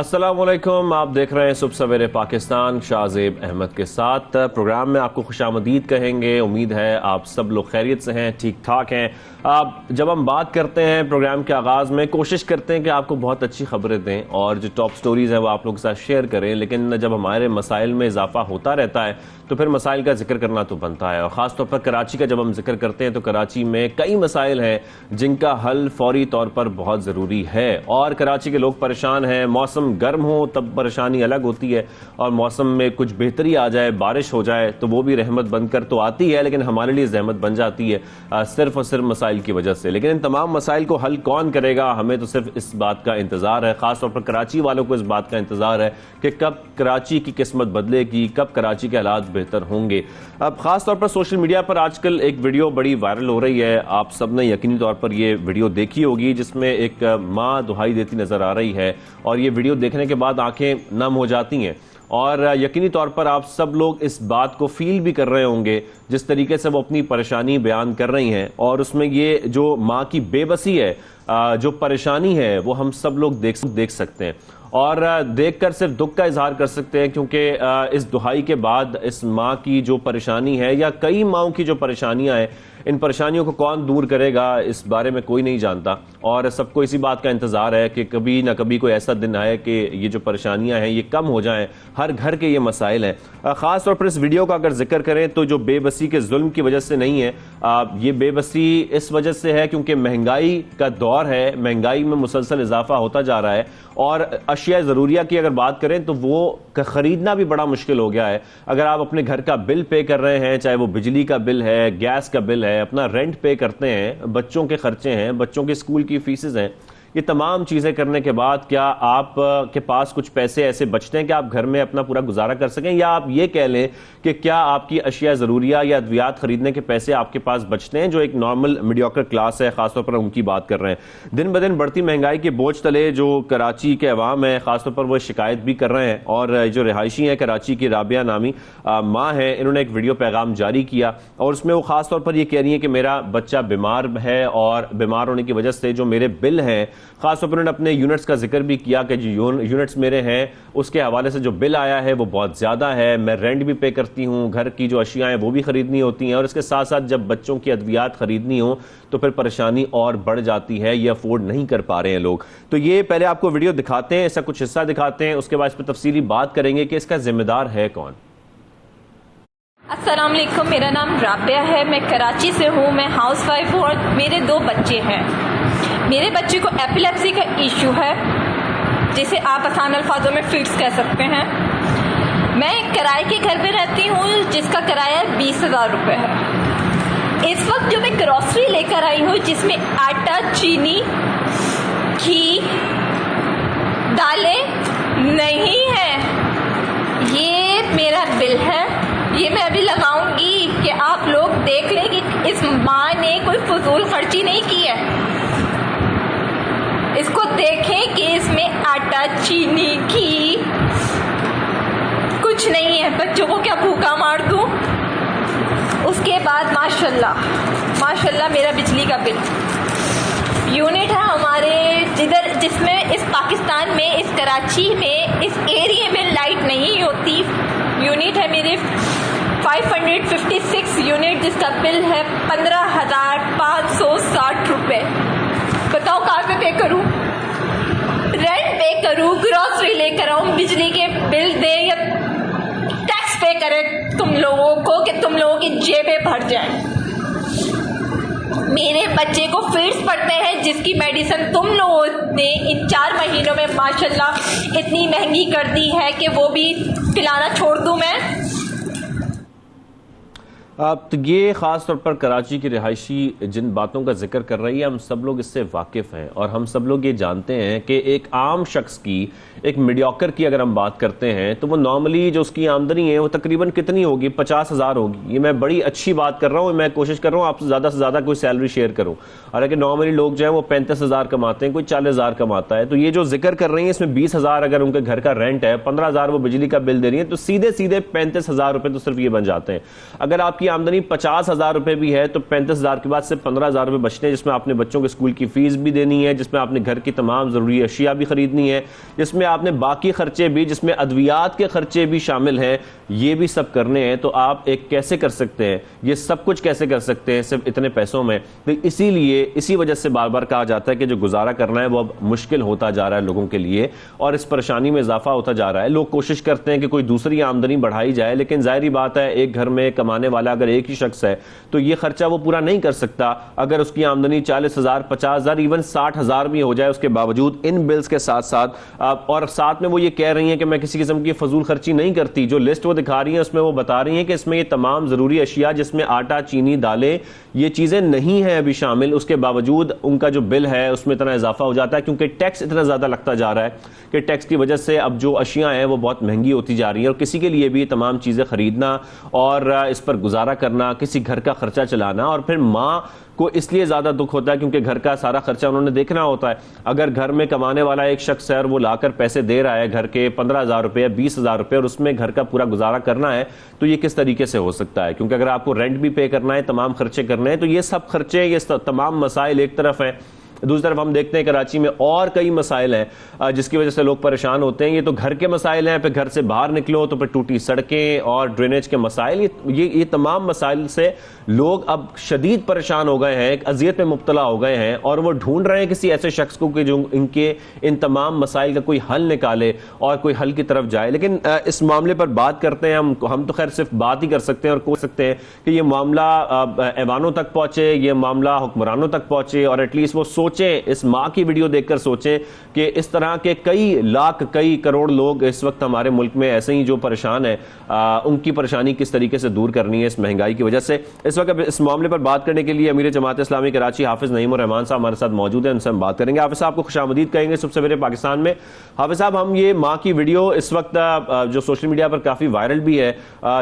अस्सलामुअलैकुम, आप देख रहे हैं सुबह सवेरे पाकिस्तान। शाहजेब अहमद के साथ प्रोग्राम में आपको खुशामदीद कहेंगे। उम्मीद है आप सब लोग खैरियत से हैं, ठीक ठाक हैं। जब हम बात करते हैं प्रोग्राम के आगाज़ में, कोशिश करते हैं कि आपको बहुत अच्छी खबरें दें और जो टॉप स्टोरीज़ हैं वो आप लोगों के साथ शेयर करें, लेकिन जब हमारे मसाइल में इजाफा होता रहता है तो फिर मसाइल का जिक्र करना तो बनता है। और ख़ासतौर पर कराची का जब हम जिक्र करते हैं तो कराची में कई मसाइल हैं जिनका हल फौरी तौर पर बहुत ज़रूरी है। और कराची के लोग परेशान हैं। मौसम गर्म हो तब परेशानी अलग होती है, और मौसम में कुछ बेहतरी आ जाए, बारिश हो जाए तो वो भी रहमत बनकर तो आती है, लेकिन हमारे लिए जहमत बन जाती है सिर्फ और सिर्फ मसाइल की वजह से। लेकिन इन तमाम मसाइल को हल कौन करेगा, हमें तो सिर्फ इस बात का इंतजार है। खासतौर पर कराची वालों को इस बात का इंतजार है कि कब कराची की किस्मत बदलेगी, कब कराची के हालात बेहतर होंगे। अब खासतौर पर सोशल मीडिया पर आजकल एक वीडियो बड़ी वायरल हो रही है, आप सब ने यकीनी तौर पर यह वीडियो देखी होगी, जिसमें एक माँ दुहाई देती नजर आ रही है और ये वीडियो देखने के बाद आंखें नम हो जाती हैं। और यकीनी तौर पर आप सब लोग इस बात को फील भी कर रहे होंगे जिस तरीके से वो अपनी परेशानी बयान कर रही हैं। और उसमें ये जो माँ की बेबसी है, जो परेशानी है, वो हम सब लोग देख सकते हैं और देखकर सिर्फ दुख का इजहार कर सकते हैं, क्योंकि इस दुहाई के बाद इस माँ की जो परेशानी है या कई माँओं की जो परेशानियां हैं, इन परेशानियों को कौन दूर करेगा इस बारे में कोई नहीं जानता। और सबको इसी बात का इंतजार है कि कभी ना कभी कोई ऐसा दिन आए कि ये जो परेशानियां हैं ये कम हो जाएं। हर घर के ये मसाइल हैं। खास तौर पर इस वीडियो का अगर जिक्र करें तो जो बेबसी के जुल्म की वजह से नहीं है, ये बेबसी इस वजह से है क्योंकि महंगाई का दौर है, महंगाई में मुसलसल इजाफा होता जा रहा है और अशिया ज़रूरिया की अगर बात करें तो वो खरीदना भी बड़ा मुश्किल हो गया है। अगर आप अपने घर का बिल पे कर रहे हैं, चाहे वो बिजली का बिल है, गैस का बिल है, अपना रेंट पे करते हैं, बच्चों के खर्चे हैं, बच्चों के स्कूल की फीसें हैं, ये तमाम चीजें करने के बाद क्या आप के पास कुछ पैसे ऐसे बचते हैं कि आप घर में अपना पूरा गुजारा कर सकें, या आप ये कह लें कि क्या आपकी अशिया ज़रूरिया या अद्वियात खरीदने के पैसे आपके पास बचते हैं, जो एक नॉर्मल मीडियोकर क्लास है, खासतौर पर उनकी बात कर रहे हैं। दिन ब दिन बढ़ती महंगाई के बोझ तले जो कराची के अवाम है, खासतौर पर वो शिकायत भी कर रहे हैं। और जो रिहायशी हैं कराची की, राबिया नामी माँ है, इन्होंने एक वीडियो पैगाम जारी किया और उसमें वो खासतौर पर यह कह रही है कि मेरा बच्चा बीमार है और बीमार होने की वजह से जो मेरे बिल हैं, खासतौर पर उन्होंने अपने यूनिट्स का जिक्र भी किया कि जो यूनिट्स मेरे हैं उसके हवाले से जो बिल आया है वो बहुत ज़्यादा है, मैं रेंट भी पे करती हूँ, घर की जो अशियाँ हैं वो भी खरीदनी होती हैं, और इसके साथ साथ जब बच्चों की अद्वियात खरीदनी हो तो फिर परेशानी और बढ़ जाती है, ये अफोर्ड नहीं कर पा रहे हैं लोग। तो ये पहले आपको वीडियो दिखाते हैं, इसका कुछ हिस्सा दिखाते हैं, उसके बाद इस पर तफसीली बात करेंगे कि इसका जिम्मेदार है कौन। अस्सलाम वालेकुम, मेरा नाम राबिया है, मैं कराची से हूँ, मैं हाउस वाइफ हूँ और मेरे 2 बच्चे हैं। मेरे बच्चे को एपिलेप्सी का इशू है, जिसे आप आसान अल्फाजों में फिट्स कह सकते हैं। मैं किराए के घर पे रहती हूँ जिसका किराया 20,000 रुपये है। इस वक्त जो मैं ग्रॉसरी लेकर आई हूँ जिसमें आटा, चीनी, घी, दालें नहीं है, ये मेरा बिल है। ये मैं अभी लगाऊंगी कि आप लोग देख लें कि इस माँ ने कोई फजूल खर्ची नहीं की है। इसको देखें कि इसमें आटा, चीनी, घी कुछ नहीं है। बच्चों को क्या भूखा मार दूं। उसके बाद माशाल्लाह मेरा बिजली का बिल यूनिट है हमारे जिसमें इस पाकिस्तान में, इस कराची में, इस एरिया में लाइट नहीं होती। यूनिट है मेरे 556 यूनिट, जिसका बिल है 15,560 रुपये। बताओ कहाँ पे पे करूँ, रेंट पे करूँ, ग्रॉसरी लेकर आऊँ, बिजली के बिल दे या टैक्स पे करें तुम लोगों को कि तुम लोगों की जेबें भर जाए। मेरे बच्चे को फिट्स पड़ते हैं जिसकी मेडिसिन तुम लोगों ने इन 4 महीनों में माशाल्लाह इतनी महंगी कर दी है कि वो भी पिलाना छोड़ दूं मैं। तो ये ख़ास तौर पर कराची की रिहायशी जिन बातों का जिक्र कर रही है, हम सब लोग इससे वाकिफ़ हैं और हम सब लोग ये जानते हैं कि एक आम शख्स की, एक मीडियोकर की अगर हम बात करते हैं तो वो नॉर्मली जो उसकी आमदनी है वो तकरीबन कितनी होगी, 50,000 होगी। ये मैं बड़ी अच्छी बात कर रहा हूँ, मैं कोशिश कर रहा हूँ आपसे ज़्यादा से ज़्यादा कोई सैलरी शेयर करूँ। और अगर नॉर्मली लोग जो है वो 35,000 कमाते हैं, कोई 40,000 कमाता है, तो ये जो जिक्र कर रही है इसमें 20,000 अगर उनके घर का रेंट है, 15,000 वो बिजली का बिल दे रही है, तो सीधे सीधे 35,000 रुपये तो सिर्फ ये बन जाते हैं। अगर आपकी आमदनी 50,000 रुपए भी है तो 35,000 के बाद से 15,000 रुपए बचते हैं, जिसमें आपने बच्चों के स्कूल की फीस भी देनी है, जिसमें आपने घर की तमाम जरूरी अशिया भी खरीदनी है, जिसमें आपने बाकी खर्चे भी, जिसमें अद्वियात के खर्चे भी शामिल हैं, ये भी सब करने हैं। तो आप एक कैसे कर सकते हैं, ये सब कुछ कैसे कर सकते हैं सिर्फ इतने पैसों में? तो इसीलिए इसी वजह से बार बार कहा जाता है कि जो गुजारा करना है वो अब मुश्किल होता जा रहा है लोगों के लिए, और इस परेशानी में इजाफा होता जा रहा है। लोग कोशिश करते हैं कि कोई दूसरी आमदनी बढ़ाई जाए, लेकिन जाहिर बात है एक घर में कमाने वाला अगर एक ही शख्स है तो ये खर्चा वो पूरा नहीं कर सकता। अगर उसकी आमदनी 40,000, 50,000, इवन 60,000 भी हो जाए उसके बावजूद इन बिल्स के साथ साथ, और साथ में वो ये कह रही हैं कि मैं किसी किस्म की फजूल खर्ची नहीं करती। जो लिस्ट वो दिखा रही है उसमें वो बता रही हैं कि इसमें ये तमाम जरूरी अशिया जिसमें आटा, चीनी, दालें, ये चीजें नहीं है अभी शामिल, उसके बावजूद उनका जो बिल है उसमें इतना इजाफा हो जाता है क्योंकि टैक्स इतना ज्यादा लगता जा रहा है कि टैक्स की वजह से अब जो अशिया हैं वो बहुत महंगी होती जा रही है। और किसी के लिए भी तमाम चीजें खरीदना और इस पर गुजारा करना, किसी घर का खर्चा चलाना, और फिर माँ को इसलिए ज्यादा दुख होता है क्योंकि घर का सारा खर्चा उन्होंने देखना होता है। अगर घर में कमाने वाला एक शख्स है और वो लाकर पैसे दे रहा है घर के 15,000 रुपए, 20,000 रुपए, और उसमें घर का पूरा गुजारा करना है, तो ये किस तरीके से हो सकता है? क्योंकि अगर आपको रेंट भी पे करना है, तमाम खर्चे करने हैं, तो ये सब खर्चे, ये तमाम मसाइल एक तरफ है। दूसरी तरफ हम देखते हैं कराची में और कई मसाइल हैं जिसकी वजह से लोग परेशान होते हैं। ये तो घर के मसाइल हैं, फिर घर से बाहर निकलो तो फिर टूटी सड़कें और ड्रेनेज के मसाइल, ये तमाम मसाइल से लोग अब शदीद परेशान हो गए हैं, एक अजियत में मुब्तला हो गए हैं, और वो ढूंढ रहे हैं किसी ऐसे शख्स को कि जो इनके इन तमाम मसाइल का कोई हल निकाले और कोई हल की तरफ जाए। लेकिन इस मामले पर बात करते हैं हम तो खैर सिर्फ बात ही कर सकते हैं और कोशिश सकते हैं कि ये मामला ऐवानों तक पहुंचे, ये मामला हुक्मरानों तक पहुंचे, और एटलीस्ट वो सोचें, इस माँ की वीडियो देखकर सोचें कि इस तरह के कई लाख, कई करोड़ लोग इस वक्त हमारे मुल्क में ऐसे ही जो परेशान है, उनकी परेशानी किस तरीके से दूर करनी है इस महंगाई की वजह से। इस वक्त इस मामले पर बात करने के लिए अमीर जमात इस्लामी कराची हाफिज नईम उर रहमान साहब हमारे साथ मौजूद हैं, उनसे हम बात करेंगे। हाफिज साहब को खुशामदीद कहेंगे सुबह सवेरे पाकिस्तान में। हाफिज साहब, हम ये माँ की वीडियो इस वक्त जो सोशल मीडिया पर काफी वायरल भी है,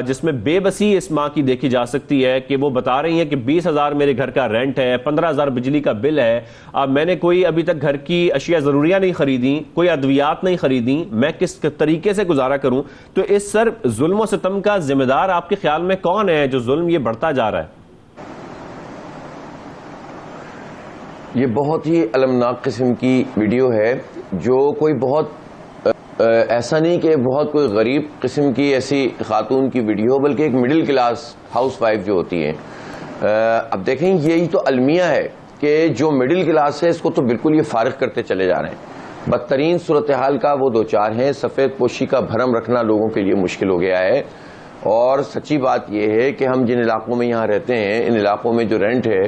जिसमें बेबसी इस माँ की देखी जा सकती है कि वो बता रही है कि 20,000 मेरे घर का रेंट है, 15,000 बिजली का बिल है, मैंने कोई अभी तक घर की अशिया जरूरियां नहीं खरीदी, कोई अद्वियात नहीं खरीदी, मैं किस तरीके से गुजारा करूं? तो इस सर जुल्म और सितम का जिम्मेदार आपके ख्याल में कौन है जो जुल्म ये बढ़ता जा रहा है? ये बहुत ही अलमनाक किस्म की वीडियो है, जो कोई बहुत ऐसा नहीं कि बहुत कोई गरीब किस्म की ऐसी खातून की वीडियो, बल्कि एक मिडिल क्लास हाउस वाइफ जो होती है। अब देखें, यही तो अलमिया है कि जो मिडिल क्लास है इसको तो बिल्कुल ये फारिग करते चले जा रहे हैं। बदतरीन सूरत हाल का वो दो चार हैं। सफ़ेद पोशी का भरम रखना लोगों के लिए मुश्किल हो गया है। और सच्ची बात यह है कि हम जिन इलाकों में यहाँ रहते हैं, इन इलाकों में जो रेंट है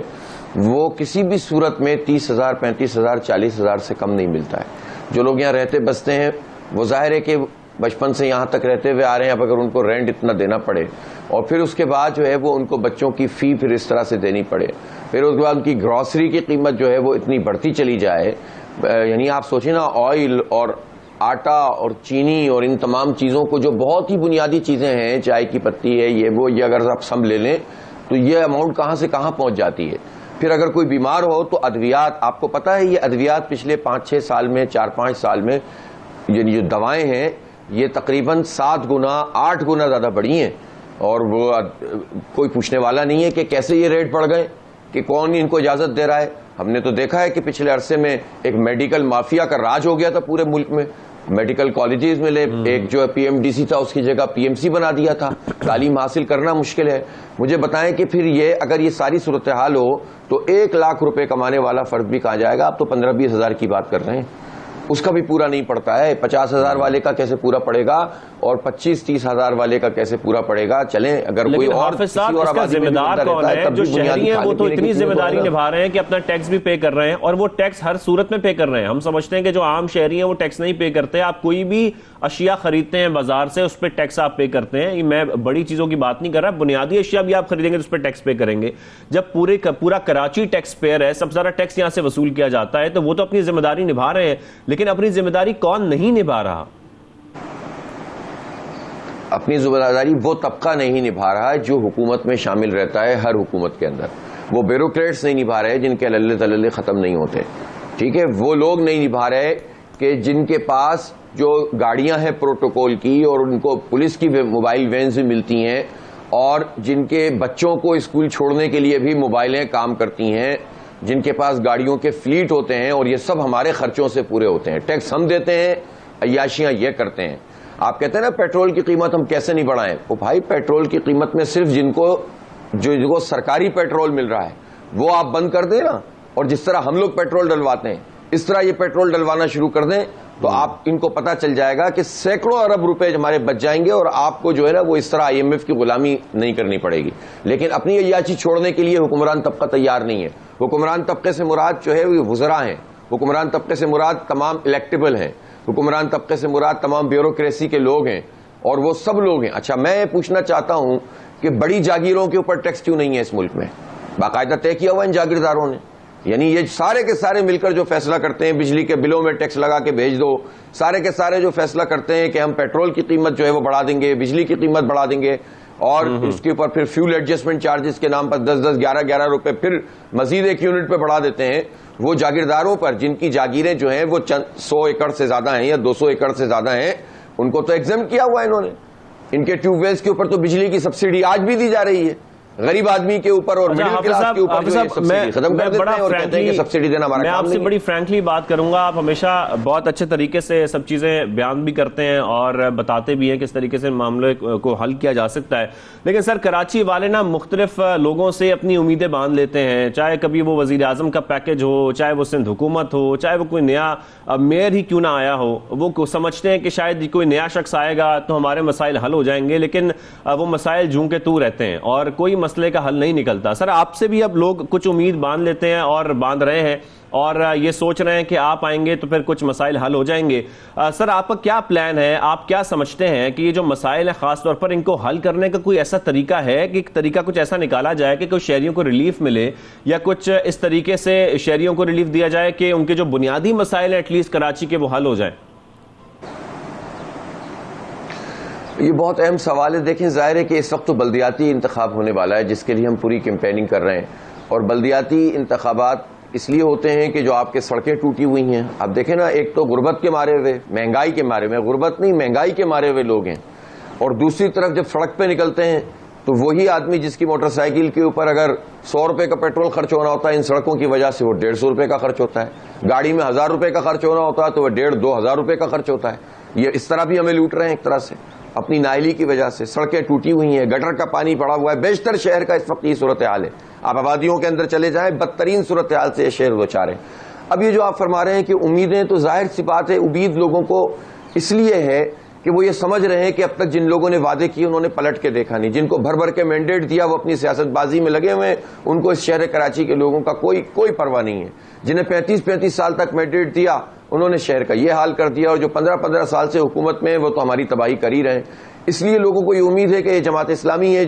वो किसी भी सूरत में 30,000, 35,000, 40,000 से कम नहीं मिलता है। जो लोग यहाँ रहते बसते हैं वो जाहिर है कि बचपन से यहाँ तक रहते हुए आ रहे हैं। अब अगर उनको रेंट इतना देना पड़े और फिर उसके बाद जो है वो उनको बच्चों की फी फिर इस तरह से देनी पड़े, फिर उसके बाद उनकी ग्रॉसरी की कीमत जो है वो इतनी बढ़ती चली जाए, यानी आप सोचें ना, ऑयल और आटा और चीनी और इन तमाम चीज़ों को, जो बहुत ही बुनियादी चीज़ें हैं, चाय की पत्ती है, ये वो, ये अगर आप सब ले लें तो ये अमाउंट कहाँ से कहाँ पहुँच जाती है। फिर अगर कोई बीमार हो तो अद्वियात, आपको पता है ये अद्वियात पिछले 5-6 साल में, 4-5 साल में ये जो दवाएं हैं ये तकरीबन 7 गुना 8 गुना ज़्यादा बढ़ी हैं। और वो कोई पूछने वाला नहीं है कि कैसे ये रेट बढ़ गए, कि कौन इनको इजाज़त दे रहा है। हमने तो देखा है कि पिछले अरसे में एक मेडिकल माफिया का राज हो गया था पूरे मुल्क में। मेडिकल कॉलेजेस में एक जो पीएमडीसी था उसकी जगह पीएमसी बना दिया था। तालीम हासिल करना मुश्किल है। मुझे बताएं कि फिर ये अगर ये सारी सूरत हाल हो तो 1 लाख रुपए कमाने वाला फर्द भी कहाँ जाएगा? आप तो 15-20 हज़ार की बात कर रहे हैं, उसका भी पूरा नहीं पड़ता है। 50,000 वाले का कैसे पूरा पड़ेगा और 25-30 हज़ार वाले का कैसे पूरा पड़ेगा? चलें, अगर कोई और जिम्मेदार कौन है? जो शहरी हैं वो तो इतनी जिम्मेदारी निभा रहे हैं कि अपना टैक्स भी पे कर रहे हैं, और वो टैक्स हर सूरत में पे कर रहे हैं। हम समझते हैं कि जो आम शहरी हैं वो टैक्स नहीं पे करते। आप कोई भी अशिया खरीदते हैं बाजार से, उस पर टैक्स आप पे करते हैं। मैं बड़ी चीजों की बात नहीं कर रहा, बुनियादी अशिया भी आप खरीदेंगे तो उस पर टैक्स पे करेंगे। जब पूरा कराची टैक्स पेयर है, सबसे ज्यादा टैक्स यहां से वसूल किया जाता है, तो वो तो अपनी जिम्मेदारी निभा रहे हैं। लेकिन अपनी जिम्मेदारी कौन नहीं निभा रहा? अपनी जिम्मेदारी वो तबका नहीं निभा रहा है जो हुकूमत में शामिल रहता है। हर हुकूमत के अंदर वो ब्यूरोक्रेट्स नहीं निभा रहे जिनके लल्ले तलल्ले खत्म नहीं होते, ठीक है। वो लोग नहीं निभा रहे कि जिनके पास जो गाड़ियां हैं प्रोटोकॉल की और उनको पुलिस की मोबाइल वैन भी मिलती हैं, और जिनके बच्चों को स्कूल छोड़ने के लिए भी मोबाइलें काम करती हैं, जिनके पास गाड़ियों के फ्लीट होते हैं, और ये सब हमारे खर्चों से पूरे होते हैं। टैक्स हम देते हैं, अय्याशियां ये करते हैं। आप कहते हैं ना पेट्रोल की कीमत हम कैसे नहीं बढ़ाएं, तो भाई पेट्रोल की कीमत में सिर्फ जिनको सरकारी पेट्रोल मिल रहा है वो आप बंद कर दें ना, और जिस तरह हम लोग पेट्रोल डलवाते हैं इस तरह ये पेट्रोल डलवाना शुरू कर दें, तो आप इनको पता चल जाएगा कि सैकड़ों अरब रुपए हमारे बच जाएंगे, और आपको जो है ना वो इस तरह IMF की गुलामी नहीं करनी पड़ेगी। लेकिन अपनी अय्याशी छोड़ने के लिए हुक्मरान तबका तैयार नहीं है। हुक्मरान तबके से मुराद जो है वो वुज़रा हैं, हुक्मरान तबके से मुराद तमाम इलेक्टेबल हैं, हुक्मरान तबके से मुराद तमाम ब्यूरोक्रेसी के लोग हैं, और वो सब लोग हैं। अच्छा, मैं पूछना चाहता हूं कि बड़ी जागीरों के ऊपर टैक्स क्यों नहीं है इस मुल्क में? बाकायदा तय किया हुआ इन जागीरदारों ने, यानी ये सारे के सारे मिलकर जो फैसला करते हैं बिजली के बिलों में टैक्स लगा के भेज दो, सारे के सारे जो फैसला करते हैं कि हम पेट्रोल की कीमत जो है वो बढ़ा देंगे, बिजली की कीमत बढ़ा देंगे, और उसके ऊपर फिर फ्यूल एडजस्टमेंट चार्जेस के नाम पर 10-10, 11-11 रुपए फिर मजीद एक यूनिट पे बढ़ा देते हैं। वो जागीरदारों पर जिनकी जागीरें जो हैं वो 100 एकड़ से ज्यादा हैं या 200 एकड़ से ज्यादा हैं, उनको तो एग्जाम किया हुआ है इन्होंने। इनके ट्यूबवेल्स के ऊपर तो बिजली की सब्सिडी आज भी दी जा रही है, गरीब आदमी के ऊपर और मिडिल क्लास के ऊपर सब्सिडी खत्म कर देते हैं और कहते हैं कि सब्सिडी देना हमारा काम नहीं है। मैं आपसे बड़ी फ्रैंकली बात करूंगा, आप हमेशा बहुत अच्छे तरीके से सब चीजें बयान भी करते हैं और बताते भी हैं किस तरीके से मामले को हल किया जा सकता है। लेकिन सर, कराची वाले ना मुख्तलिफ लोगों से अपनी उम्मीदें बांध लेते हैं, चाहे कभी वो वजीर आजम का पैकेज हो, चाहे वो सिंध हुकूमत हो, चाहे वो कोई नया मेयर ही क्यों ना आया हो। वो समझते हैं कि शायद कोई नया शख्स आएगा तो हमारे मसाइल हल हो जाएंगे, लेकिन वो मसाइल जूं के तू रहते हैं और कोई मसले का हल नहीं निकलता। सर, आपसे भी अब लोग कुछ उम्मीद बांध लेते हैं और बांध रहे हैं, और ये सोच रहे हैं कि आप आएंगे तो फिर कुछ मसाइल हल हो जाएंगे। सर, आपका क्या प्लान है? आप क्या समझते हैं कि ये जो मसाइल है खासतौर पर इनको हल करने का कोई ऐसा तरीका है कि तरीका कुछ ऐसा निकाला जाए कि कुछ शहरियों को रिलीफ मिले, या कुछ इस तरीके से शहरियों को रिलीफ दिया जाए कि उनके जो बुनियादी मसाइल है एटलीस्ट कराची के वो हल हो जाए? ये बहुत अहम सवाल है। देखें, जाहिर है कि इस वक्त तो बल्दियाती इंतखाब होने वाला है जिसके लिए हम पूरी कैंपेनिंग कर रहे हैं, और बल्दियाती इंतखाबात इसलिए होते हैं कि जो आपके सड़कें टूटी हुई हैं। आप देखें ना, एक तो गुर्बत के मारे हुए, महंगाई के मारे हुए, गुर्बत नहीं महंगाई के मारे हुए लोग हैं, और दूसरी तरफ जब सड़क पे निकलते हैं तो वही आदमी जिसकी मोटरसाइकिल के ऊपर अगर 100 रुपए का पेट्रोल खर्च होना होता है इन सड़कों की वजह से वो 150 रुपए का खर्च होता है, गाड़ी में 1000 रुपए का खर्च होना होता है तो वह 1500-2000 रुपए का खर्च होता है। ये इस तरह भी हमें लूट रहे हैं एक तरह से अपनी नाइली की वजह से। सड़कें टूटी हुई हैं, गटर का पानी पड़ा हुआ है। बेशतर शहर का इस वक्त ये सूरत हाल है। आप आबादियों के अंदर चले जाएं, बदतरीन सूरत हाल से शहर दो चार है। अब ये जो आप फरमा रहे हैं कि उम्मीदें, तो जाहिर सी बात है उम्मीद लोगों को इसलिए है कि वो ये समझ रहे हैं कि अब तक जिन लोगों ने वादे किए उन्होंने पलट के देखा नहीं, जिनको भर भर के मैंडेट दिया वो अपनी सियासतबाजी में लगे हुए हैं, उनको इस शहर कराची के लोगों का कोई परवाह नहीं है। जिन्हें 35-35 साल तक मैंडेट दिया उन्होंने शहर का ये हाल कर दिया, और जो 15-15 साल से हुकूमत में है वो तो हमारी तबाही कर ही रहे हैं। इसलिए लोगों को ये उम्मीद है कि ये जमात इस्लामी है,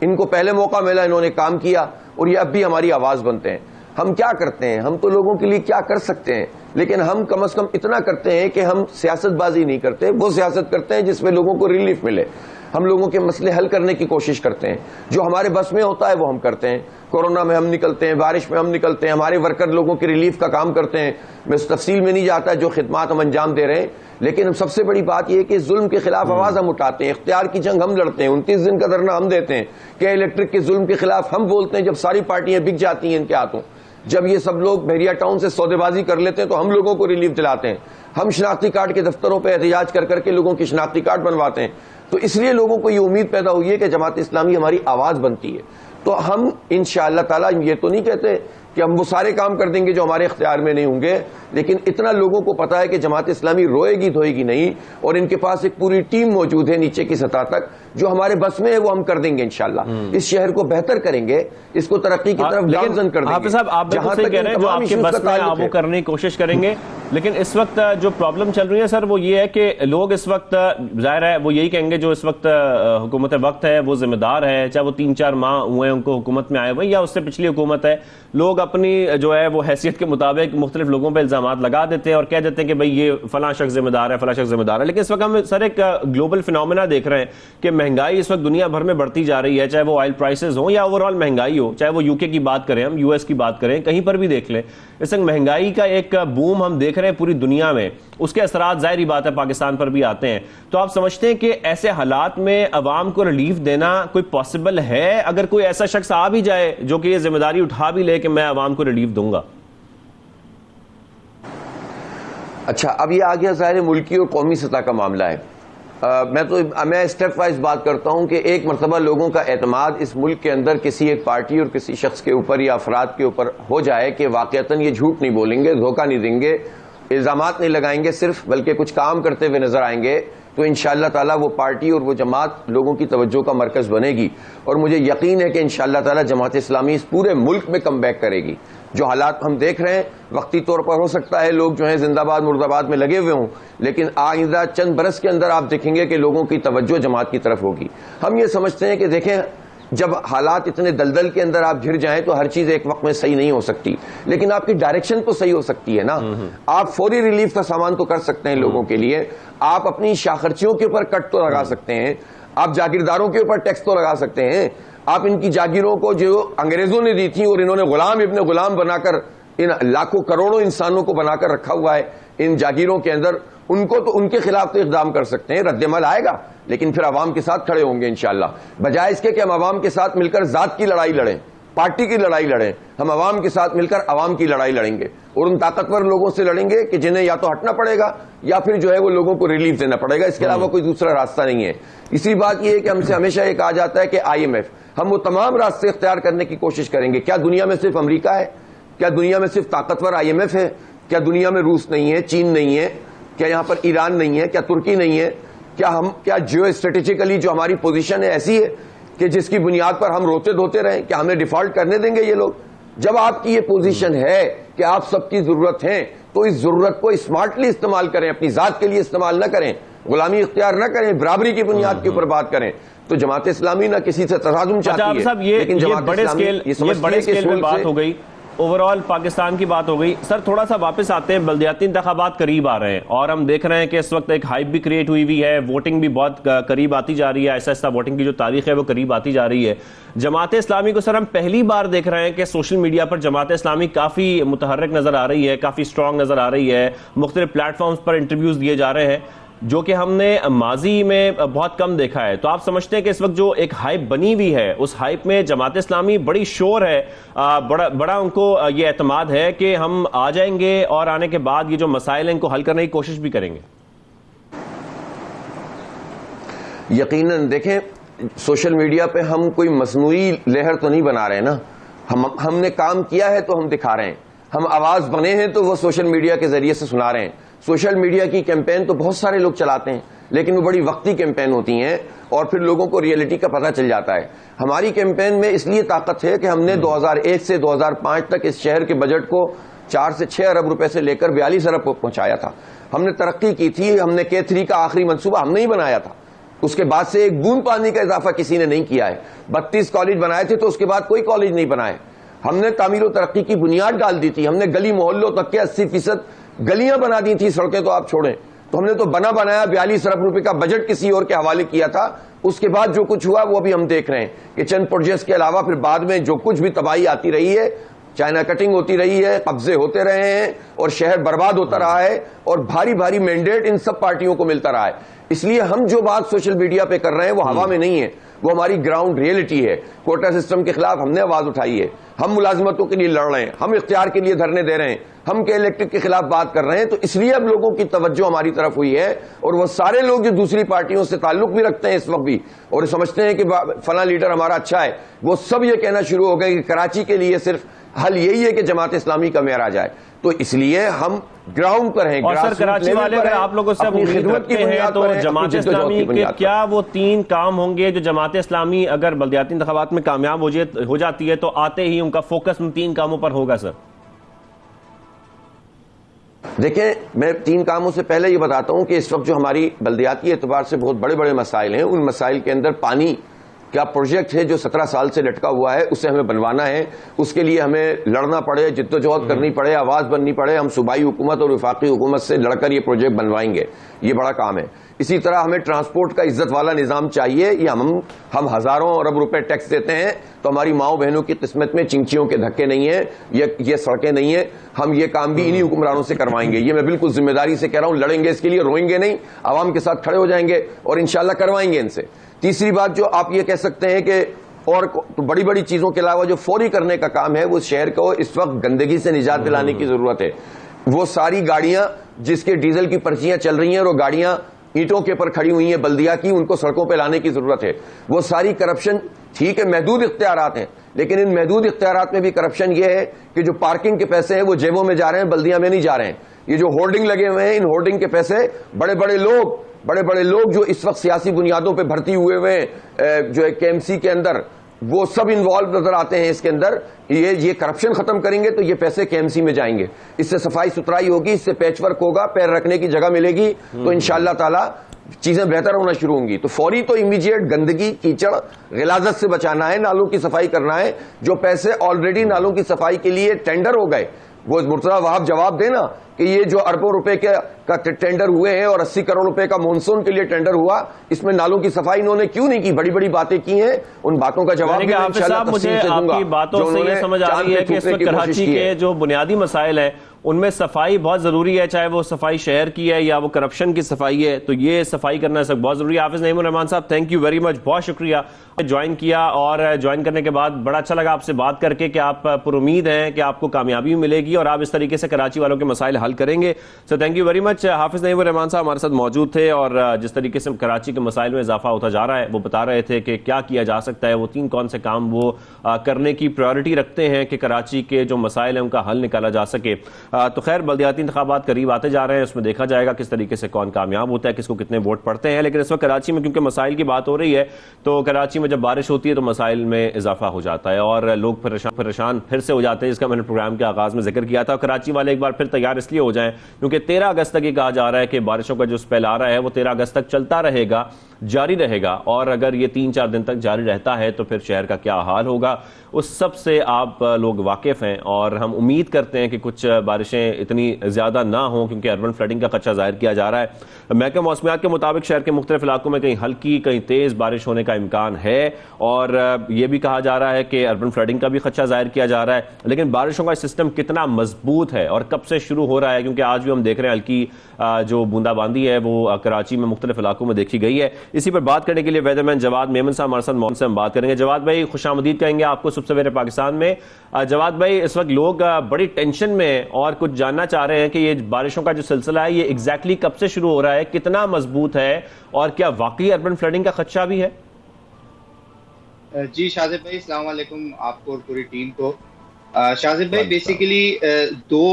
इनको पहले मौका मिला, इन्होंने काम किया और ये अब भी हमारी आवाज बनते हैं। हम क्या करते हैं? हम तो लोगों के लिए क्या कर सकते हैं, लेकिन हम कम से कम इतना करते हैं कि हम सियासतबाजी नहीं करते, वो सियासत करते हैं जिसमें लोगों को रिलीफ मिले। हम लोगों के मसले हल करने की कोशिश करते हैं, जो हमारे बस में होता है वो हम करते हैं। कोरोना में हम निकलते हैं, बारिश में हम निकलते हैं, हमारे वर्कर लोगों के रिलीफ का काम करते हैं। मैं इस तफसील में नहीं जाता जो खिदमात हम अंजाम दे रहे हैं, लेकिन सबसे बड़ी बात यह है कि जुल्म के खिलाफ आवाज हम उठाते हैं, इख्तियार की जंग हम लड़ते हैं, 29 दिन का धरना हम देते हैं कि इलेक्ट्रिक के जुल्म के खिलाफ हम बोलते हैं। जब सारी पार्टियां बिक जाती हैं इनके हाथों, जब ये सब लोग बहरिया टाउन से सौदेबाजी कर लेते हैं तो हम लोगों को रिलीफ दिलाते हैं। हम शनाख्ती कार्ड के दफ्तरों पर एहतजाज कर करके लोगों की शनाख्ती कार्ड बनवाते हैं। तो इसलिए लोगों को ये उम्मीद पैदा हुई है कि जमात इस्लामी हमारी आवाज बनती है। तो हम इंशाअल्लाह ताला ये तो नहीं कहते कि हम वो सारे काम कर देंगे जो हमारे इख्तियार में नहीं होंगे, लेकिन इतना लोगों को पता है कि जमात इस्लामी रोएगी धोएगी नहीं, और इनके पास एक पूरी टीम मौजूद है नीचे की सतह तक, जो हमारे बस में है वो हम कर देंगे इंशाअल्लाह। इस शहर को बेहतर करेंगे, इसको तरक्की की तरफ गामजन कर देंगे। साहब, आप जहां तक कह रहे हैं जो आपके बस में आप वो करने की कोशिश करेंगे, लेकिन इस वक्त जो प्रॉब्लम चल रही है सर वो ये है कि लोग इस वक्त, जाहिर है वो यही कहेंगे जो इस वक्त हुकूमत वक्त है वो जिम्मेदार है, चाहे वो 3-4 माह हुए उनको हुकूमत में आए हुए या उससे पिछली हुकूमत है। लोग अपनी जो है वो हैसियत के मुताबिक मुख्तलिफ लोगों पर इल्जामात लगा देते हैं और कह देते हैं कि भाई ये फलां शख्स जिम्मेदार है, फलां शख्स जिम्मेदार है। लेकिन इस वक्त हम सर एक ग्लोबल फिनोमेना देख रहे हैं कि महंगाई इस वक्त दुनिया भर में बढ़ती जा रही है, चाहे वो ऑयल प्राइसेस हो या ओवरऑल महंगाई हो, चाहे वो यूके की बात करें, हम यूएस की बात करें, कहीं पर भी देख लें, इस वक्त महंगाई का एक बूम हम देख रहे हैं रहे हैं पूरी दुनिया में, उसके असरात जाहिर बात है पाकिस्तान पर भी आते हैं। तो आप समझते हैं कि ऐसे हालात में अवाम को रिलीफ देना कोई पॉसिबल है? अगर कोई ऐसा शख्स आ भी जाए जो कि ये जिम्मेदारी उठा भी ले कि मैं अवाम को रिलीफ दूंगा। अच्छा, अब ये आ गया ज़ाहिर मुल्की और कौमी सतह का मामला है। मैं स्टेप वाइज बात करता हूं कि एक मरतबा लोगों का एतमाद इस मुल्क के अंदर किसी एक पार्टी और किसी शख्स के ऊपर या अफराद के ऊपर हो जाए कि वाकईतन ये झूठ नहीं बोलेंगे, धोखा नहीं देंगे, इल्जामात नहीं लगाएंगे सिर्फ, बल्कि कुछ काम करते हुए नजर आएंगे, तो इंशाअल्लाह ताला वो पार्टी और वो जमात लोगों की तवज्जो का मरकज बनेगी। और मुझे यकीन है कि इंशाअल्लाह ताला जमात इस्लामी इस पूरे मुल्क में कम बैक करेगी। जो हालात हम देख रहे हैं, वक्ती तौर पर हो सकता है लोग जो है जिंदाबाद मुर्दाबाद में लगे हुए हों, लेकिन आइंदा चंद बरस के अंदर आप देखेंगे कि लोगों की तवज्जो जमात की तरफ होगी। हम ये समझते हैं कि देखें, जब हालात इतने दलदल के अंदर आप घिर जाएं तो हर चीज एक वक्त में सही नहीं हो सकती, लेकिन आपकी डायरेक्शन तो सही हो सकती है ना। आप फौरी रिलीफ का सामान तो कर सकते हैं लोगों के लिए, आप अपनी शाखर्चियों के ऊपर कट तो लगा सकते हैं, आप जागीरदारों के ऊपर टैक्स तो लगा सकते हैं, आप इनकी जागीरों को जो अंग्रेजों ने दी थी और इन्होंने गुलाम इब्ने गुलाम बनाकर इन लाखों करोड़ों इंसानों को बनाकर रखा हुआ है इन जागीरों के अंदर, उनको तो उनके खिलाफ तो इकदाम कर सकते हैं, रद्दमल आएगा, लेकिन फिर अवाम के साथ खड़े होंगे इंशाअल्लाह। बजाय इसके कि हम अवाम के साथ मिलकर जात की लड़ाई लड़ें, पार्टी की लड़ाई लड़ें, हम अवाम के साथ मिलकर अवाम की लड़ाई लड़ेंगे और उन ताकतवर लोगों से लड़ेंगे कि जिन्हें या तो हटना पड़ेगा या फिर जो है वो लोगों को रिलीफ देना पड़ेगा, इसके अलावा कोई दूसरा रास्ता नहीं है। इसी बात यह है कि हमसे हमेशा ये कहा जाता है कि IMF, हम वो तमाम रास्ते इख्तियार करने की कोशिश करेंगे। क्या दुनिया में सिर्फ अमेरिका है? क्या दुनिया में सिर्फ ताकतवर IMF है? क्या दुनिया में रूस नहीं है, चीन नहीं है? क्या यहां पर ईरान नहीं है? क्या तुर्की नहीं है? क्या जियो स्ट्रेटेजिकली जो हमारी पोजीशन है ऐसी है कि जिसकी बुनियाद पर हम रोते धोते रहें? क्या हमें डिफॉल्ट करने देंगे ये लोग? जब आपकी ये पोजीशन है कि आप सबकी जरूरत है, तो इस जरूरत को स्मार्टली इस्तेमाल करें, अपनी जात के लिए इस्तेमाल न करें, गुलामी इख्तियार न करें, बराबरी की बुनियाद के ऊपर बात करें। तो जमात इस्लामी ना किसी से तसादुम चाहती है, लेकिन ये बड़े स्केल में बात हो गई, ओवरऑल पाकिस्तान की बात हो गई। सर थोड़ा सा वापस आते हैं, बल्दियाती इंतखाबात करीब आ रहे हैं और हम देख रहे हैं कि इस वक्त एक हाइप भी क्रिएट हुई हुई है, वोटिंग भी बहुत करीब आती जा रही है, ऐसा ऐसा वोटिंग की जो तारीख है वो करीब आती जा रही है। जमात इस्लामी को सर हम पहली बार देख रहे हैं कि सोशल मीडिया पर जमात इस्लामी काफी मुतहर्रिक नजर आ रही है, काफी स्ट्रांग नजर आ रही है, मुख्तलिफ प्लेटफॉर्म्स पर इंटरव्यूज दिए जा रहे हैं, जो कि हमने माजी में बहुत कम देखा है। तो आप समझते हैं कि इस वक्त जो एक हाइप बनी हुई है, उस हाइप में जमात इस्लामी बड़ी शोर है, बड़ा उनको ये एतमाद है कि हम आ जाएंगे और आने के बाद ये जो मसाइल हैं इनको हल करने की कोशिश भी करेंगे? यकीनन देखें, सोशल मीडिया पे हम कोई मसनूई लहर तो नहीं बना रहे ना, हमने काम किया है तो हम दिखा रहे हैं, हम आवाज बने हैं तो वो सोशल मीडिया के जरिए से सुना रहे हैं। सोशल मीडिया की कैंपेन तो बहुत सारे लोग चलाते हैं, लेकिन वो बड़ी वक्ती कैंपेन होती हैं और फिर लोगों को रियलिटी का पता चल जाता है। हमारी कैंपेन में इसलिए ताकत है कि हमने 2001 से 2005 तक इस शहर के बजट को 4 से 6 अरब रुपए से लेकर 42 अरब पहुंचाया था। हमने तरक्की की थी, हमने K3 का आखिरी मंसूबा हमने ही बनाया था, उसके बाद से एक बूंद पानी का इजाफा किसी ने नहीं किया है। 32 कॉलेज बनाए थे तो उसके बाद कोई कॉलेज नहीं बनाए। हमने तामीर और तरक्की की बुनियाद डाल दी थी, हमने गली मोहल्लों तक के 80% गलियां बना दी थी, सड़कें तो आप छोड़ें, तो हमने तो बना बनाया 42 अरब रुपए का बजट किसी और के हवाले किया था। उसके बाद जो कुछ हुआ वो भी हम देख रहे हैं कि चंद प्रोजेक्ट्स के अलावा फिर बाद में जो कुछ भी तबाही आती रही है, चाइना कटिंग होती रही है, कब्जे होते रहे हैं और शहर बर्बाद होता रहा है और भारी भारी मैंडेट इन सब पार्टियों को मिलता रहा है। इसलिए हम जो बात सोशल मीडिया पे कर रहे हैं वो हवा में नहीं है, वो हमारी ग्राउंड रियलिटी है। कोटा सिस्टम के खिलाफ हमने आवाज उठाई है, हम मुलाजिमतों के लिए लड़ रहे हैं, हम इख्तियार के लिए धरने दे रहे हैं, हम के इलेक्ट्रिक के खिलाफ बात कर रहे हैं। तो इसलिए अब लोगों की तवज्जो हमारी तरफ हुई है और वो सारे लोग जो दूसरी पार्टियों से ताल्लुक भी रखते हैं इस वक्त भी और समझते हैं कि फला लीडर हमारा अच्छा है, वो सब ये कहना शुरू हो गए कि कराची के लिए सिर्फ हल यही है कि जमात इस्लामी का मेयर आ जाए। तो इसलिए हम ग्राउंड पर हैं। और सर कराची वाले अगर आप लोगों से उम्मीद रखते हैं तो जमात इस्लामी के क्या वो 3 काम होंगे जो जमात इस्लामी अगर बल्दियाती इंतखाबात में कामयाब हो जाती है तो आते ही उनका फोकस उन 3 कामों पर होगा? सर देखिए, मैं 3 कामों से पहले ये बताता हूं कि इस वक्त जो हमारी बल्दियाती एतबार से बहुत बड़े बड़े मसाइल हैं, उन मसाइल के अंदर पानी क्या प्रोजेक्ट है जो 17 साल से लटका हुआ है, उसे हमें बनवाना है। उसके लिए हमें लड़ना पड़े, जिद्दोजहद करनी पड़े, आवाज बननी पड़े। हम सूबाई हुकूमत और वफाकी हुकूमत से लड़कर ये प्रोजेक्ट बनवाएंगे, ये बड़ा काम है। इसी तरह हमें ट्रांसपोर्ट का इज्जत वाला निजाम चाहिए। ये हम हजारों अरब रुपए टैक्स देते हैं तो हमारी माओ बहनों की किस्मत में चिंचियों के धक्के नहीं है, ये सड़कें नहीं है। हम ये काम भी इन्हीं हुक्मरानों से करवाएंगे। ये मैं बिल्कुल जिम्मेदारी से कह रहा हूं, लड़ेंगे इसके लिए, रोएंगे नहीं, आवाम के साथ खड़े हो जाएंगे और इंशाल्लाह करवाएंगे इनसे। तीसरी बात जो आप ये कह सकते हैं कि और तो बड़ी बड़ी चीजों के अलावा जो फौरी करने का काम है वो शहर को इस वक्त गंदगी से निजात दिलाने की जरूरत है। वो सारी गाड़ियां जिसके डीजल की पर्चियां चल रही हैं और वो गाड़ियां ईंटों के ऊपर खड़ी हुई हैं बल्दिया की, उनको सड़कों पे लाने की जरूरत है। वो सारी करप्शन, ठीक है महदूद इख्तियारात हैं, लेकिन इन महदूद इख्तियारात में भी करप्शन ये है कि जो पार्किंग के पैसे हैं वो जेबों में जा रहे हैं, बल्दिया में नहीं जा रहे हैं। ये जो होर्डिंग लगे हुए हैं, इन होर्डिंग के पैसे बड़े बड़े लोग जो इस वक्त सियासी बुनियादों पर भर्ती हुए हैं जो है केएमसी के अंदर, वो सब इन्वॉल्व नजर आते हैं इसके अंदर। ये करप्शन खत्म करेंगे तो ये पैसे केएमसी में जाएंगे, इससे सफाई सुथराई होगी, इससे पैचवर्क होगा, पैर रखने की जगह मिलेगी, तो इंशाअल्लाह ताला चीजें बेहतर होना शुरू होंगी। तो फौरी तो इमीडिएट गंदगी, कीचड़, गिलाजत से बचाना है, नालों की सफाई करना है। जो पैसे ऑलरेडी नालों की सफाई के लिए टेंडर हो गए, वो मुर्तजा वहाब जवाब देना कि ये जो अरबों रुपए का टेंडर हुए हैं और 80 करोड़ रुपए का मानसून के लिए टेंडर हुआ, इसमें नालों की सफाई इन्होंने क्यों नहीं की? बड़ी बड़ी बातें की हैं, उन बातों का जवाब भी मैं इंशाअल्लाह मुझे आपकी बातों से ये समझ आ रही है कि इस वक्त कराची के जो बुनियादी मसाइल है उनमें सफाई बहुत जरूरी है, चाहे वो सफाई शहर की है या वो करप्शन की सफाई है, तो ये सफाई करना सब बहुत जरूरी है। हाफिज नईमुर रहमान साहब, थैंक यू वेरी मच, बहुत शुक्रिया ज्वाइन किया, और ज्वाइन करने के बाद बड़ा अच्छा लगा आपसे बात करके कि आप पुरुमीद हैं कि आपको कामयाबी मिलेगी और आप इस तरीके से कराची वालों के मसाइल हल करेंगे। So thank you very much. Hafiz Naimur Rahman साहब हमारे साथ मौजूद थे और जिस तरीके से कराची के मसाइल में इजाफा होता जा रहा है वो बता रहे थे कि क्या किया जा सकता है, वो 3 कौन से काम वो करने की प्रायोरिटी रखते हैं कि कराची के जो मसाइल हैं उनका हल निकाला जा सके। तो खैर बल्दियाती इंतखाबात करीब आते जा रहे हैं, उसमें देखा जाएगा किस तरीके से कौन कामयाब होता है, किसको कितने वोट पड़ते हैं। लेकिन इस वक्त कराची में क्योंकि मसाइल की बात हो रही है, तो कराची में जब बारिश होती है तो मसाइल में इजाफा हो जाता है और लोग परेशान फिर से हो जाते हैं, जिसका मैंने प्रोग्राम के आगाज में जिक्र किया था। कराची वाले एक बार फिर तैयार इसलिए हो जाएं क्योंकि 13 अगस्त तक ये कहा जा रहा है कि बारिशों का जो स्पेल आ रहा है वो 13 अगस्त तक चलता रहेगा, जारी रहेगा, और अगर ये 3-4 दिन तक जारी रहता है तो फिर शहर का क्या हाल होगा उस सब से आप लोग वाकिफ हैं। और हम उम्मीद करते हैं कि कुछ बारिशें इतनी ज्यादा ना हो क्योंकि अर्बन फ्लडिंग का खदशा जाहिर किया जा रहा है। महकमा मौसमियात के मुताबिक शहर के मुख्तलिफ इलाकों में कहीं हल्की कहीं तेज बारिश होने का इम्कान है, और यह भी कहा जा रहा है कि अर्बन फ्लडिंग का भी खदशा जाहिर किया जा रहा है। लेकिन बारिशों का सिस्टम कितना मजबूत है और कब से शुरू हो रहा है, क्योंकि आज भी हम देख रहे हैं हल्की जो बूंदाबांदी है वो कराची में मुख्तलिफ इलाकों में देखी गई है। इसी पर बात करने के लिए वेदरमैन जवाद मेमन साहब हमारे साथ मौजूद से हम बात करेंगे। जवाद भाई खुशामदीद कहेंगे आपको सुबह सवेरे पाकिस्तान में। जवाद भाई, इस वक्त लोग बड़ी टेंशन में और कुछ जानना चाह रहे हैं कि ये बारिशों का जो सिलसिला है ये एग्जैक्टली कब से शुरू हो रहा है, कितना मजबूत है और क्या वाकई अर्बन फ्लडिंग का खदशा भी है? जी शाजिब भाई, अस्सलाम वालेकुम आपको और पूरी टीम को। शाजिब भाई, बेसिकली 2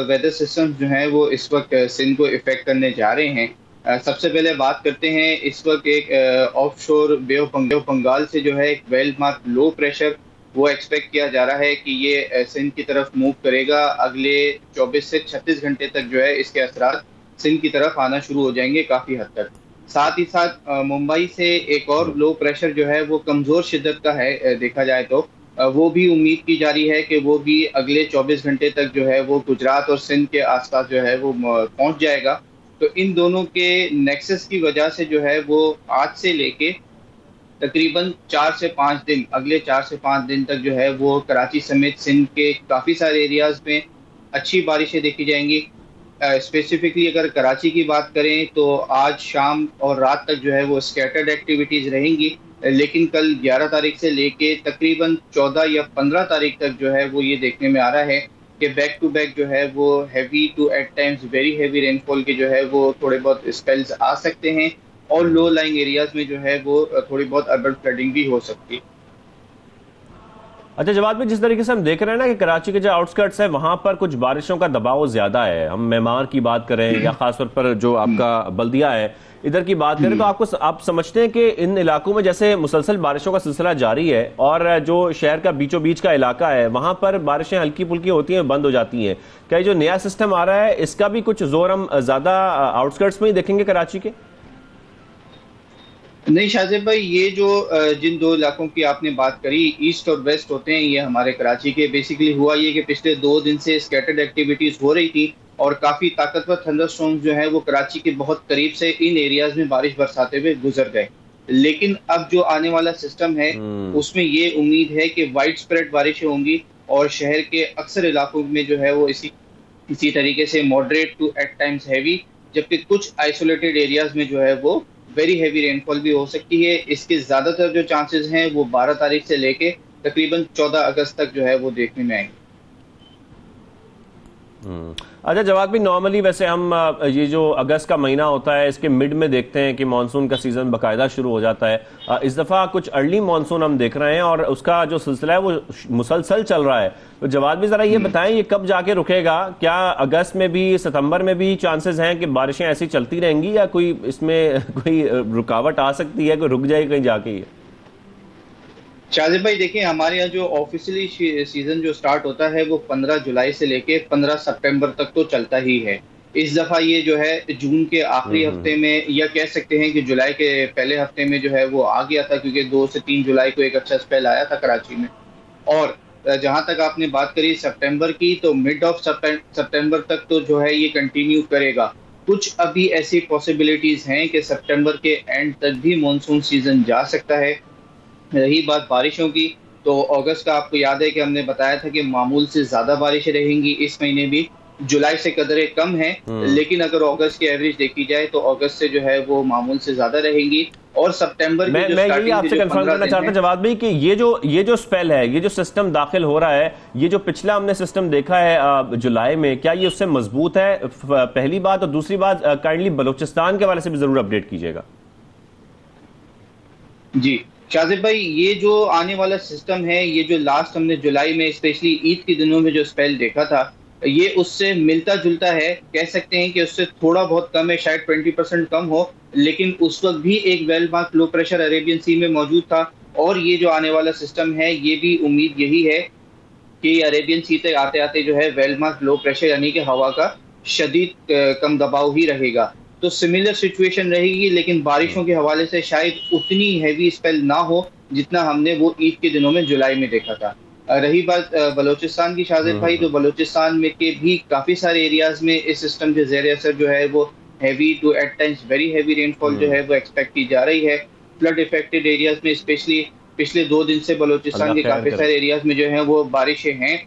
वेदर सिस्टम जो हैं वो इस वक्त सिंध को इफेक्ट करने जा रहे हैं। सबसे पहले बात करते हैं, इस वक्त एक ऑफशोर बे ऑफ बंगाल से जो है एक वेल मार्क लो प्रेशर वो एक्सपेक्ट किया जा रहा है कि ये सिंध की तरफ मूव करेगा। अगले 24 से 36 घंटे तक जो है इसके असरात सिंध की तरफ आना शुरू हो जाएंगे काफ़ी हद तक। साथ ही साथ मुंबई से एक और लो प्रेशर जो है वो कमज़ोर शिद्दत का है, देखा जाए तो वो भी उम्मीद की जा रही है कि वो भी अगले 24 घंटे तक जो है वो गुजरात और सिंध के आसपास जो है वो पहुंच जाएगा। तो इन दोनों के नेक्सस की वजह से जो है वो आज से लेके तकरीबन 4 से 5 दिन, अगले 4 से 5 दिन तक जो है वो कराची समेत सिंध के काफ़ी सारे एरियाज़ में अच्छी बारिशें देखी जाएंगी। स्पेसिफिकली अगर कराची की बात करें तो आज शाम और रात तक जो है वो स्कैटर्ड एक्टिविटीज़ रहेंगी, लेकिन कल 11 तारीख से लेके तकरीबन 14 या 15 तारीख तक जो है वो ये देखने में आ रहा है कि बैक टू बैक जो है वो heavy to at times very heavy rainfall के जो है वो थोड़े बहुत स्पेल्स आ सकते हैं और लो लाइंग एरियाज में जो है वो थोड़ी बहुत अर्बन फ्लडिंग भी हो सकती है। अच्छा जवाब में जिस तरीके से हम देख रहे हैं ना कि कराची के जो आउटस्कर्ट्स है वहां पर कुछ बारिशों का दबाव ज्यादा है, हम मेमार की बात करें या खासतौर पर जो आपका बल्दिया है इधर की बात करें, तो आप समझते हैं कि इन इलाकों में जैसे मुसलसल बारिशों का सिलसिला जारी है और जो शहर का बीचों बीच का इलाका है वहां पर बारिशें हल्की फुल्की होती हैं, बंद हो जाती हैं, क्या जो नया सिस्टम आ रहा है इसका भी कुछ जोर हम ज्यादा आउटस्कर्ट्स में ही देखेंगे कराची के? नहीं शाजिब भाई, ये जो जिन 2 इलाकों की आपने बात करी, ईस्ट और वेस्ट होते हैं ये हमारे कराची के। बेसिकली हुआ ये कि पिछले 2 दिन से स्कैटर्ड एक्टिविटीज हो रही थी और काफी ताकतवर थंडरस्टॉर्म्स जो है वो कराची के बहुत करीब से इन एरियाज में बारिश बरसाते हुए गुजर गए। लेकिन अब जो आने वाला सिस्टम है उसमें ये उम्मीद है कि वाइड स्प्रेड बारिशें होंगी और शहर के अक्सर इलाकों में जो है वो इसी तरीके से moderate to at times heavy, जबकि कुछ आइसोलेटेड एरियाज में जो है वो वेरी हैवी रेनफॉल भी हो सकती है। इसके ज्यादातर जो चांसेस हैं वो 12 तारीख से लेके तकरीबन 14 अगस्त तक जो है वो देखने में आएंगे। अच्छा जवाब भी, नॉर्मली वैसे हम ये जो अगस्त का महीना होता है इसके मिड में देखते हैं कि मानसून का सीजन बाकायदा शुरू हो जाता है। इस दफ़ा कुछ अर्ली मानसून हम देख रहे हैं और उसका जो सिलसिला है वो मुसलसल चल रहा है। तो जवाब भी ज़रा ये बताएं ये कब जाके रुकेगा? क्या अगस्त में भी, सितंबर में भी चांसेस हैं कि बारिशें ऐसी चलती रहेंगी या कोई इसमें कोई रुकावट आ सकती है, कोई रुक जाए कहीं जाके? शाजिब भाई देखिए, हमारे यहाँ जो ऑफिशियली सीजन जो स्टार्ट होता है वो 15 जुलाई से लेके 15 सितंबर तक तो चलता ही है। इस दफा ये जो है जून के आखिरी हफ्ते में, या कह सकते हैं कि जुलाई के पहले हफ्ते में जो है वो आ गया था, क्योंकि 2 से 3 जुलाई को एक अच्छा स्पेल आया था कराची में। और जहां तक आपने बात करी सितंबर की, तो मिड ऑफ सितंबर तक तो जो है ये कंटिन्यू करेगा। कुछ अभी ऐसी पॉसिबिलिटीज हैं कि सितंबर के एंड तक भी मानसून सीजन जा सकता है। रही बात बारिशों की, तो अगस्त का आपको याद है कि हमने बताया था कि मामूल से ज्यादा बारिशें रहेंगी इस महीने भी। जुलाई से कदरें कम है, लेकिन अगर अगस्त की एवरेज देखी जाए तो अगस्त से जो है वो मामूल से ज्यादा रहेंगी। और सितंबर मैं यही आपसे कंफर्म करना चाहता जवाब भाई कि ये जो स्पेल है, ये जो सिस्टम दाखिल हो रहा है, ये जो पिछला हमने सिस्टम देखा है जुलाई में, क्या ये उससे मजबूत है? पहली बात। और दूसरी बात, काइंडली बलूचिस्तान के हवाले से भी जरूर अपडेट कीजिएगा। जी शाजिब भाई, ये जो आने वाला सिस्टम है, ये जो लास्ट हमने जुलाई में स्पेशली ईद के दिनों में जो स्पेल देखा था, ये उससे मिलता जुलता है। कह सकते हैं कि उससे थोड़ा बहुत कम है, शायद 20% कम हो, लेकिन उस वक्त भी एक well mark low pressure Arabian sea में मौजूद था। और ये जो आने वाला सिस्टम है, ये भी उम्मीद यही है कि अरेबियन सी तक आते आते जो है वेल मार्क लो प्रेशर यानी कि हवा का शदीद कम दबाव ही रहेगा। तो सिमिलर सिचुएशन रहेगी, लेकिन बारिशों के हवाले से शायद उतनी हैवी स्पेल ना हो जितना हमने वो ईद के दिनों में जुलाई में देखा था। रही बात बलूचिस्तान की शाजिद भाई, तो बलूचिस्तान में के भी काफी सारे एरियाज में इस सिस्टम के ज़ेर असर जो है वो heavy to at times very heavy rainfall जो है वो एक्सपेक्ट की जा रही है। फ्लड इफेक्टेड एरियाज में स्पेशली पिछले 2 दिन से बलूचिस्तान के काफी सारे एरियाज में जो है वो बारिशें हैं।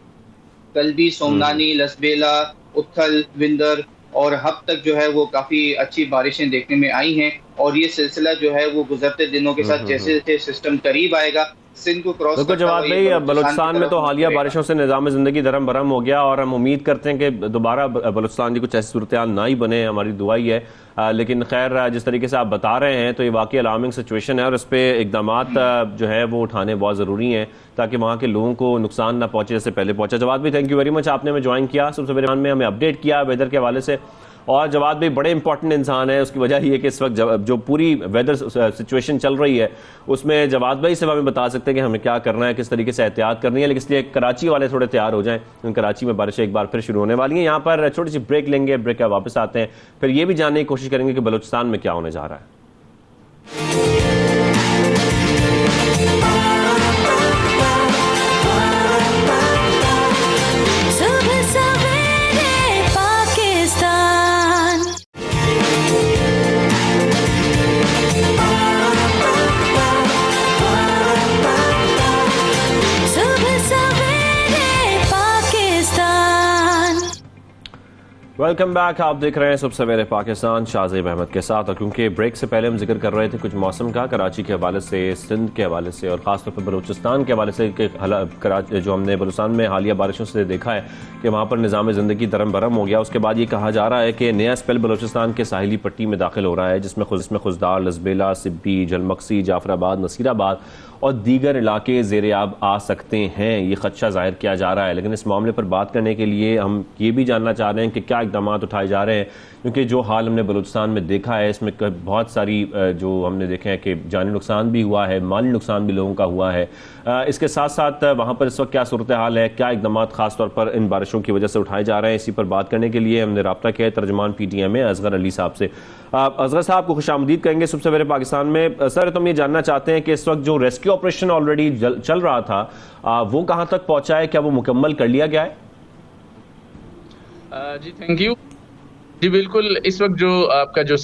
कल भी सोमनानी, लसबेला, उथल, विंदर और हब तक जो है वो काफी अच्छी बारिशें देखने में आई हैं। और ये सिलसिला जो है वो गुजरते दिनों के साथ जैसे जैसे सिस्टम करीब आएगा, सिंध को क्रॉस करता जवाब भाई, बलूचिस्तान में तो हालिया बारिशों से निज़ाम ज़िंदगी धर्म भरम हो गया और हम उम्मीद करते हैं कि दोबारा बलूचिस्तान की कुछ ऐसी सूरत हाल ना ही बने, हमारी दुआ ही है। लेकिन खैर, जिस तरीके से आप बता रहे हैं तो ये वाकई अलार्मिंग सिचुएशन है और इस पर इकदामात जो है वो उठाने बहुत ज़रूरी हैं ताकि वहाँ के लोगों को नुकसान ना पहुँचे जैसे पहले पहुँचा। जवाब भी थैंक यू वेरी मच, आपने हमें ज्वाइन किया सुबह सवेरे में, हमें अपडेट किया वेदर के हवाले से। और जवाब भी बड़े इंपॉर्टेंट इंसान है, उसकी वजह ये कि इस वक्त जो पूरी वेदर सिचुएशन चल रही है उसमें जवाब भाई से हमें बता सकते हैं कि हमें क्या करना है, किस तरीके से एहतियात करनी है। लेकिन इसलिए कराची वाले थोड़े तैयार हो जाएं, कराची में बारिशें एक बार फिर शुरू होने वाली हैं। यहाँ पर छोटी सी ब्रेक लेंगे, ब्रेक के वापस आते हैं, फिर ये भी जानने की कोशिश करेंगे कि बलूचिस्तान में क्या होने जा रहा है। वेलकम बैक, आप देख रहे हैं सुबह सवेरे पाकिस्तान शाहज़ेब अहमद के साथ। और क्योंकि ब्रेक से पहले हम जिक्र कर रहे थे कुछ मौसम का, कराची के हवाले से, सिंध के हवाले से और ख़ासतौर पर बलूचिस्तान के हवाले से जो हमने बलूचिस्तान में हालिया बारिशों से देखा है कि वहाँ पर निज़ाम ज़िंदगी दरम बरम हो गया। उसके बाद ये कहा जा रहा है कि नया स्पेल बलूचिस्तान के साहिली पट्टी में दाखिल हो रहा है, जिसमें खुजदार, लसबेला, सिब्बी, जलमक्सी, जाफराबाद, नसीराबाद और दीगर इलाके ज़ेर-ए-आब आ सकते हैं। ये खदशा जाहिर किया जा रहा है। लेकिन इस मामले पर बात करने के लिए हम ये भी जानना चाह रहे हैं कि क्या इक़दाम उठाए जा रहे हैं, क्योंकि जो हाल हमने बलूचिस्तान में देखा है इसमें बहुत सारी जो हमने देखे हैं कि जानी नुकसान भी हुआ है, माली नुकसान भी लोगों का हुआ है। इसके साथ साथ वहाँ पर इस वक्त क्या सूरत हाल है, क्या इक़दाम खास तौर पर इन बारिशों की वजह से उठाए जा रहे हैं, इसी पर बात करने के लिए हमने रब्ता किया है तर्जुमान PTM असगर अली साहब से। असगर साहब को खुशामदीद कहेंगे सुबह सवेरे पाकिस्तान में। सर, तो हम ये जानना चाहते हैं कि इस वक्त जो रेस्क्यू ऑपरेशन ऑलरेडी चल रहा था वो कहाँ तक पहुँचा है, क्या वो मुकम्मल कर लिया गया है? जी थैंक यू। जी बिल्कुल, इस वक्त जो आपका जो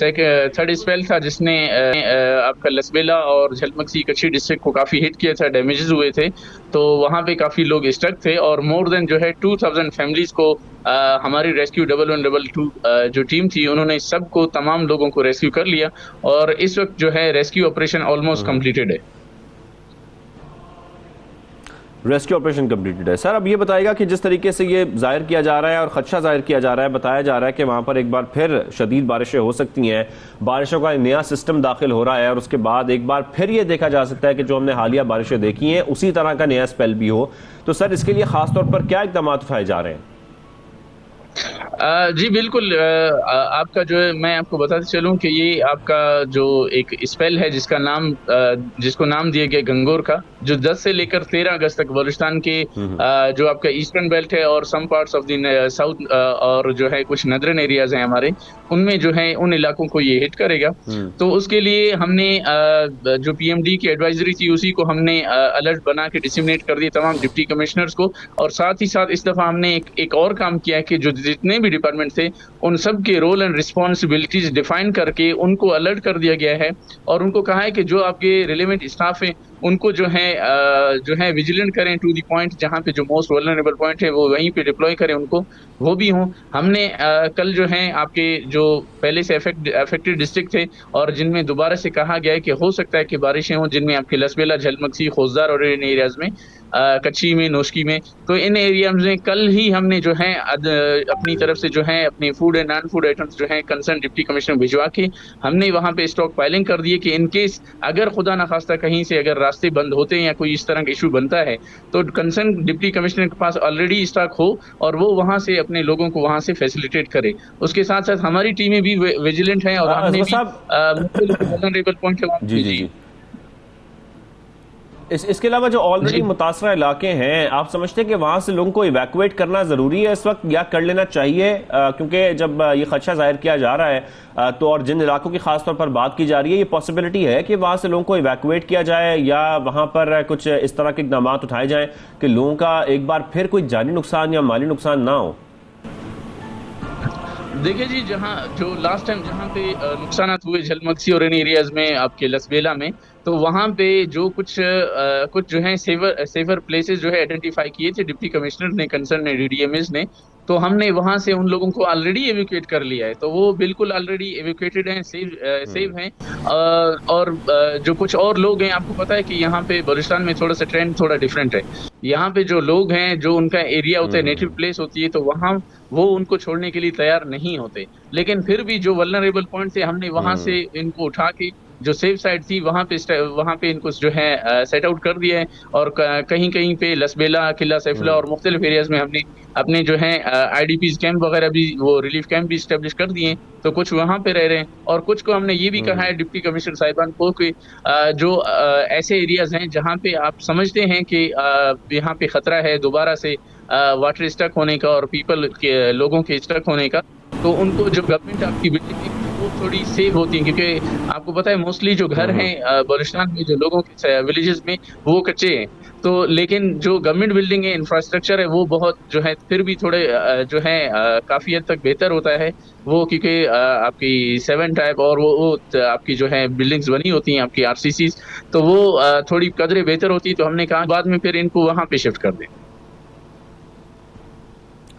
थर्ड स्पेल था जिसने आपका लसबेला और झलमक्सी कच्ची डिस्ट्रिक्ट को काफी हिट किया था, डैमेजेस हुए थे, तो वहां पे काफी लोग स्टक थे और मोर देन जो है 2000 फैमिलीज को हमारी रेस्क्यू 1112 जो टीम थी उन्होंने सबको तमाम लोगों को रेस्क्यू कर लिया और इस वक्त जो है रेस्क्यू ऑपरेशन ऑलमोस्ट कंप्लीटेड है। रेस्क्यू ऑपरेशन कंप्लीटेड है। सर अब ये बताएगा कि जिस तरीके से ये जाहिर किया जा रहा है और खदशा जाहिर किया जा रहा है, बताया जा रहा है कि वहां पर एक बार फिर शदीद बारिशें हो सकती हैं, बारिशों का नया सिस्टम दाखिल हो रहा है और उसके बाद एक बार फिर ये देखा जा सकता है कि जो हमने हालिया बारिशें देखी हैं उसी तरह का नया स्पेल भी हो, तो सर इसके लिए खासतौर पर क्या इकदाम उठाए जा रहे हैं? जी बिल्कुल, आपका जो है मैं आपको बताते चलूं कि ये आपका जो एक स्पेल है जिसको नाम दिया गया गंगोर का, जो 10 से लेकर 13 अगस्त तक बलूचिस्तान के जो आपका ईस्टर्न बेल्ट है और some parts of the south और जो है कुछ नदरन एरियाज हैं हमारे, उनमें जो है उन इलाकों को ये हिट करेगा। तो उसके लिए हमने जो पीएमडी की एडवाइजरी थी उसी को हमने अलर्ट बना के डिसिमिनेट कर दिए तमाम डिप्टी कमिश्नर्स को, और साथ ही साथ इस दफा हमने एक और काम किया कि जो जितने भी डिपार्टमेंट थे उन सब के रोल एंड रिस्पॉन्सिबिलिटीज डिफाइन करके उनको अलर्ट कर दिया गया है और उनको कहा है कि जो आपके रिलेवेंट स्टाफ है उनको जो है विजिलेंट करें टू द पॉइंट, जहां पे जो मोस्ट वल्नरेबल पॉइंट है वो वहीं पे डिप्लॉय करें उनको, वो भी हों। हमने कल जो है आपके जो पहले से अफेक्टेड डिस्ट्रिक्ट थे और जिनमें दोबारा से कहा गया है कि हो सकता है कि बारिशें हों, जिनमें आपके लसबेला, झलमक्सी, खोजदार और इन एरियाज में कच्ची में, नोशकी में, तो इन एरियाज में कल ही हमने जो है अपनी तरफ से जो है अपने food and non food items जो है कंसर्न डिप्टी कमिश्नर भिजवा के हमने वहां पे स्टॉक पाइलिंग कर दिए कि इनकेस अगर खुदा न खास्ता कहीं से अगर रास्ते बंद होते हैं या कोई इस तरह का इशू बनता है तो कंसर्न डिप्टी कमिश्नर के पास ऑलरेडी स्टॉक हो और वो वहां से अपने लोगों को वहां से फैसिलिटेट करे। उसके साथ साथ हमारी टीमें भी विजिलेंट हैं और हमने भी वल्नरेबल पॉइंट है। जी इसके अलावा जो ऑलरेडी मुतासरा इलाके हैं, आप समझते हैं कि वहां से लोगों को इवैक्यूएट करना जरूरी है इस वक्त या कर लेना चाहिए? क्योंकि जब ये खदशा जाहिर किया जा रहा है तो और जिन इलाकों की खासतौर पर बात की जा रही है, ये पॉसिबिलिटी है कि वहां से लोगों को इवैक्यूएट किया जाए या वहां पर कुछ इस तरह के इकदाम उठाए जाएं कि लोगों का एक बार फिर कोई जानी नुकसान या माली नुकसान ना हो? देखिए जी, जो लास्ट टाइम जहाँ पे नुकसान हुए झलमक्सी और इन एरियाज में आपके लसबेला में, तो वहां पे जो कुछ जो है सेवर प्लेसेस जो है आइडेंटिफाई किए थे डिप्टी कमिश्नर ने, कंसर्न डीडीएमएस ने, तो हमने वहां से उन लोगों को ऑलरेडी एवैक्यूएट कर लिया है, तो वो बिल्कुल ऑलरेडी एवैक्यूएटेड हैं, सेव हैं। और जो कुछ और लोग हैं, आपको पता है कि यहाँ पे बलूचिस्तान में थोड़ा सा ट्रेंड थोड़ा डिफरेंट है। यहाँ पे जो लोग हैं, जो उनका एरिया होता है, नेटिव प्लेस होती है, तो वहाँ वो उनको छोड़ने के लिए तैयार नहीं होते, लेकिन फिर भी जो वल्नरेबल पॉइंट थे हमने वहां से इनको उठा के जो सेफ साइड थी वहां पे इनको जो है सेट आउट कर दिया है और कहीं कहीं पे लसबेला, किला सैफुल्ला और मुख्तलिफ एरियाज में हमने अपने जो है आईडीपीज कैंप वगैरह भी, वो रिलीफ कैंप भी स्टेब्लिश कर दिए हैं, तो कुछ वहां पे रह रहे हैं और कुछ को हमने ये भी कहा है डिप्टी कमिश्नर साहिबान को कि जो ऐसे एरियाज हैं जहाँ पे आप समझते हैं कि यहाँ पे खतरा है दोबारा से वाटर स्टक होने का और लोगों के स्टक होने का, तो उनको जो गवर्नमेंट आपकी बिल्डिंग वो थोड़ी सेव होती है, क्योंकि आपको पता है मोस्टली जो घर हैं बलूचिस्तान में, जो लोगों के विलेजेस में, वो कच्चे हैं, तो लेकिन जो गवर्नमेंट बिल्डिंग है, इंफ्रास्ट्रक्चर है, वो बहुत जो है फिर भी थोड़े जो है काफी हद तक बेहतर होता है वो, क्योंकि आपकी 7 टाइप और वो आपकी जो है बिल्डिंग्स बनी होती हैं आपकी आरसीसीज, तो वो थोड़ी कदरें बेहतर होती है, तो हमने कहा बाद में फिर इनको वहां पे शिफ्ट कर दें।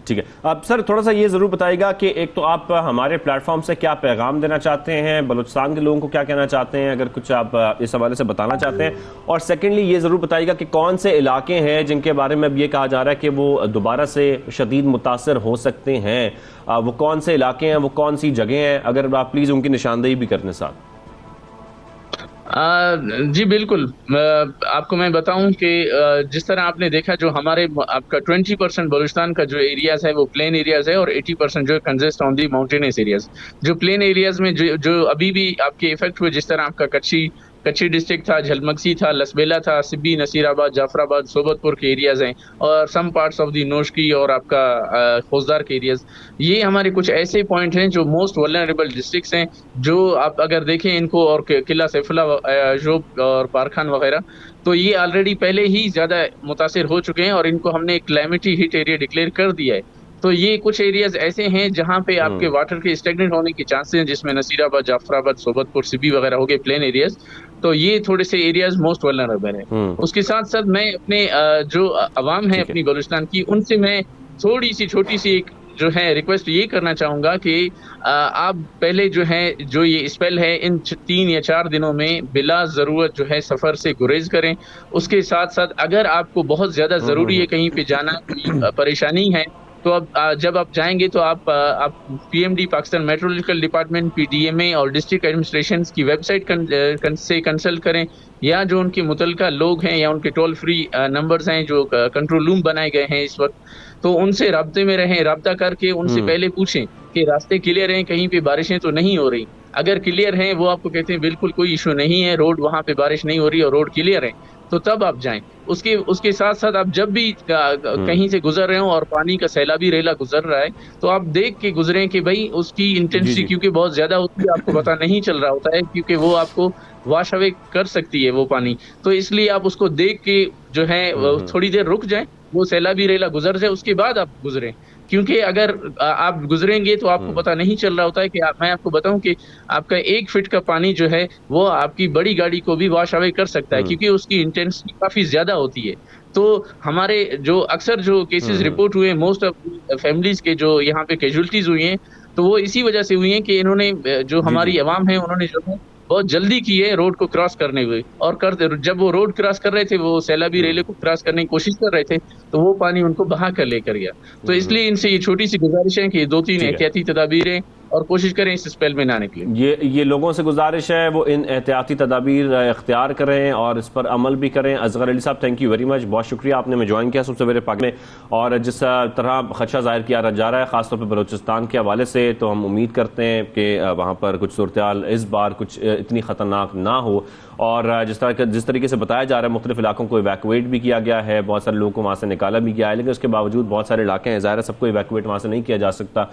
ठीक है। अब सर थोड़ा सा ये जरूर बताइएगा कि एक तो आप हमारे प्लेटफॉर्म से क्या पैगाम देना चाहते हैं, बलूचिस्तान के लोगों को क्या कहना चाहते हैं, अगर कुछ आप इस हवाले से बताना चाहते हैं, और सेकेंडली ये जरूर बताइएगा कि कौन से इलाके हैं जिनके बारे में अब ये कहा जा रहा है कि वो दोबारा से शदीद मुतासर हो सकते हैं, वो कौन से इलाके हैं, वो कौन सी जगह हैं, अगर आप प्लीज उनकी निशानदेही भी करने साथ। जी बिल्कुल, आपको मैं बताऊं कि जिस तरह आपने देखा जो हमारे आपका 20% बलूचिस्तान का जो एरियाज है वो प्लेन एरियाज है और 80% जो consist on the mountainous areas. जो प्लेन एरियाज में जो अभी भी आपके इफेक्ट हुए, जिस तरह आपका कच्ची डिस्ट्रिक्ट था, झलमक्सी था, लसबेला था, सिब्बी, नसीराबाद, जाफराबाद, सोबतपुर के एरियाज हैं और some parts of the Noshki और आपका खोजदार के एरियाज, ये हमारे कुछ ऐसे पॉइंट हैं जो मोस्ट वल्नरेबल डिस्ट्रिक्ट्स हैं, जो आप अगर देखें इनको, और किला सैफुल्ला, जोब और पारखान वगैरह, तो ये ऑलरेडी पहले ही ज्यादा मुतासिर हो चुके हैं और इनको हमने एक क्लाइमेटी हिट एरिया डिक्लेयर कर दिया है। तो ये कुछ एरियाज ऐसे हैं जहाँ पे आपके वाटर के स्टेगनेंट होने के चांसेस हैं, जिसमें नसीराबाद, जाफराबाद, सोबतपुर, सिबी वगैरह हो गए प्लेन एरियाज। तो ये थोड़े से एरियाज मोस्ट वल्नरेबल है। उसके साथ साथ मैं अपने जो अवाम है अपनी बलूचिस्तान की, उनसे मैं थोड़ी सी छोटी सी एक जो है रिक्वेस्ट ये करना चाहूंगा कि आप पहले जो है जो ये स्पेल है इन 3 या 4 दिनों में बिला जरूरत जो है सफर से गुरेज करें। उसके साथ साथ अगर आपको बहुत ज्यादा जरूरी है कहीं पे जाना, कोई परेशानी है, तो अब जब आप जाएंगे तो आप PMD Pakistan meteorological department PDMA और डिस्ट्रिक्ट एडमिनिस्ट्रेशन की वेबसाइट से कंसल्ट करें, या जो उनके मुतलका लोग हैं या उनके टोल फ्री नंबर्स हैं जो कंट्रोल रूम बनाए गए हैं इस वक्त, तो उनसे राब्ते में रहें। राब्ता करके उनसे पहले पूछें कि रास्ते क्लियर हैं, कहीं पे बारिशें तो नहीं हो रही। अगर क्लियर हैं, वो आपको कहते हैं बिल्कुल कोई इशू नहीं है, रोड वहाँ पे बारिश नहीं हो रही और रोड क्लियर है, तो तब आप जाएं। उसके साथ साथ आप जब भी कहीं से गुजर रहे हो और पानी का सैलाबी रेला गुजर रहा है, तो आप देख के गुजरें कि भाई उसकी इंटेंसिटी क्योंकि बहुत ज्यादा होती है, आपको पता नहीं चल रहा होता है, क्योंकि वो आपको वॉश अवे कर सकती है वो पानी। तो इसलिए आप उसको देख के जो है थोड़ी देर रुक जाएं, वो सैलाबी रेला गुजर जाए, उसके बाद आप गुजरें। क्योंकि अगर आप गुजरेंगे तो आपको पता नहीं चल रहा होता है कि मैं आपको बताऊं कि आपका 1 फीट का पानी जो है वो आपकी बड़ी गाड़ी को भी वॉश अवे कर सकता है, क्योंकि उसकी इंटेंसिटी काफी ज्यादा होती है। तो हमारे जो अक्सर जो केसेस रिपोर्ट हुए, मोस्ट ऑफ फैमिलीज के जो यहाँ पे कैजुअलिटीज हुई हैं, तो वो इसी वजह से हुई हैं कि इन्होंने जो हमारी अवाम है उन्होंने जो है बहुत जल्दी की है रोड को क्रॉस करने हुए, और जब वो रोड क्रॉस कर रहे थे, वो सैलाबी रेले को क्रॉस करने की कोशिश कर रहे थे, तो वो पानी उनको बहा कर लेकर गया। तो इसलिए इनसे ये छोटी सी गुजारिश है कि 2-3 एहतियाती तदाबीरें और कोशिश करें इस स्पेल में ना आने के लिए। ये लोगों से गुजारिश है वो इन एहतियाती तदाबीर इख्तियार करें और इस पर अमल भी करें। असगर अली साहब, थैंक यू वेरी मच, बहुत शुक्रिया आपने हमें ज्वाइन किया सुबह सवेरे पाक में। और जिस तरह खदशा जाहिर किया जा रहा है खासतौर पर बलूचिस्तान के हवाले से, तो हम उम्मीद करते हैं कि वहाँ पर कुछ सूरत हाल इस बार कुछ इतनी ख़तरनाक ना हो। और जिस तरीके से बताया जा रहा है मुख्तलिफ इलाकों को इवैक्यूएट भी किया गया है, बहुत सारे लोगों को वहाँ से निकाला भी गया है, लेकिन उसके बावजूद बहुत सारे इलाके हैं, ज़ाहिर है सबको इवैक्यूएट वहाँ से नहीं किया जा सकता,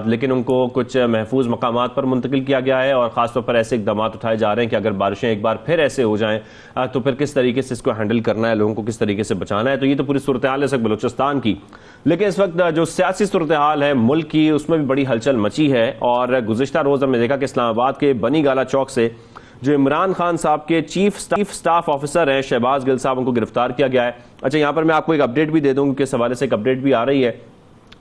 लेकिन उनको कुछ महफूज मकामात पर मुंतकिल किया गया है। और खासतौर पर ऐसे इकदाम उठाए जा रहे हैं कि अगर बारिशें एक बार फिर ऐसे हो जाएं तो फिर किस तरीके से इसको हैंडल करना है, लोगों को किस तरीके से बचाना है। तो ये तो पूरी सूरत हाल है इस वक्त बलूचिस्तान की, लेकिन इस वक्त जो सियासी सूरत हाल है मुल्क की, उसमें भी बड़ी हलचल मची है। और गुज़िश्ता रोज़ हमने देखा कि इस्लामाबाद के बनी गाला चौक से जो इमरान खान साहब के चीफ स्टाफ ऑफिसर हैं शहबाज गिल साहब, उनको गिरफ्तार किया गया है। अच्छा, यहाँ पर मैं आपको एक अपडेट भी दे दूँ कि इस हवाले से एक अपडेट भी आ रही है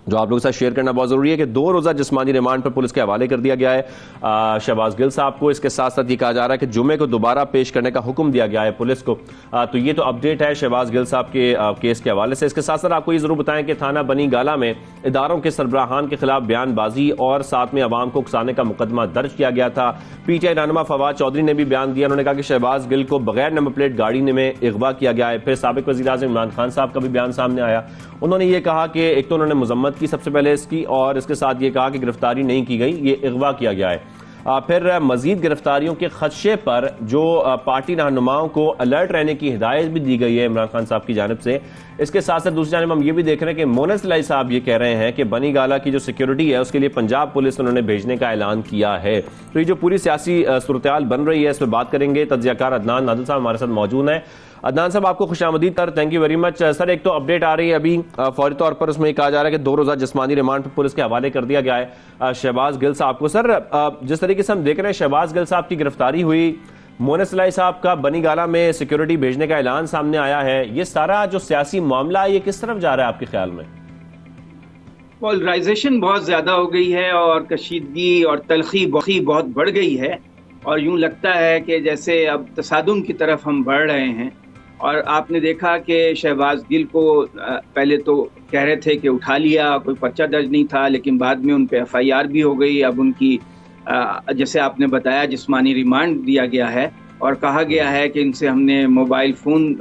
जो आप लोगों के साथ शेयर करना बहुत जरूरी है कि 2 रोज़ा जिस्मानी रिमांड पर पुलिस के हवाले कर दिया गया है शहबाज गिल साहब को। इसके साथ साथ ये कहा जा रहा है कि जुमे को दोबारा पेश करने का हुक्म दिया गया है पुलिस को। तो ये तो अपडेट है शहबाज गिल साहब के केस के हवाले से। इसके साथ साथ आपको ये जरूर बताएं कि थाना बनी गाला में इदारों के सरबराहान के खिलाफ बयानबाजी और साथ में अवाम को उकसाने का मुकदमा दर्ज किया गया था। पीटीआई रहनुमा फवाद चौधरी ने भी बयान दिया, उन्होंने कहा कि शहबाज गिल को बगैर नंबर प्लेट गाड़ी में अगवा किया गया है। फिर साबिक वज़ीर आज़म इमरान खान साहब का भी बयान सामने आया, उन्होंने ये कहा कि एक तो उन्होंने मजम्मत की सबसे पहले इसकी, और इसके साथ ये कहा कि गिरफ्तारी नहीं की गई, ये अगवा किया गया है। फिर मजीद गिरफ्तारियों के खदशे पर जो पार्टी रहनुमाओं को अलर्ट रहने की हिदायत भी दी गई है इमरान खान साहब की जानिब से। इसके साथ साथ दूसरी जानिब हम ये भी देख रहे हैं कि मोनस लाई साहब ये कह रहे हैं कि बनी गाला की जो सिक्योरिटी है उसके लिए पंजाब पुलिस उन्होंने भेजने का ऐलान किया है। तो ये जो पूरी सियासी सूरत हाल बन रही है इस पर बात करेंगे। तज्जियाकार अदनान नादिल साहब हमारे साथ मौजूद हैं। अदनान साहब, आपको खुशामदीद कर, thank you very much. Sir, एक तो अपडेट आ रही है अभी फौरी तौर पर, उसमें कहा जा रहा है कि 2 रोज़ा जिस्मानी रिमांड पर पुलिस के हवाले कर दिया गया है शहबाज गिल साहब को। सर, जिस तरीके से हम देख रहे हैं शहबाज गिल साहब की गिरफ्तारी हुई, मोनस लाई साहब का बनी गाला में सिक्योरिटी भेजने का ऐलान सामने आया है, ये सारा जो सियासी मामला है ये किस तरफ जा रहा है आपके ख्याल में? पोलराइजेशन बहुत ज्यादा हो गई है और कशीदगी और तलखी बहुत बढ़ गई है, और यूं लगता है कि जैसे अब तसादुम की तरफ हम बढ़ रहे हैं। और आपने देखा कि शहबाज गिल को पहले तो कह रहे थे कि उठा लिया, कोई पर्चा दर्ज नहीं था, लेकिन बाद में उन पे FIR भी हो गई। अब उनकी जैसे आपने बताया जिस्मानी रिमांड दिया गया है और कहा गया है कि इनसे हमने मोबाइल फ़ोन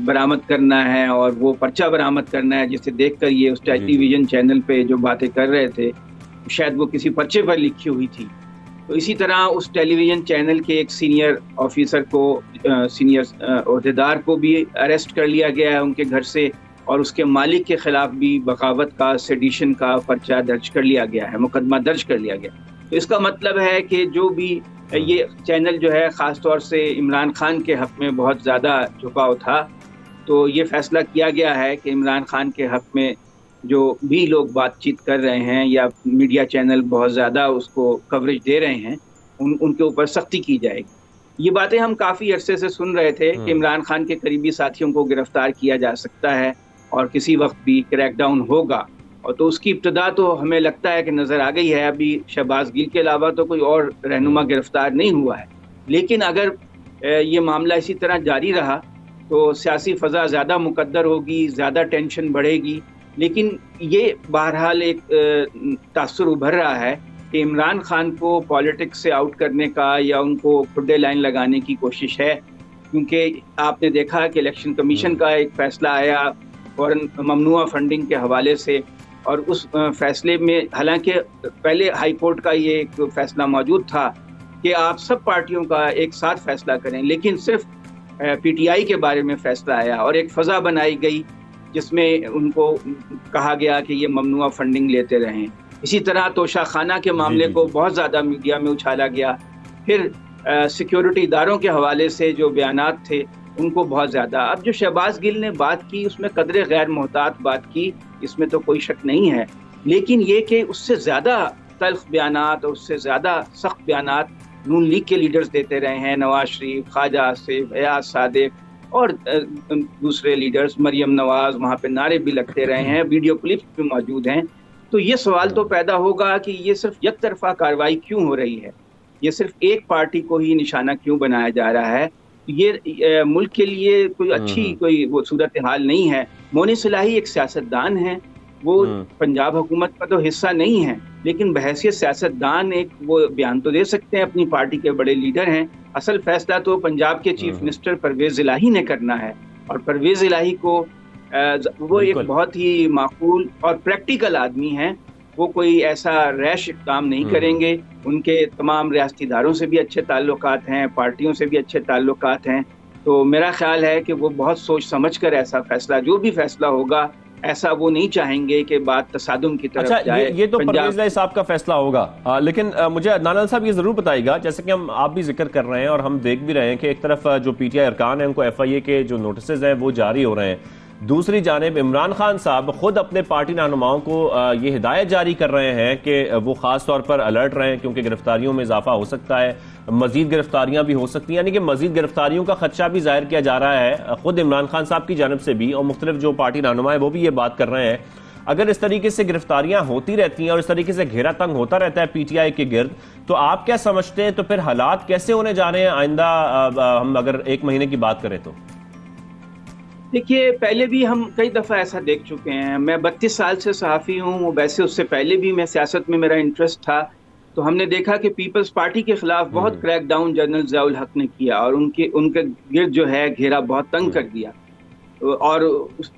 बरामद करना है और वो पर्चा बरामद करना है, जिसे देखकर ये उस टेलीविज़न चैनल पे जो बातें कर रहे थे शायद वो किसी पर्चे पर लिखी हुई थी। तो इसी तरह उस टेलीविज़न चैनल के एक सीनियर ऑफिसर को, सीनियर ओहदेदार को भी अरेस्ट कर लिया गया है उनके घर से, और उसके मालिक के खिलाफ भी बगावत का, सेडिशन का पर्चा दर्ज कर लिया गया है, मुकदमा दर्ज कर लिया गया। तो इसका मतलब है कि जो भी ये चैनल जो है ख़ास तौर से इमरान खान के हक़ में बहुत ज़्यादा झुकाव था, तो ये फैसला किया गया है कि इमरान खान के हक़ में जो भी लोग बातचीत कर रहे हैं या मीडिया चैनल बहुत ज़्यादा उसको कवरेज दे रहे हैं, उनके ऊपर सख्ती की जाएगी। ये बातें हम काफ़ी अरसे से सुन रहे थे कि इमरान खान के करीबी साथियों को गिरफ्तार किया जा सकता है और किसी वक्त भी क्रैकडाउन होगा, और तो उसकी इब्तिदा तो हमें लगता है कि नज़र आ गई है। अभी शहबाज गिल के अलावा तो कोई और रहनुमा गिरफ्तार नहीं हुआ है। लेकिन अगर ये मामला इसी तरह जारी रहा तो सियासी फ़ज़ा ज़्यादा मुकद्दर होगी, ज़्यादा टेंशन बढ़ेगी। लेकिन ये बहरहाल एक तासुर उभर रहा है कि इमरान खान को पॉलिटिक्स से आउट करने का या उनको खुड्डे लाइन लगाने की कोशिश है, क्योंकि आपने देखा कि इलेक्शन कमीशन का एक फ़ैसला आया फ़ौरन ममनुआ फंडिंग के हवाले से, और उस फैसले में हालांकि पहले हाई कोर्ट का ये एक फैसला मौजूद था कि आप सब पार्टियों का एक साथ फैसला करें, लेकिन सिर्फ पीटीआई के बारे में फैसला आया और एक फ़ज़ा बनाई गई जिसमें उनको कहा गया कि ये ममनुआ फंडिंग लेते रहें। इसी तरह तोशा खाना के मामले को बहुत ज़्यादा मीडिया में उछाला गया। फिर सिक्योरिटी इदारों के हवाले से जो बयानात थे उनको बहुत ज़्यादा। अब जो शहबाज गिल ने बात की उसमें कदरे गैर मोहतात बात की, इसमें तो कोई शक नहीं है, लेकिन ये कि उससे ज़्यादा तल्ख बयानात और उससे ज़्यादा सख्त बयानात नून लीग के लीडर्स देते रहे हैं। नवाज शरीफ, ख्वाजा आसिफ, एयाज सादिक और दूसरे लीडर्स, मरियम नवाज, वहाँ पे नारे भी लगते रहे हैं, वीडियो क्लिप्स भी मौजूद हैं। तो ये सवाल तो पैदा होगा कि ये सिर्फ एक तरफा कार्रवाई क्यों हो रही है, ये सिर्फ एक पार्टी को ही निशाना क्यों बनाया जा रहा है। ये मुल्क के लिए कोई अच्छी कोई वो सूरत हाल नहीं है। मोनी सलाही एक सियासतदान है, वो पंजाब हुकूमत का तो हिस्सा नहीं है, लेकिन बहैसियत सियासतदान एक वो बयान तो दे सकते हैं, अपनी पार्टी के बड़े लीडर हैं। असल फैसला तो पंजाब के चीफ मिनिस्टर परवेज़ इलाही ने करना है, और परवेज़ इलाही को वो एक बहुत ही माकूल और प्रैक्टिकल आदमी हैं। वो कोई ऐसा रैश काम नहीं करेंगे। उनके तमाम रियासती इदारों से भी अच्छे ताल्लुकात हैं, पार्टियों से भी अच्छे ताल्लुकात हैं। तो मेरा ख्याल है कि वो बहुत सोच समझ कर ऐसा फैसला, जो भी फैसला होगा, ऐसा वो नहीं चाहेंगे कि बात तसादुम की तरफ जाए। ये तो परवेज़ इलाही साहब का फैसला होगा, लेकिन मुझे नाना साहब ये जरूर बताइएगा, जैसे कि आप भी जिक्र कर रहे हैं और हम देख भी रहे हैं कि एक तरफ जो पीटीआई अरकान है उनको एफआईए के जो नोटिस हैं वो जारी हो रहे हैं, दूसरी जानिब इमरान खान साहब खुद अपने पार्टी रहनुमाओं को ये हिदायत जारी कर रहे हैं कि वो खास तौर पर अलर्ट रहें क्योंकि गिरफ्तारियों में इजाफा हो सकता है, मजीद गिरफ्तारियां भी हो सकती हैं, यानी कि मजीद गिरफ्तारियों का खदशा भी जाहिर किया जा रहा है खुद इमरान खान साहब की जानिब से भी, और मुख्तलिफ जो पार्टी रहनुमा है वो भी ये बात कर रहे हैं। अगर इस तरीके से गिरफ्तारियां होती रहती हैं और इस तरीके से घेरा तंग होता रहता है पीटीआई के गिर्द, तो आप क्या समझते हैं तो फिर हालात कैसे होने जा रहे हैं आइंदा, हम अगर 1 महीने की बात करें तो? देखिए, पहले भी हम कई दफ़ा ऐसा देख चुके हैं। मैं 32 साल से सहाफ़ी हूँ, वैसे उससे पहले भी मैं सियासत में मेरा इंटरेस्ट था। तो हमने देखा कि पीपल्स पार्टी के खिलाफ बहुत क्रैकडाउन जनरल ज़ियाउल हक ने किया और उनके गिर्द जो है घेरा बहुत तंग कर दिया, और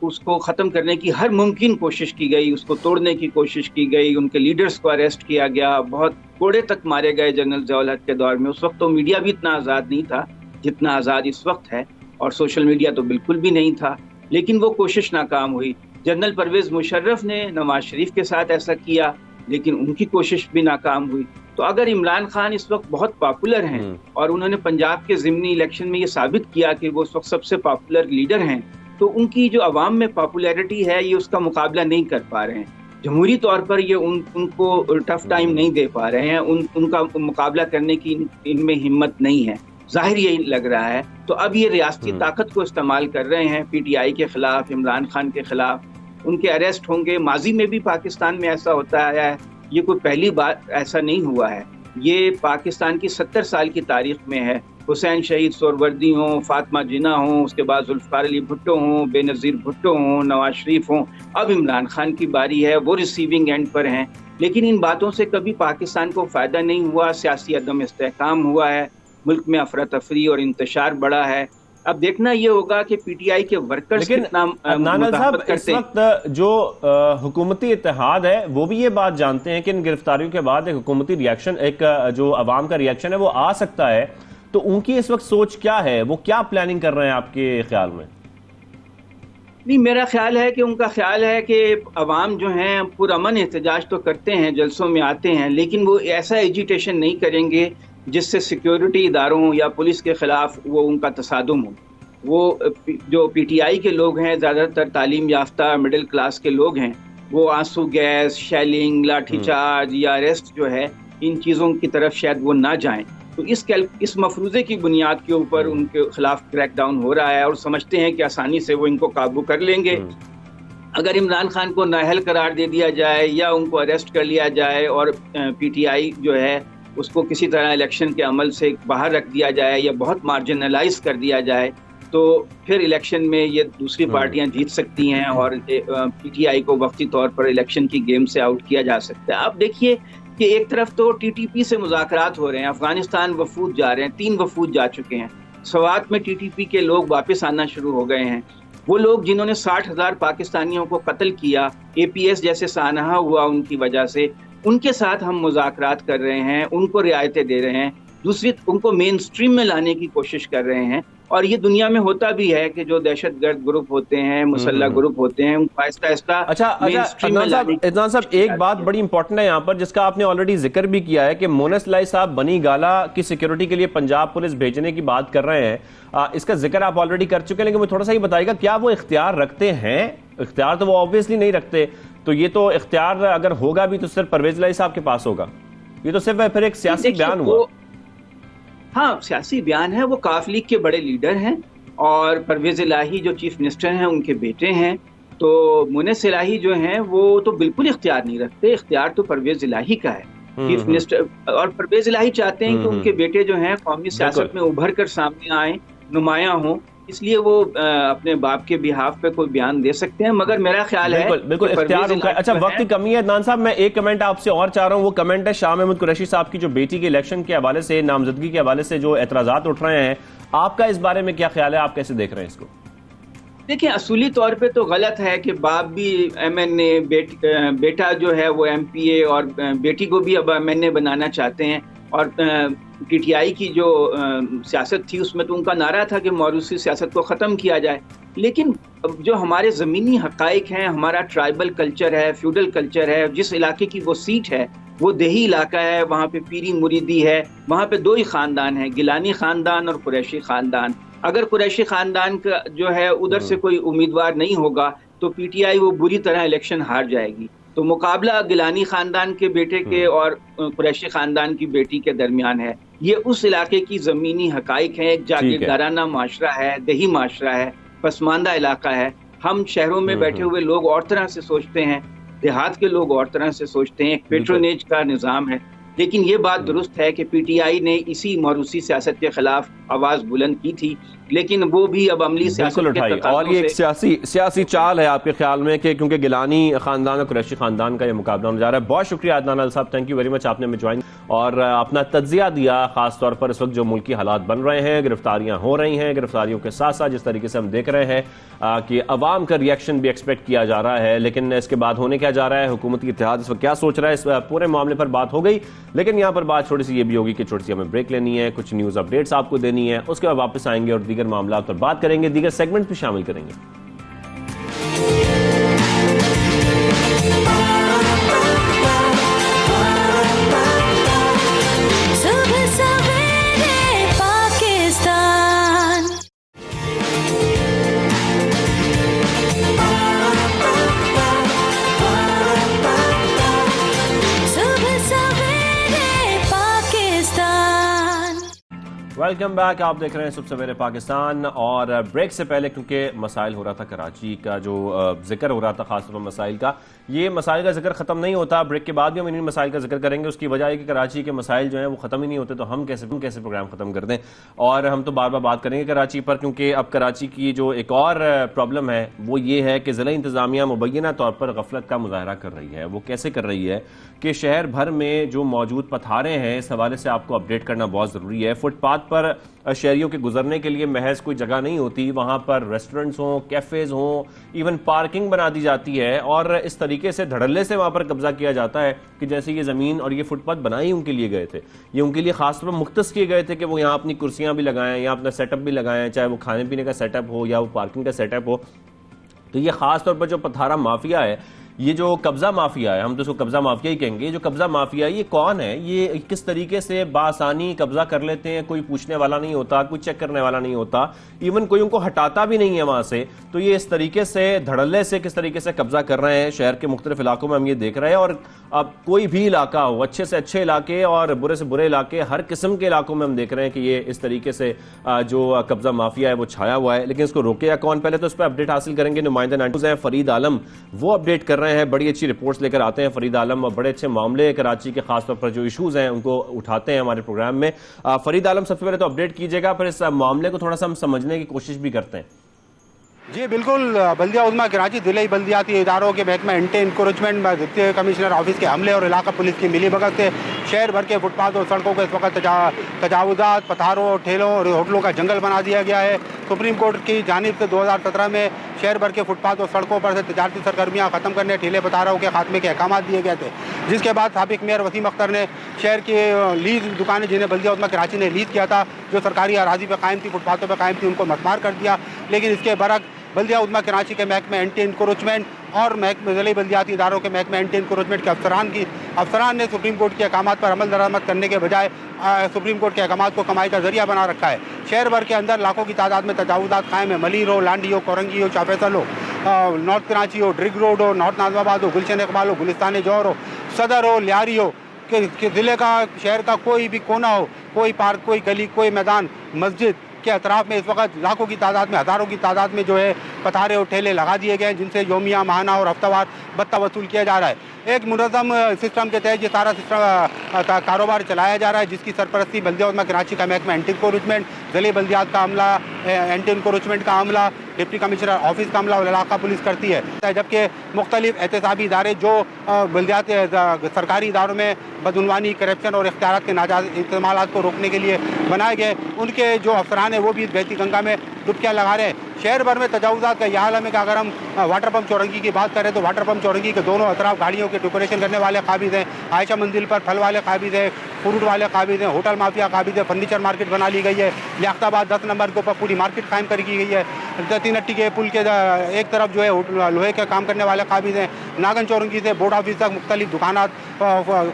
उसको ख़त्म करने की हर मुमकिन कोशिश की गई, उसको तोड़ने की कोशिश की गई, उनके लीडर्स को अरेस्ट किया गया, बहुत कोड़े तक मारे गए जनरल ज़ियाउल हक के दौर में। उस वक्त तो मीडिया भी इतना आज़ाद नहीं था जितना आज़ाद इस वक्त है, और सोशल मीडिया तो बिल्कुल भी नहीं था, लेकिन वो कोशिश नाकाम हुई। जनरल परवेज़ मुशर्रफ ने नवाज शरीफ के साथ ऐसा किया, लेकिन उनकी कोशिश भी नाकाम हुई। तो अगर इमरान खान इस वक्त बहुत पॉपुलर हैं और उन्होंने पंजाब के ज़िमनी इलेक्शन में ये साबित किया कि वो इस वक्त सबसे पॉपुलर लीडर हैं, तो उनकी जो अवाम में पॉपुलैरिटी है ये उसका मुकाबला नहीं कर पा रहे हैं। जमहूरी तौर पर ये उनको टफ टाइम नहीं दे पा रहे हैं, उनका मुकाबला करने की इनमें हिम्मत नहीं है, जाहिर यही लग रहा है। तो अब ये रियासती ताकत को इस्तेमाल कर रहे हैं पीटीआई के खिलाफ, इमरान खान के खिलाफ। उनके अरेस्ट होंगे, माजी में भी पाकिस्तान में ऐसा होता आया है, ये कोई पहली बार ऐसा नहीं हुआ है, ये पाकिस्तान की 70 साल की तारीख में है। हुसैन शहीद सोहरवर्दी हों, फातिमा जिन्ना हों, उसके बाद जुल्फ़िकार अली भुट्टो हों, बेनज़ीर भुट्टो हों, नवाज शरीफ हों, अब इमरान खान की बारी है, वो रिसीविंग एंड पर हैं। लेकिन इन बातों से कभी पाकिस्तान को फ़ायदा नहीं हुआ, सियासी अदम इस्तेहकाम हुआ है, मुल्क में अफरा तफरी और इंतशार बढ़ा है। अब देखना ये होगा कि पीटीआई के वर्कर्स कितना साहब इस वक्त जो हुकूमती इत्तेहाद है वो भी ये बात जानते हैं कि इन गिरफ्तारियों के बाद एक हुकूमती रिएक्शन, एक जो अवाम का रिएक्शन है वो आ सकता है, तो उनकी इस वक्त सोच क्या है, वो क्या प्लानिंग कर रहे हैं आपके ख्याल में? नहीं, मेरा ख्याल है कि उनका ख्याल है कि अवाम जो हैं पुरअमन एहतजाज तो करते हैं, जलसों में आते हैं, लेकिन वो ऐसा एजिटेशन नहीं करेंगे जिससे सिक्योरिटी इदारों या पुलिस के ख़िलाफ़ वो उनका तसादुम हो। वो जो पीटीआई के लोग हैं ज़्यादातर तालीम याफ्ता मिडिल क्लास के लोग हैं, वो आंसू गैस, शेलिंग, लाठीचार्ज या अरेस्ट जो है, इन चीज़ों की तरफ शायद वो ना जाएं। तो इस मफरूज़े की बुनियाद के ऊपर उनके खिलाफ क्रैकडाउन हो रहा है और समझते हैं कि आसानी से वो इनको काबू कर लेंगे। अगर इमरान खान को नाअहल करार दे दिया जाए या उनको अरेस्ट कर लिया जाए और पीटीआई जो है उसको किसी तरह इलेक्शन के अमल से बाहर रख दिया जाए या बहुत मार्जिनलाइज कर दिया जाए, तो फिर इलेक्शन में ये दूसरी पार्टियां जीत सकती हैं और पीटीआई को वक्ती तौर पर इलेक्शन की गेम से आउट किया जा सकता है। आप देखिए कि एक तरफ तो टीटीपी से मुज़ाकरात हो रहे हैं, अफगानिस्तान वफूद जा रहे हैं, 3 वफूद जा चुके हैं, स्वात में टीटीपी के लोग वापस आना शुरू हो गए हैं। वो लोग जिन्होंने 60,000 पाकिस्तानियों को कत्ल किया, एपीएस जैसे सानहा हुआ उनकी वजह से, उनके साथ हम मुज़ाकरात कर रहे हैं, उनको रियायतें दे रहे हैं, दूसरी उनको मेन स्ट्रीम में लाने की कोशिश कर रहे हैं। और ये दुनिया में होता भी है कि जो दहशतगर्द ग्रुप होते हैं, मुसल्ला ग्रुप होते हैं, उनको आहिस्ता आहिस्ता इदनान साहब एक बात बड़ी इंपॉर्टेंट है यहाँ पर, जिसका आपने ऑलरेडी जिक्र भी किया है कि मोनस लाई साहब बनी गाला की सिक्योरिटी के लिए पंजाब पुलिस भेजने की बात कर रहे हैं। इसका जिक्र आप ऑलरेडी कर चुके हैं, लेकिन मुझे थोड़ा सा ही बताइएगा, क्या वो इख्तियार रखते हैं? इख्तियार तो वो ऑब्वियसली नहीं रखते, तो ये तो इख्तियार अगर होगा भी तो सिर्फ परवेज लाई साहब के पास होगा। ये तो सिर्फ फिर एक सियासी बयान हुआ। हाँ, सियासी बयान है। वो काफ लीग के बड़े लीडर हैं और परवेज इलाही जो चीफ मिनिस्टर हैं उनके बेटे हैं। तो मुनस इलाही जो हैं वो तो बिल्कुल इख्तियार नहीं रखते, इख्तियार तो परवेज इलाही का है, चीफ मिनिस्टर। और परवेज इलाही चाहते हैं कि उनके बेटे जो हैं कौमी सियासत में उभर कर सामने आए, नुमाया हों, इसलिए वो अपने बाप के बिहाफ पे कोई बयान दे सकते हैं। मगर मेरा ख्याल है बिल्कुल इख्तियार उनका। अच्छा, वक्त की कमी है अदनान साहब, मैं एक कमेंट आपसे और चाह रहा हूँ। वो कमेंट है शाह महमूद कुरैशी साहब की, जो बेटी के इलेक्शन के हवाले से, नामजदगी के हवाले से जो एतराजात उठ रहे हैं, आपका इस बारे में क्या ख्याल है? आप कैसे देख रहे हैं इसको? देखिए, असूली तौर पे तो गलत है कि बाप भी एमएनए, बेटा जो है वो एमपीए, और बेटी को भी अब एमएनए बनाना चाहते हैं। और पीटीआई की जो सियासत थी उसमें तो उनका नारा था कि मौरूसी सियासत को ख़त्म किया जाए। लेकिन जो हमारे ज़मीनी हक़ाइक़ हैं, हमारा ट्राइबल कल्चर है, फ्यूडल कल्चर है, जिस इलाके की वो सीट है वो देही इलाका है, वहाँ पे पीरी मुरीदी है, वहाँ पे 2 ही ख़ानदान हैं, गिलानी ख़ानदान और कुरैशी ख़ानदान। अगर कुरैशी ख़ानदान का जो है उधर से कोई उम्मीदवार नहीं होगा तो पीटीआई वो बुरी तरह इलेक्शन हार जाएगी। तो मुकाबला गिलानी खानदान के बेटे के और कुरैशी खानदान की बेटी के दरमियान है। ये उस इलाके की ज़मीनी हक़ाइक़ है, एक जागीरदाराना माशरा है, देही माशरा है, पसमानदा इलाका है। हम शहरों में बैठे हुए लोग और तरह से सोचते हैं, देहात के लोग और तरह से सोचते हैं, एक पेट्रोनेज का निज़ाम है। लेकिन ये बात दुरुस्त है कि पीटीआई ने इसी मौरूसी सियासत के खिलाफ आवाज़ बुलंद की थी, लेकिन वो भी अब अमली सियासत उठाई। और ये एक सियासी चाल है आपके ख्याल में कि क्योंकि गिलानी खानदान और कुरैशी खानदान का ये मुकाबला होने जा रहा है। बहुत शुक्रिया अदनान अल साहब, थैंक यू वेरी मच, आपने हमें ज्वाइन और अपना तज्जिया दिया, खासतौर पर इस वक्त जो मुल्की हालात बन रहे हैं, गिरफ्तारियां हो रही हैं, गिरफ्तारियों के साथ साथ जिस तरीके से हम देख रहे हैं कि अवाम का रिएक्शन भी एक्सपेक्ट किया जा रहा है, लेकिन इसके बाद होने क्या जा रहा है, हुकूमती इत्तेहाद इस वक्त क्या सोच रहा है, इस पूरे मामले पर बात हो गई। लेकिन यहाँ पर बात थोड़ी सी ये भी होगी कि छोटी सी हमें ब्रेक लेनी है, कुछ न्यूज़ अपडेट्स आपको देनी है, उसके बाद वापस आएंगे और दीगर मामला पर बात करेंगे, दीगर सेगमेंट भी शामिल करेंगे। वेलकम बैक, आप देख रहे हैं सुबह सवेरे पाकिस्तान। और ब्रेक से पहले क्योंकि मसाइल हो रहा था, कराची का जो जिक्र हो रहा था, खासतौर पर मसाइल का, ये मसाइल का जिक्र खत्म नहीं होता। ब्रेक के बाद भी हम इन मसाइल का जिक्र करेंगे। उसकी वजह है कि कराची के मसाइल जो हैं वो खत्म ही नहीं होते, तो हम कैसे प्रोग्राम खत्म कर दें। और हम तो बार बार बात करेंगे कराची पर, क्योंकि अब कराची की जो एक और प्रॉब्लम है वो ये है कि ज़िला इंतज़ामिया मुबैना तौर पर गफलत का मुजाहरा कर रही है। वो कैसे कर रही है कि शहर भर में जो मौजूद पथारें हैं, इस हवाले से आपको अपडेट करना बहुत ज़रूरी है। फुटपाथ पर शहरियों के गुजरने के लिए महज कोई जगह नहीं होती, वहां पर रेस्टोरेंट्स हों, कैफेज हों, इवन पार्किंग बना दी जाती है और इस तरीके से धड़ल्ले से वहां पर कब्जा किया जाता है कि जैसे ये जमीन और ये फुटपाथ बनाए उनके लिए गए थे, ये उनके लिए खासतौर पर मुख्तस किए गए थे कि वो यहाँ अपनी कुर्सियां भी लगाएं, यहाँ अपना सेटअप भी लगाएं, चाहे वो खाने पीने का सेटअप हो या वो पार्किंग का सेटअप हो। तो ये खासतौर पर जो पथारा माफिया है ये जो कब्जा माफिया है, हम तो इसको कब्जा माफिया ही कहेंगे, जो कब्जा माफिया ये कौन है, ये किस तरीके से बासानी कब्जा कर लेते हैं, कोई पूछने वाला नहीं होता, कोई चेक करने वाला नहीं होता, इवन कोई उनको हटाता भी नहीं है वहां से। तो ये इस तरीके से धड़ल्ले से किस तरीके से कब्जा कर रहे हैं शहर के मुख्तलिफ इलाकों में हम ये देख रहे हैं। और अब कोई भी इलाका हो, अच्छे से अच्छे इलाके और बुरे से बुरे इलाके, हर किस्म के इलाकों में हम देख रहे हैं कि ये इस तरीके से जो कब्जा माफिया है वो छाया हुआ है। लेकिन इसको रोकेगा कौन, पहले तो इस पर अपडेट हासिल करेंगे। नुमाइंदा न्यूज़ हैं फरीद आलम, वो अपडेट कर रहे हैं, बड़ी अच्छी रिपोर्ट्स लेकर आते हैं फरीद आलम, और बड़े अच्छे मामले कराची के खासतौर पर जो इशूज हैं उनको उठाते हैं हमारे प्रोग्राम में। फरीद आलम, सबसे पहले तो अपडेट कीजिएगा, फिर इस मामले को थोड़ा सा हम समझने की कोशिश भी करते हैं। जी बिल्कुल, बल्दिया उज़्मा कराची जिले बल्दियाती इदारों के महकमा anti encroachment deputy commissioner office के हमले और इलाका पुलिस की मिलीभगत से शहर भर के फुटपाथ और सड़कों को इस वक्त तजावुजात, पथारों, ठेलों और होटलों का जंगल बना दिया गया है। सुप्रीम कोर्ट की जानिब से 2017 में शहर भर के फुटपाथ और सड़कों पर से तजारती सरगर्मियाँ ख़त्म करने, ठेले पथारों के खात्मे के अहकाम दिए गए थे, जिसके बाद साबिक मेयर वसीम अख्तर ने शहर की लीज दुकानें जिन्हें बल्दिया उज़्मा कराची ने लीज किया था, जो सरकारी अराजी पर कायम थी, फुटपाथों पर कायम थी, उनको मसमार कर दिया। लेकिन इसके बरक बल्दिया उज़्मा कराची के महकमे एंटी इंक्रोचमेंट और जिले बल्दियाती इदारों के महकमे एंटी इंक्रोचमेंट के अफसरान ने सुप्रीम कोर्ट के अहकाम पर अमल दरामद करने के बजाय सुप्रीम कोर्ट के अहकाम को कमाई का जरिया बना रखा है। शहर भर के अंदर लाखों की तादाद में तजावुजात कायम है। मलीर हो, लांडी हो, कोरंगी हो, चाफेसल हो, नॉर्थ कराची हो, ड्रिग रोड हो, नॉर्थ नाजमाबाद हो, गुलशन इकबाल हो, गुलिस्तान जौहर हो, सदर हो, लियारी हो, कि ज़िले का, शहर का कोई भी कोना हो, कोई पार्क, कोई गली, कोई मैदान, मस्जिद के अतराफ में इस वक्त लाखों की तादाद में, हज़ारों की तादाद में जो है पथारे और ठेले लगा दिए गए हैं, जिनसे योमिया, माहाना और हफ्तावार भत्ता वसूल किया जा रहा है। एक मुनज़्ज़म सिस्टम के तहत ये सारा सिस्टम कारोबार चलाया जा रहा है, जिसकी सरपरस्ती बल्दिया उज़्मा कराची का महकमा एंटी इंक्रोचमेंट, ज़िले बल्दियात का अमला, एंटी इंक्रोचमेंट का अमला, डिप्टी कमिश्नर ऑफिस का अमला और इलाका पुलिस करती है। जबकि मुख्तलिफ एहतसाबी इदारे जो बल्दियात सरकारी इदारों में बदउनवानी, करप्शन और इख्तियारात के नाजायज़ इस्तेमाल को रोकने के लिए बनाए गए, उनके जो अफसरान हैं वो भी इस बहती गंगा में डुबकियाँ लगा रहे हैं। शहर भर में तजावुजात का यह आलम है कि अगर हम वाटर पम्प चौरंगी की बात करें तो वाटर पम्प चौरंगी के दोनों अतराफ गाड़ियों के डेकोरेशन करने वाले काबिज हैं, आयशा मंजिल पर फल वाले काबिज हैं, फ्रूट वाले काबिज हैं, होटल माफिया काबिज है, फर्नीचर मार्केट बना ली गई है, लियाकताबाद 10 नंबर के ऊपर पूरी मार्केट कायम कर की गई है, तीन अट्टी के पुल के एक तरफ जो है लोहे के काम करने वाले काबिज हैं, नागन चौरंगी से बोर्ड ऑफिस तक मुख्तलिफ दुकानात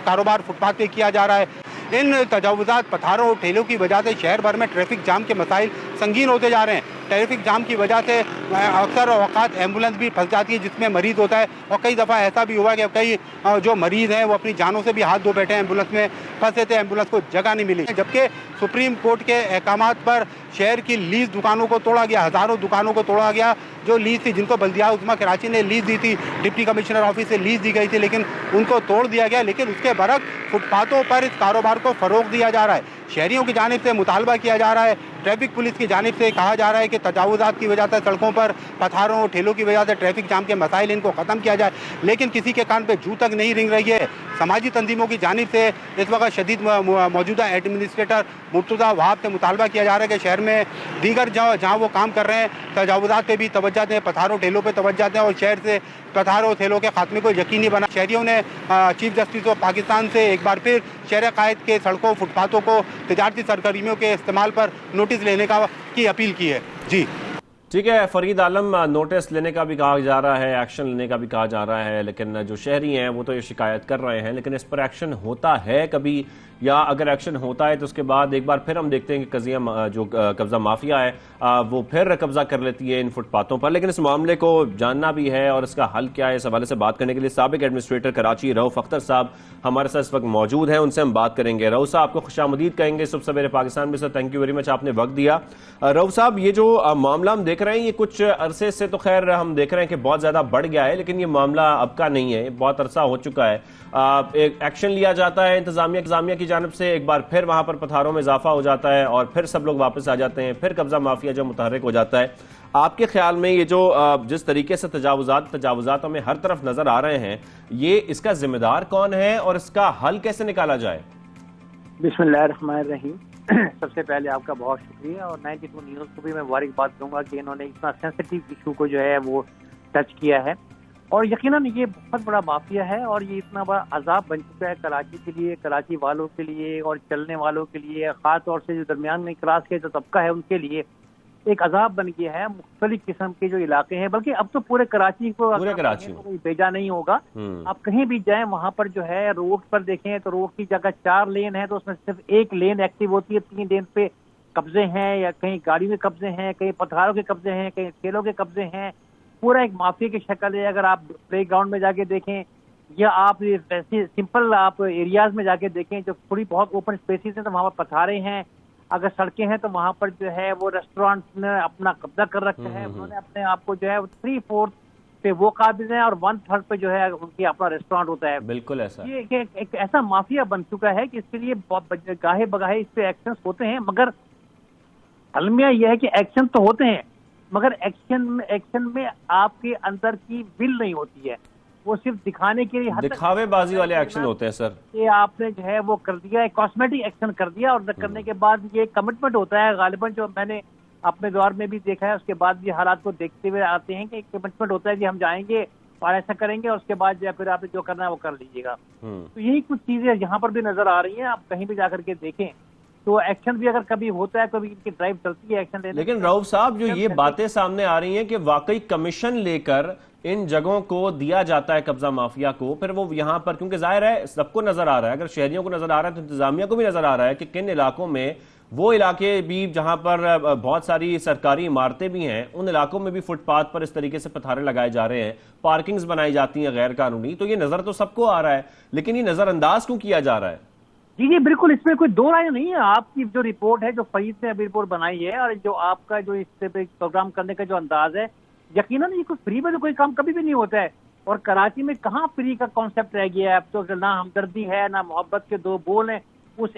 कारोबार फुटपाथ पे किया जा रहा है। इन तजावुजात, पथारों और ठेलों की वजह से शहर भर में ट्रैफिक जाम के मसाइल संगीन होते जा रहे हैं। ट्रैफिक जाम की वजह से अक्सर औकात एम्बुलेंस भी फंस जाती है जिसमें मरीज़ होता है, और कई दफ़ा ऐसा भी हुआ कि कई जो मरीज़ हैं वो अपनी जानों से भी हाथ धो बैठे हैं, एम्बुलेंस में फंसे थे, एम्बुलेंस को जगह नहीं मिली। जबकि सुप्रीम कोर्ट के अहकाम पर शहर की लीज दुकानों को तोड़ा गया, हज़ारों दुकानों को तोड़ा गया जो लीज थी, जिनको बल्दिया उज़्मा कराची ने लीज दी थी, डिप्टी कमिश्नर ऑफिस से लीज दी गई थी, लेकिन उनको तोड़ दिया गया। लेकिन उसके बरक फुटपाथों पर इस कारोबार को फ़रोग दिया जा रहा है। शहरियों की जानिब से मुतालबा किया जा रहा है, ट्रैफिक पुलिस की जानिब से कहा जा रहा है कि तजावुजात की वजह से सड़कों पर पथारों और ठेलों की वजह से ट्रैफिक जाम के मसाइल इनको ख़त्म किया जाए, लेकिन किसी के कान पे जू तक नहीं रिंग रही है। समाजी तंजीमों की जानिब से इस वक्त शदीद मौजूदा एडमिनिस्ट्रेटर मुर्तज़ा वहाब से मुतालबा किया जा रहा है कि शहर में दीगर जहाँ वो काम कर रहे हैं तजावुजात पे भी तवज्जो दें, पथारों ठेलों पे तवज्जो दें और शहर से पथारों ठेलों के खात्मे को यकीनी बना। शहरियों ने चीफ जस्टिस ऑफ पाकिस्तान से एक बार फिर शहर कायद के सड़कों, फुटपाथों को तजारती सरगर्मियों के इस्तेमाल पर नोटिस लेने की अपील की है। जी ठीक है फरीद आलम, नोटिस लेने का भी कहा जा रहा है, एक्शन लेने का भी कहा जा रहा है, लेकिन जो शहरी हैं वो तो ये शिकायत कर रहे हैं, लेकिन इस पर एक्शन होता है कभी, या अगर एक्शन होता है तो उसके बाद एक बार फिर हम देखते हैं कि जो कब्जा माफिया है वो फिर कब्जा कर लेती है इन फुटपाथों पर। लेकिन इस मामले को जानना भी है और इसका हल क्या है, इस हवाले से बात करने के लिए साबिक एडमिनिस्ट्रेटर कराची रऊफ अख्तर साहब हमारे साथ इस वक्त मौजूद हैं, उनसे हम बात करेंगे। रऊफ साहब आपको खुशामदीद कहेंगे सुबह सवेरे पाकिस्तान में। Sir thank you very much, आपने वक्त दिया। रऊफ साहब, ये जो मामला हम देख रहे हैं ये कुछ अरसे से तो खैर हम देख रहे हैं कि बहुत ज्यादा बढ़ गया है, लेकिन ये मामला अब का नहीं है, बहुत अरसा हो चुका है। एक एक्शन लिया जाता है इंतजामिया की जानिब से, एक बार फिर वहां पर पथारों में इजाफा हो जाता है और फिर सब लोग वापस आ जाते हैं, फिर कब्जा माफिया जो मुतहर्रिक हो जाता है। आपके ख्याल में ये जो जिस तरीके से तजावुजात हमें हर तरफ नजर आ रहे हैं, ये इसका जिम्मेदार कौन है और इसका हल कैसे निकाला जाए? बिस्मिल्लाहिर्रहमानिर्रहीम। सबसे पहले आपका बहुत शुक्रिया, और 92 न्यूज़ को भी मैं मुबारकबाद दूंगा कि इन्होंने इतना सेंसिटिव इशू को जो है वो टच किया है, और यकीनन ये बहुत बड़ा माफिया है और ये इतना बड़ा अजाब बन चुका है कराची के लिए, कराची वालों के लिए और चलने वालों के लिए, खास तौर से जो दरमियान में क्लास के जो तबका है उनके लिए, एक अजाब बन गया है। मुख्तलिफ किस्म के जो इलाके हैं, बल्कि अब तो पूरे कराची को कोई भेजा नहीं होगा। आप कहीं भी जाएं वहां पर जो है रोड पर देखें तो रोड की जगह 4 लेन है तो उसमें सिर्फ 1 लेन एक्टिव होती है, 3 लेन पे कब्जे हैं, या कहीं गाड़ियों के कब्जे हैं, कहीं पथरारों के कब्जे हैं, कहीं ठेलों के कब्जे हैं। पूरा एक माफिया की शक्ल है। अगर आप प्ले ग्राउंड में जाके देखें या आप वैसे सिंपल आप एरियाज में जाके देखें जो थोड़ी बहुत ओपन स्पेसिस हैं तो वहां पर पथारे हैं। अगर सड़कें हैं तो वहां पर जो है वो रेस्टोरेंट ने अपना कब्जा कर रखा है। उन्होंने अपने आप को जो है 3/4 पे वो काबिज हैं और 1/3 पे जो है उनकी अपना रेस्टोरेंट होता है। बिल्कुल ऐसा, ये एक ऐसा माफिया बन चुका है कि इसके लिए गाहे बगाहे इस पे एक्शन होते हैं, मगर अलमिया यह है कि एक्शन तो होते हैं मगर एक्शन में आपके अंदर की विल नहीं होती है। वो सिर्फ दिखाने के लिए दिखावेबाजी वाले एक्शन होते हैं सर। ये आपने जो है वो कर दिया, कॉस्मेटिक एक्शन कर दिया और करने के बाद ये कमिटमेंट होता है गालिबन, जो मैंने अपने दौर में भी देखा है। उसके बाद भी हालात को देखते हुए आते हैं कि कमिटमेंट होता है कि हम जाएंगे और ऐसा करेंगे और उसके बाद फिर आपने जो करना है वो कर लीजिएगा। तो यही कुछ चीजें यहाँ पर भी नजर आ रही हैं। आप कहीं भी जाकर के देखें तो एक्शन भी अगर कभी होता है, कभी इनकी ड्राइव चलती है एक्शन लेने। लेकिन रऊफ साहब, जो ये बातें सामने आ रही हैं कि वाकई कमीशन लेकर इन जगहों को दिया जाता है कब्जा माफिया को, फिर वो यहाँ पर, क्योंकि जाहिर है सबको नजर आ रहा है, अगर शहरियों को नजर आ रहा है तो इंतजामिया को भी नजर आ रहा है कि किन इलाकों में, वो इलाके भी जहां पर बहुत सारी सरकारी इमारतें भी हैं, उन इलाकों में भी फुटपाथ पर इस तरीके से पथारे लगाए जा रहे हैं, पार्किंग्स बनाई जाती हैं गैर कानूनी। तो ये नजर तो सबको आ रहा है, लेकिन ये नजरअंदाज क्यों किया जा रहा है? जी बिल्कुल, इसमें कोई दो राय नहीं है। आपकी जो रिपोर्ट है, जो फरीद ने अभी रिपोर्ट बनाई है, और जो आपका जो इस पे प्रोग्राम करने का जो अंदाज है, यकीनन ये कोई फ्री में तो कोई काम कभी भी नहीं होता है। और कराची में कहाँ फ्री का कॉन्सेप्ट रह गया है अब तो? ना हमदर्दी है, ना मोहब्बत के दो बोल हैं। उस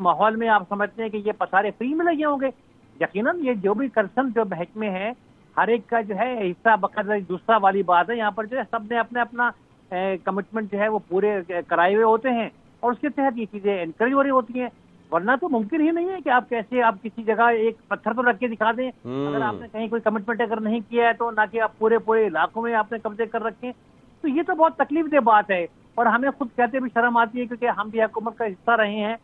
माहौल में आप समझते हैं कि ये पसारे फ्री में लगे होंगे? यकीनन ये जो भी कंसर्न जो महकमे है, हर एक का जो है हिस्सा बकायदा दूसरा वाली बात है। यहाँ पर जो है सबने अपने अपना कमिटमेंट जो है वो पूरे कराए हुए होते हैं और उसके तहत ये चीजें एनकरेज हो रही होती हैं। वरना तो मुमकिन ही नहीं है कि आप कैसे आप किसी जगह एक पत्थर तो रख के दिखा दें। अगर आपने कहीं कोई कमिटमेंट अगर नहीं किया है तो ना कि आप पूरे इलाकों में आपने कब्जे कर रखे हैं, तो ये तो बहुत तकलीफदेह बात है। और हमें खुद कहते भी शर्म आती है, क्योंकि हम भी हुकूमत का हिस्सा रहे हैं।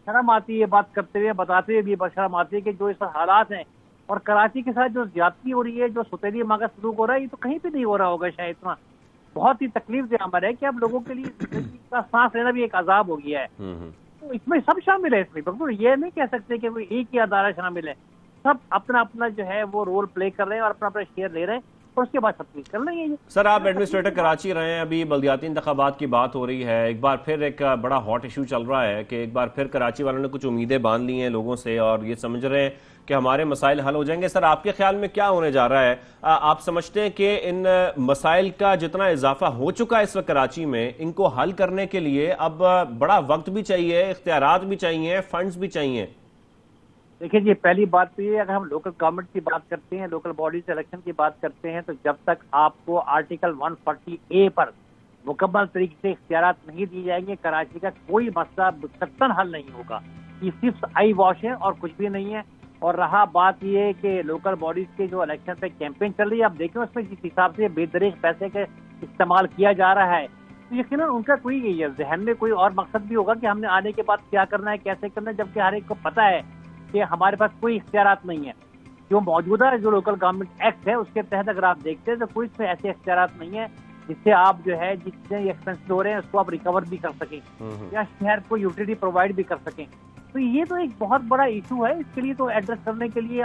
शर्म आती है बात करते हुए, बताते हुए भी शर्म आती है कि जो इस हालात हैं और कराची के साथ जो ज्यादती हो रही है, जो सुतेली मांगा सलूक हो रहा है, ये तो कहीं भी नहीं हो रहा होगा शायद। इतना बहुत ही तकलीफदेह अमर है कि अब लोगों के लिए जिंदगी का सांस लेना भी एक अजाब हो गया है। तो इसमें सब शामिल है। इसमें बिल्कुल ये नहीं कह सकते कि कोई एक ही अदारा शामिल है। सब अपना अपना जो है वो रोल प्ले कर रहे हैं और अपना अपना शेयर ले रहे हैं और उसके बाद सब कुछ कर लेंगे। सर, आप एडमिनिस्ट्रेटर कराची रहे हैं, अभी बल्दियाती इंतखाबात की बात हो रही है, एक बार फिर एक बड़ा हॉट इशू चल रहा है कि एक बार फिर कराची वालों ने कुछ उम्मीदें बांध ली हैं लोगों से और ये समझ रहे हैं कि हमारे मसाइल हल हो जाएंगे। सर, आपके ख्याल में क्या होने जा रहा है? आप समझते हैं कि इन मसाइल का जितना इजाफा हो चुका है इस वक्त कराची में, इनको हल करने के लिए अब बड़ा वक्त भी चाहिए, इख्तियारात भी चाहिए, फंड्स भी चाहिए? देखिए जी, पहली बात तो ये, अगर हम लोकल गवर्नमेंट की बात करते हैं, लोकल बॉडीज इलेक्शन की बात करते हैं, तो जब तक आपको आर्टिकल 140A पर मुकम्मल तरीके से इख्तियारात नहीं दिए जाएंगे, कराची का कोई मसला मुस्तक़िल हल नहीं होगा। ये सिर्फ आई वॉश है और कुछ भी नहीं है। और रहा बात ये कि लोकल बॉडीज के जो इलेक्शन पे कैंपेन चल रही है, आप देखें उसमें जिस हिसाब से बेदरीग पैसे का इस्तेमाल किया जा रहा है, तो यकीनन उनका कोई जहन में कोई और मकसद भी होगा कि हमने आने के बाद क्या करना है, कैसे करना है, जबकि हर एक को पता है कि हमारे पास कोई इख्तियारात नहीं है। जो मौजूदा जो लोकल गवर्नमेंट एक्ट है उसके तहत अगर आप देखते हैं तो कोई इसमें ऐसे इख्तियारात नहीं है जिससे आप जो है जितने एक्सपेंस हो रहे हैं उसको आप रिकवर भी कर सकें या शहर को यूटिलिटी प्रोवाइड भी कर सकें। तो ये तो एक बहुत बड़ा इशू है। इसके लिए तो एड्रेस करने के लिए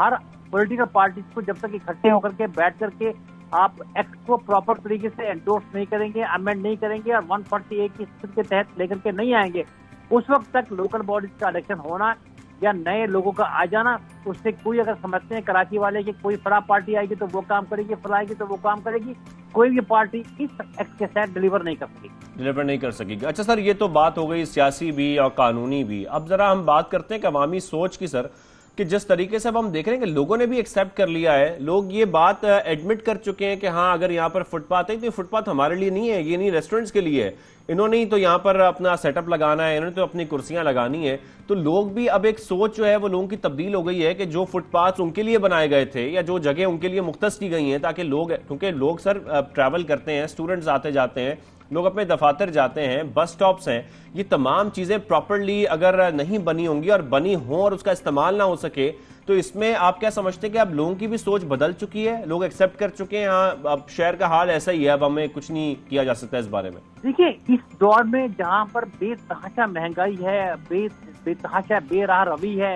हर पॉलिटिकल पार्टी को जब तक इकट्ठे होकर के बैठ करके आप एक्ट को प्रॉपर तरीके से एंडोर्स नहीं करेंगे, अमेंड नहीं करेंगे और 140A की स्थिति के तहत लेकर के नहीं आएंगे, उस वक्त तक लोकल बॉडीज का इलेक्शन होना या नए लोगों का आ जाना, उससे कोई अगर समझते हैं कराची वाले कि कोई फला पार्टी आएगी तो वो काम करेगी, फला आएगी तो वो काम करेगी, कोई भी पार्टी इस एक्ट के साथ डिलीवर नहीं कर सकेगी। अच्छा सर, ये तो बात हो गई सियासी भी और कानूनी भी। अब जरा हम बात करते हैं कि अवामी सोच की सर, कि जिस तरीके से अब हम देख रहे हैं कि लोगों ने भी एक्सेप्ट कर लिया है, लोग ये बात एडमिट कर चुके हैं कि हाँ, अगर यहाँ पर फुटपाथ है तो ये फुटपाथ हमारे लिए नहीं है, ये नहीं रेस्टोरेंट्स के लिए है, इन्होंने ही तो यहाँ पर अपना सेटअप लगाना है, इन्होंने तो अपनी कुर्सियां लगानी है। तो लोग भी अब एक सोच जो है वो लोगों की तब्दील हो गई है कि जो फुटपाथ उनके लिए बनाए गए थे या जो जगह उनके लिए मुख्तस की गई हैं ताकि लोग, क्योंकि लोग सर ट्रैवल करते हैं, स्टूडेंट्स आते जाते हैं, लोग अपने दफातर जाते हैं, बस स्टॉप्स हैं, ये तमाम चीजें प्रॉपरली अगर नहीं बनी होंगी और बनी हो और उसका इस्तेमाल ना हो सके तो इसमें आप क्या समझते हैं कि अब लोगों की भी सोच बदल चुकी है, लोग एक्सेप्ट कर चुके हैं, हाँ अब शहर का हाल ऐसा ही है, अब हमें कुछ नहीं किया जा सकता इस बारे में? देखिए, इस दौर में जहाँ पर बेतहाशा महंगाई है, बेतहाशा बेराह रवि है,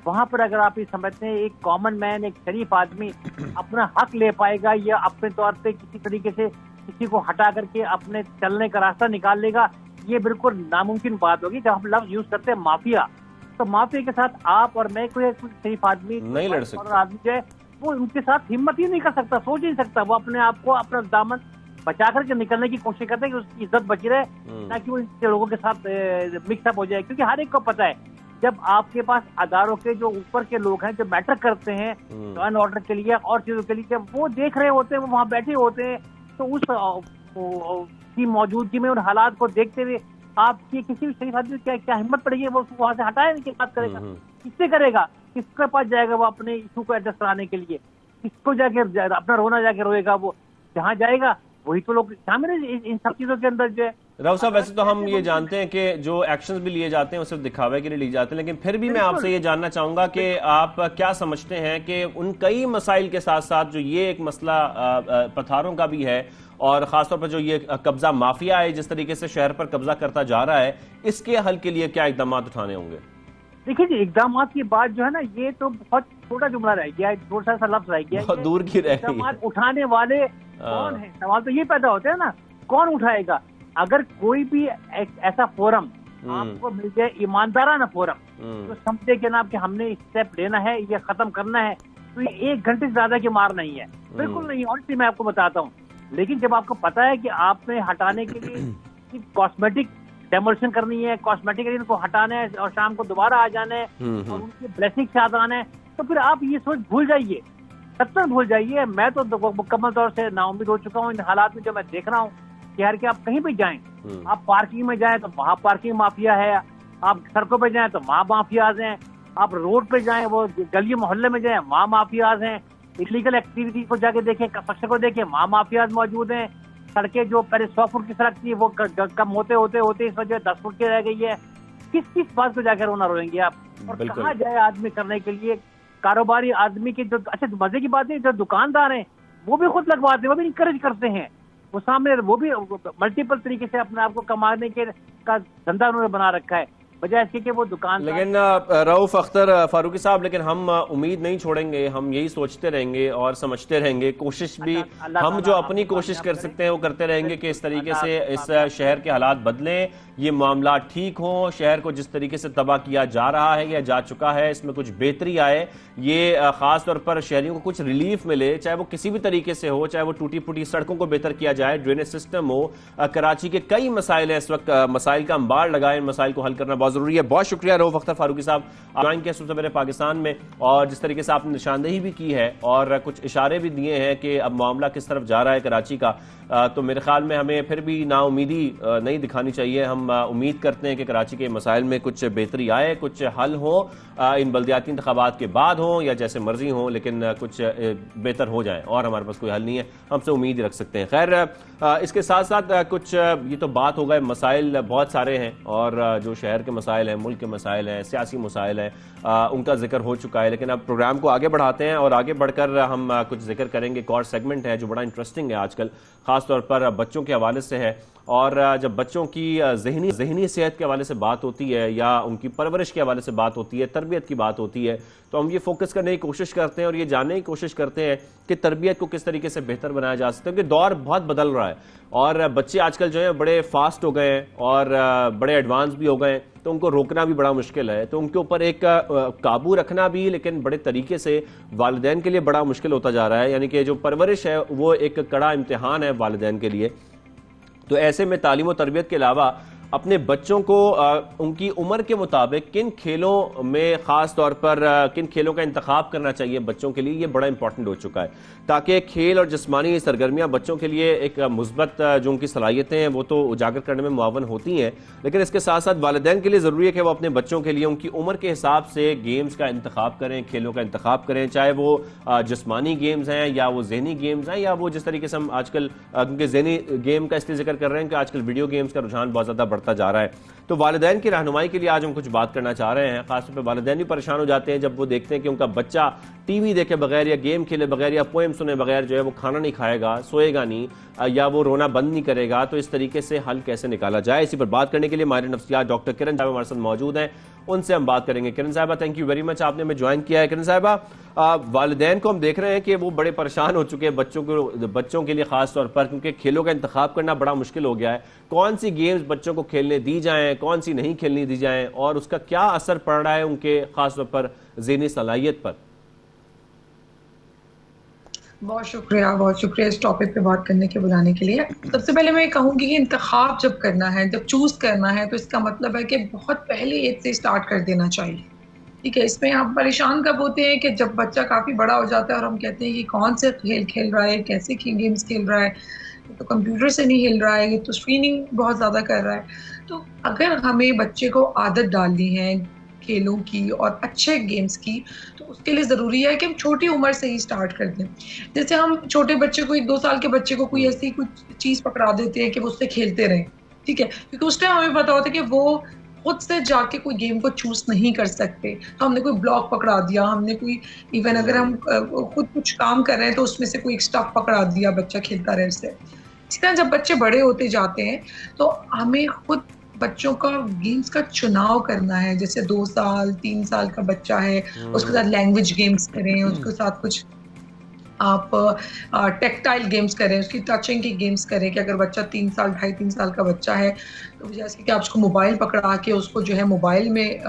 वहां पर अगर आप ये समझते हैं एक कॉमन मैन, एक शरीफ आदमी अपना हक ले पाएगा या अपने तौर पे किसी तरीके से किसी को हटा करके अपने चलने का रास्ता निकाल लेगा, ये बिल्कुल नामुमकिन बात होगी। जब हम लफ्ज यूज करते हैं माफिया, तो माफिया के साथ आप और मैं, कोई शरीफ आदमी नहीं लड़ सकते, आदमी जो है वो उनके साथ हिम्मत ही नहीं कर सकता, सोच ही नहीं सकता। वो अपने आप को, अपना दामन बचा करके निकलने की कोशिश करते हैं कि उसकी इज्जत बची रहे, ताकि वो इन लोगों के साथ मिक्सअप हो जाए। क्योंकि हर एक को पता है, जब आपके पास अदारों के जो ऊपर के लोग हैं, जो मैटर करते हैं लॉ एंड ऑर्डर के लिए और चीजों के लिए, जब वो देख रहे होते हैं, वो वहां बैठे होते हैं, तो उस की मौजूदगी में उन हालात को देखते हुए आपकी किसी भी शरीफ आदमी क्या हिम्मत पड़ेगी वो उसको वहां से हटाने की बात करेगा? किससे करेगा? किसके पास जाएगा वो अपने इशू को एडजस्ट कराने के लिए? किसको जाके अपना रोना जाके रोएगा? वो जहाँ जाएगा वही तो लोग शामिल है इन सब चीजों के अंदर जो है। राव साहब, वैसे तो हम ये जानते हैं कि जो एक्शंस भी लिए जाते हैं वो सिर्फ दिखावे के लिए लिए जाते हैं, लेकिन फिर भी मैं आपसे ये जानना चाहूंगा कि आप क्या समझते हैं कि उन कई मसाइल के साथ साथ जो ये एक मसला पथारों का भी है, और खासतौर पर जो ये कब्जा माफिया है जिस तरीके से शहर पर कब्जा करता जा रहा है, इसके हल के लिए क्या इकदाम उठाने होंगे? देखिए जी, इकदाम की बात जो है ना, ये तो बहुत छोटा जुमला रह गया है, छोटा सा लफ्ज रह गया, बहुत दूर की रह गई। इकदाम उठाने वाले कौन है? सवाल तो ये पैदा होता है ना, कौन उठाएगा? अगर कोई भी ऐसा फोरम आपको मिल जाए, ईमानदाराना फोरम, तो समझे कि ना कि हमने स्टेप लेना है, ये खत्म करना है, तो ये 1 घंटे से ज्यादा की मार नहीं है, बिल्कुल नहीं। ऑनेस्टली मैं आपको बताता हूँ। लेकिन जब आपको पता है कि आपने हटाने के लिए कॉस्मेटिक डेमोलिशन करनी है, कॉस्मेटिक इनको हटाना है और शाम को दोबारा आ जाना है और उनकी ब्लेसिंग से आना है, तो फिर आप ये सोच भूल जाइए, सत्तर भूल जाइए। मैं तो मुकम्मल तौर से नाउम्मीद हो चुका हूँ इन हालात में। जो मैं देख रहा हूँ कि यार कि आप कहीं भी जाएं, आप पार्किंग में जाएं तो वहाँ पार्किंग माफिया है, आप सड़कों पे जाएं तो वहाँ माफियाज हैं, आप रोड पे जाएं, वो गली मोहल्ले में जाएं, वहाँ माफियाज हैं, इलीगल एक्टिविटी को जाके देखें, कंस्ट्रक्शन को देखें, वहाँ माफियाज मौजूद हैं। सड़कें जो पहले 100 फुट की सड़क थी वो कम होते होते इस वजह 10 फुट की रह गई है। किस बात को जाकर रोना रोएंगे आप? और कहाँ जाए आदमी करने के लिए? कारोबारी आदमी के जो, अच्छा मजे की बात है, जो दुकानदार हैं वो भी खुद लगवाते हैं, वो भी इंकरेज करते हैं, वो सामने वो भी मल्टीपल तरीके से अपने आप को कमाने के का धंधा उन्होंने बना रखा है, बजाय इसके कि वो दुकान। लेकिन रऊफ अख्तर फारूकी साहब, लेकिन हम उम्मीद नहीं छोड़ेंगे, हम यही सोचते रहेंगे और समझते रहेंगे, कोशिश भी हम जो अपनी कोशिश कर सकते हैं वो करते रहेंगे कि इस तरीके से इस शहर के हालात बदलें, ये मामला ठीक हो, शहर को जिस तरीके से तबाह किया जा रहा है या जा चुका है इसमें कुछ बेहतरी आए, ये खास तौर पर शहरियों को कुछ रिलीफ मिले, चाहे वो किसी भी तरीके से हो, चाहे वो टूटी फूटी सड़कों को बेहतर किया जाए, ड्रेनेज सिस्टम हो। कराची के कई मसाइल हैं इस वक्त, मसाइल का अंबार लगाए, इन मसाइल को हल करना बहुत जरूरी है। बहुत शुक्रिया रऊफ अख्तर फारूकी साहब, ज्वाइन किया सुबह सवेरे पाकिस्तान में, और जिस तरीके से आपने निशानदेही भी की है और कुछ इशारे भी दिए हैं कि अब मामला किस तरफ जा रहा है कराची का, तो मेरे ख्याल में हमें फिर भी नाउमीदी नहीं दिखानी चाहिए। हम उम्मीद करते हैं कि कराची के मसाइल में कुछ बेहतरी आए, कुछ हल हो, इन बल्दियाती इंतखाबात के बाद हो या जैसे मर्जी हो, लेकिन कुछ बेहतर हो जाए, और हमारे पास कोई हल नहीं है, हमसे उम्मीद ही रख सकते हैं। खैर, इसके साथ साथ कुछ ये तो बात हो गए, मसाइल बहुत सारे हैं, और जो शहर के मसाइल हैं, मुल्क के मसाइल हैं, सियासी मसाइल हैं, उनका जिक्र हो चुका है। लेकिन अब प्रोग्राम को आगे बढ़ाते हैं और आगे बढ़कर हम कुछ जिक्र करेंगे। एक और सेगमेंट है जो बड़ा इंटरेस्टिंग है आजकल, खासतौर पर बच्चों के हवाले से है, और जब बच्चों की जहनी सेहत के हवाले से बात होती है या उनकी परवरिश के हवाले से बात होती है, तरबियत की बात होती है, तो हम ये फोकस करने की कोशिश करते हैं और ये जानने की कोशिश करते हैं कि तरबियत को किस तरीके से बेहतर बनाया जा सकता है, क्योंकि दौर बहुत बदल रहा है और बच्चे आजकल जो है बड़े फास्ट हो गए हैं और बड़े एडवांस भी हो गए हैं, तो उनको रोकना भी बड़ा मुश्किल है। तो उनके ऊपर एक काबू रखना भी, लेकिन बड़े तरीके से वालिदैन के लिए बड़ा मुश्किल होता जा रहा है। यानी कि जो परवरिश है वो एक कड़ा इम्तिहान है वालिदैन के लिए। तो ऐसे में तालीम और तरबियत के अलावा अपने बच्चों को उनकी उम्र के मुताबिक किन खेलों में खास तौर पर किन खेलों का इंतखाब करना चाहिए बच्चों के लिए, ये बड़ा इंपॉर्टेंट हो चुका है, ताकि खेल और जिस्मानी सरगर्मियां बच्चों के लिए एक मुस्बत जो उनकी सलाहियतें हैं वो तो उजागर करने में मुआवन होती हैं, लेकिन इसके साथ साथ वालिदैन के लिए ज़रूरी है कि वो अपने बच्चों के लिए उनकी उम्र के हिसाब से गेम्स का इंतखाब करें, खेलों का इंतखाब करें, चाहे वो जिस्मानी गेम्स हैं या वो जहनी गेम्स हैं, या वो जिस तरीके से हम आजकल जहनी गेम का इसलिए जिक्र कर रहे हैं कि आजकल वीडियो गेम्स का रुझान बहुत ज़्यादा बढ़ता जा रहा है। तो वालिदैन की रहनुमाई के लिए आज हम कुछ बात करना चाह रहे हैं। खासतौर पर वालिदैन भी परेशान हो जाते हैं जब वो देखते हैं कि उनका बच्चा टीवी देखे बगैर या गेम खेले बगैर या पोएम सुने बगैर जो है वो खाना नहीं खाएगा, सोएगा नहीं, या वो रोना बंद नहीं करेगा। तो इस तरीके से हल कैसे निकाला जाए, इसी पर बात करने के लिए माहिर नफ्सियात डॉक्टर किरण साहब हमारे साथ मौजूद हैं, उनसे हम बात करेंगे। किरण साहबा, थैंक यू वेरी मच, आपने हमें ज्वाइन किया है। किरण साहबा, वालिदैन को हम देख रहे हैं कि वो बड़े परेशान हो चुके हैं बच्चों के लिए खास तौर पर, क्योंकि खेलों का इंतखाब करना बड़ा मुश्किल हो गया है। कौन सी गेम्स बच्चों को खेलने दी जाएं, कौन सी नहीं खेलने दी जाएं, और उसका क्या असर पड़ रहा है उनके खास तौर पर ज़हनी सलाहियत पर? बहुत शुक्रिया इस टॉपिक पे बात करने के बुलाने के लिए। सबसे पहले मैं कहूँगी कि इंतखाब जब करना है, जब चूज करना है, तो इसका मतलब है कि बहुत पहले एज से स्टार्ट कर देना चाहिए। ठीक है, इसमें आप परेशान कब होते हैं कि जब बच्चा काफ़ी बड़ा हो जाता है और हम कहते हैं कि कौन से खेल खेल रहा है, कैसे गेम्स खेल रहा है, तो कंप्यूटर से नहीं हिल रहा है, ये तो स्क्रीनिंग बहुत ज़्यादा कर रहा है। तो अगर हमें बच्चे को आदत डालनी है खेलों की और अच्छे गेम्स की, तो उसके लिए ज़रूरी है कि हम छोटी उम्र से ही स्टार्ट कर दें। जैसे हम छोटे बच्चे को, 1-2 साल के बच्चे को कोई ऐसी कुछ चीज़ पकड़ा देते हैं कि वो उससे खेलते रहें, ठीक है, क्योंकि उस टाइम हमें पता होता है कि वो खुद से जाके कोई गेम को चूज नहीं कर सकते। हमने कोई ब्लॉक पकड़ा दिया, हमने कोई इवन अगर हम खुद कुछ काम कर रहे हैं तो उसमें से कोई एक स्टफ पकड़ा दिया, बच्चा खेलता रहे उससे। इसी तरह जब बच्चे बड़े होते जाते हैं तो हमें खुद बच्चों का गेम्स का चुनाव करना है। जैसे 2 साल 3 साल का बच्चा है, उसके साथ लैंग्वेज गेम्स करें, उसके साथ कुछ आप टेक्टाइल गेम्स करें, उसकी टचिंग की गेम्स करें। कि अगर बच्चा 3 साल 2.5-3 साल का बच्चा है तो जैसे कि आप उसको मोबाइल पकड़ा के उसको जो है मोबाइल में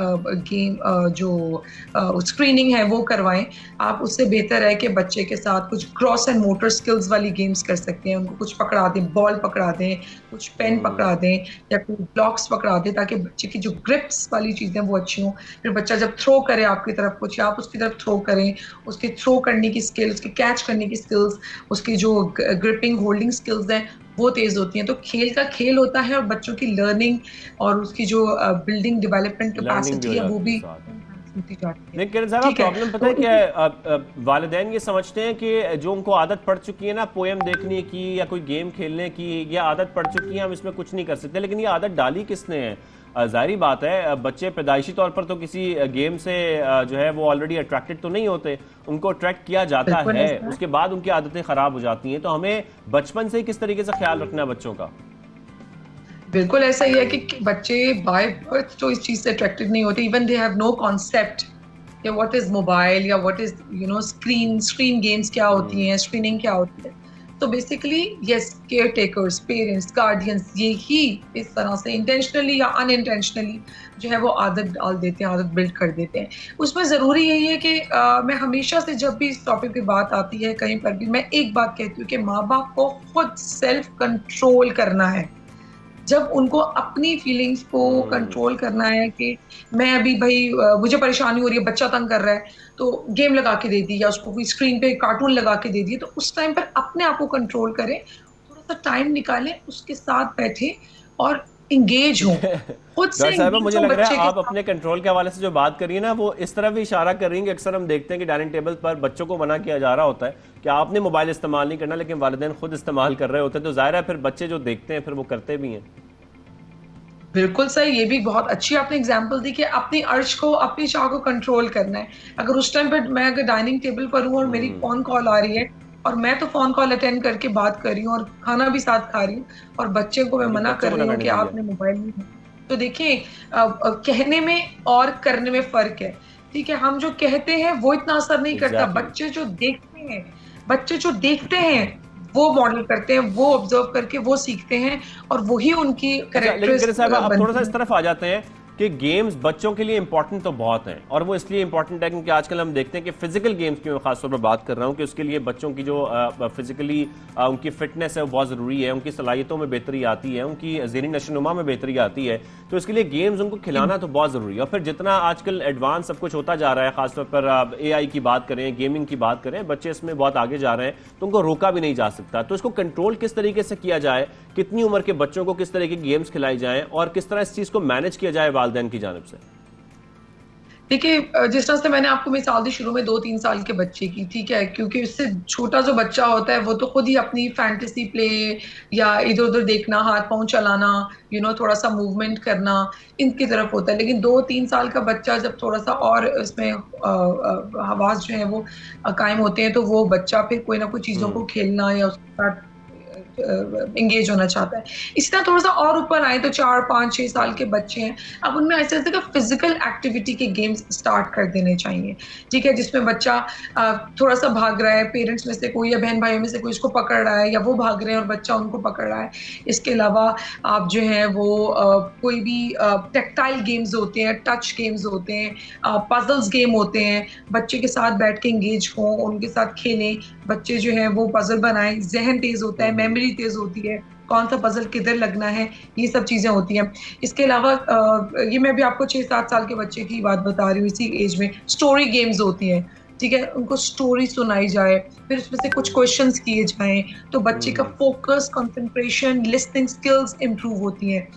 गेम जो स्क्रीनिंग है वो करवाएं। आप उससे बेहतर है कि बच्चे के साथ कुछ क्रॉस एंड मोटर स्किल्स वाली गेम्स कर सकते हैं। उनको कुछ पकड़ा दें, बॉल पकड़ा दें, कुछ पेन पकड़ा दें या कुछ ब्लॉक्स पकड़ा दें, ताकि बच्चे की जो ग्रिप्स वाली चीज़ें वो अच्छी हों। फिर बच्चा जब थ्रो करे आपकी तरफ कुछ, आप उसकी तरफ थ्रो करें, उसकी थ्रो करने की स्किल्स, उसकी कैच करने की स्किल्स, उसकी जो ग्रिपिंग होल्डिंग स्किल्स हैं वो तेज होती हैं। तो खेल का खेल होता है और बच्चों की लर्निंग और उसकी जो बिल्डिंग डेवलपमेंट कैपेसिटी है वो भी होती जाती है। नहीं किरण साहब, प्रॉब्लम पता है क्या है? वालिदैन ये समझते हैं कि जो उनको आदत पड़ चुकी है ना पोएम देखने की या कोई गेम खेलने की, ये आदत पड़ चुकी है, हम इसमें कुछ नहीं कर सकते। लेकिन ये आदत डाली किसने है? जाहिर बात है बच्चे पैदाइशी तौर पर तो किसी गेम से जो है वो ऑलरेडी अट्रैक्टेड तो नहीं होते, उनको अट्रैक्ट किया जाता है, उसके बाद उनकी आदतें खराब हो जाती हैं। तो हमें बचपन से ही किस तरीके से ख्याल रखना है बच्चों का? बिल्कुल ऐसा ही है कि बच्चे बाय बर्थ तो इस चीज से अट्रैक्टेड नहीं होते। Even they have no concept कि व्हाट इज मोबाइल या व्हाट इज स्क्रीन गेम्स क्या होती हैं, स्क्रीनिंग क्या होती है। तो basically yes, caretakers, parents, guardians ये ही इस तरह से इंटेंशनली या अनइंटेंशनली जो है वो आदत डाल देते हैं, आदत बिल्ड कर देते हैं। उसमें ज़रूरी यही है कि मैं हमेशा से जब भी इस टॉपिक पे बात आती है कहीं पर भी मैं एक बात कहती हूँ कि माँ बाप को खुद सेल्फ कंट्रोल करना है। जब उनको अपनी फीलिंग्स को कंट्रोल करना है कि मैं अभी भाई मुझे परेशानी हो रही है, बच्चा तंग कर रहा है, तो गेम लगा के दे दी या उसको कोई स्क्रीन पे कार्टून लगा के दे दिए, तो उस टाइम पर अपने आप को कंट्रोल करें, थोड़ा सा टाइम निकालें, उसके साथ बैठे और इंगेज हो खुद से। साहिबा, मुझे लग रहा है आप अपने कंट्रोल के हवाले से जो बात करिए ना वो इस तरफ भी इशारा कर रही है कि अक्सर हम देखते हैं कि डाइनिंग टेबल पर बच्चों को मना किया जा रहा होता है कि आपने मोबाइल इस्तेमाल नहीं करना, लेकिन वालिदैन खुद इस्तेमाल कर रहे होते हैं। तो जाहिर है फिर बच्चे जो देखते हैं फिर वो करते भी हैं। बिल्कुल सही, ये भी बहुत अच्छी आपने एग्जांपल दी कि अपनी अर्ज को, अपनी चाह को कंट्रोल करना है। अगर उस टाइम पर मैं अगर डाइनिंग टेबल पर हूँ और मेरी फोन कॉल आ रही है और मैं तो फोन कॉल अटेंड करके बात कर रही हूँ और खाना भी साथ खा रही हूँ और बच्चे को मैं मना कर रही हूँ कि आपने मोबाइल नहीं, तो देखिए कहने में और करने में फर्क है। ठीक है, हम जो कहते हैं वो इतना असर नहीं करता, बच्चे जो देखते हैं वो मॉडल करते हैं, वो ऑब्जर्व करके वो सीखते हैं और वही उनकी कैरेक्टरिस्टिक्स। आप थोड़ा सा इस तरफ आ जाते हैं कि गेम्स बच्चों के लिए इंपॉर्टेंट तो बहुत हैं, और वो इसलिए इंपॉर्टेंट है क्योंकि आजकल हम देखते हैं कि फिजिकल गेम्स की मैं खासतौर पर बात कर रहा हूँ कि उसके लिए बच्चों की जो फिजिकली उनकी फिटनेस है वो बहुत ज़रूरी है, उनकी सलाहियतों में बेहतरी आती है, उनकी ज़हनी नशोनुमा में बेहतरी आती है। तो इसके लिए गेम्स उनको खिलाना तो बहुत ज़रूरी है। और फिर जितना आजकल एडवांस सब कुछ होता जा रहा है, खासतौर पर AI की बात करें, गेमिंग की बात करें, बच्चे इसमें बहुत आगे जा रहे हैं, तो उनको रोका भी नहीं जा सकता। तो इसको कंट्रोल किस तरीके से किया जाए, कितनी उम्र के बच्चों को किस तरह की गेम्स खिलाई जाएं और किस तरह इस चीज़ को मैनेज किया जाए वालिदैन की जानिब से? देखिए जिस तरह से मैंने आपको मिसाल दी शुरू में 2-3 साल के बच्चे की, ठीक है, क्योंकि उससे छोटा जो बच्चा होता है वो तो खुद ही अपनी फैंटेसी प्ले या इधर उधर देखना, हाथ पांव चलाना, थोड़ा सा मूवमेंट करना, इनकी तरफ होता है। लेकिन 2-3 साल का बच्चा जब थोड़ा सा और इसमें हवास जो है वो कायम होते हैं, तो वो बच्चा फिर कोई ना कोई चीज़ों को खेलना या उसके साथ एंगेज होना चाहता है। इसी तरह थोड़ा सा और ऊपर आए तो 4-5-6 साल के बच्चे हैं, अब उनमें ऐसे ऐसे का फिजिकल एक्टिविटी के गेम्स स्टार्ट कर देने चाहिए, ठीक है, जिसमें बच्चा थोड़ा सा भाग रहा है, पेरेंट्स में से कोई या बहन भाइयों में से कोई इसको पकड़ रहा है, या वो भाग रहे हैं और बच्चा उनको पकड़ रहा है। इसके अलावा आप जो है वो कोई भी टेक्टाइल गेम्स होते हैं, टच गेम्स होते हैं, पजल्स गेम होते हैं, बच्चे के साथ बैठ के एंगेज हों, उनके साथ खेलें, बच्चे जो है वो पजल बनाएं, जहन तेज होता है, मेमोरी तेज होती है, कौन सा पजल किधर लगना है, ये सब चीज़ें होती हैं। इसके अलावा ये मैं भी आपको 6-7 साल के बच्चे की बात बता रही हूँ, इसी एज में स्टोरी गेम्स होती हैं, ठीक है, उनको स्टोरी सुनाई जाए, फिर उसमें से कुछ क्वेश्चंस किए जाएं, तो बच्चे का focus, concentration, listening skills improve होती हैं,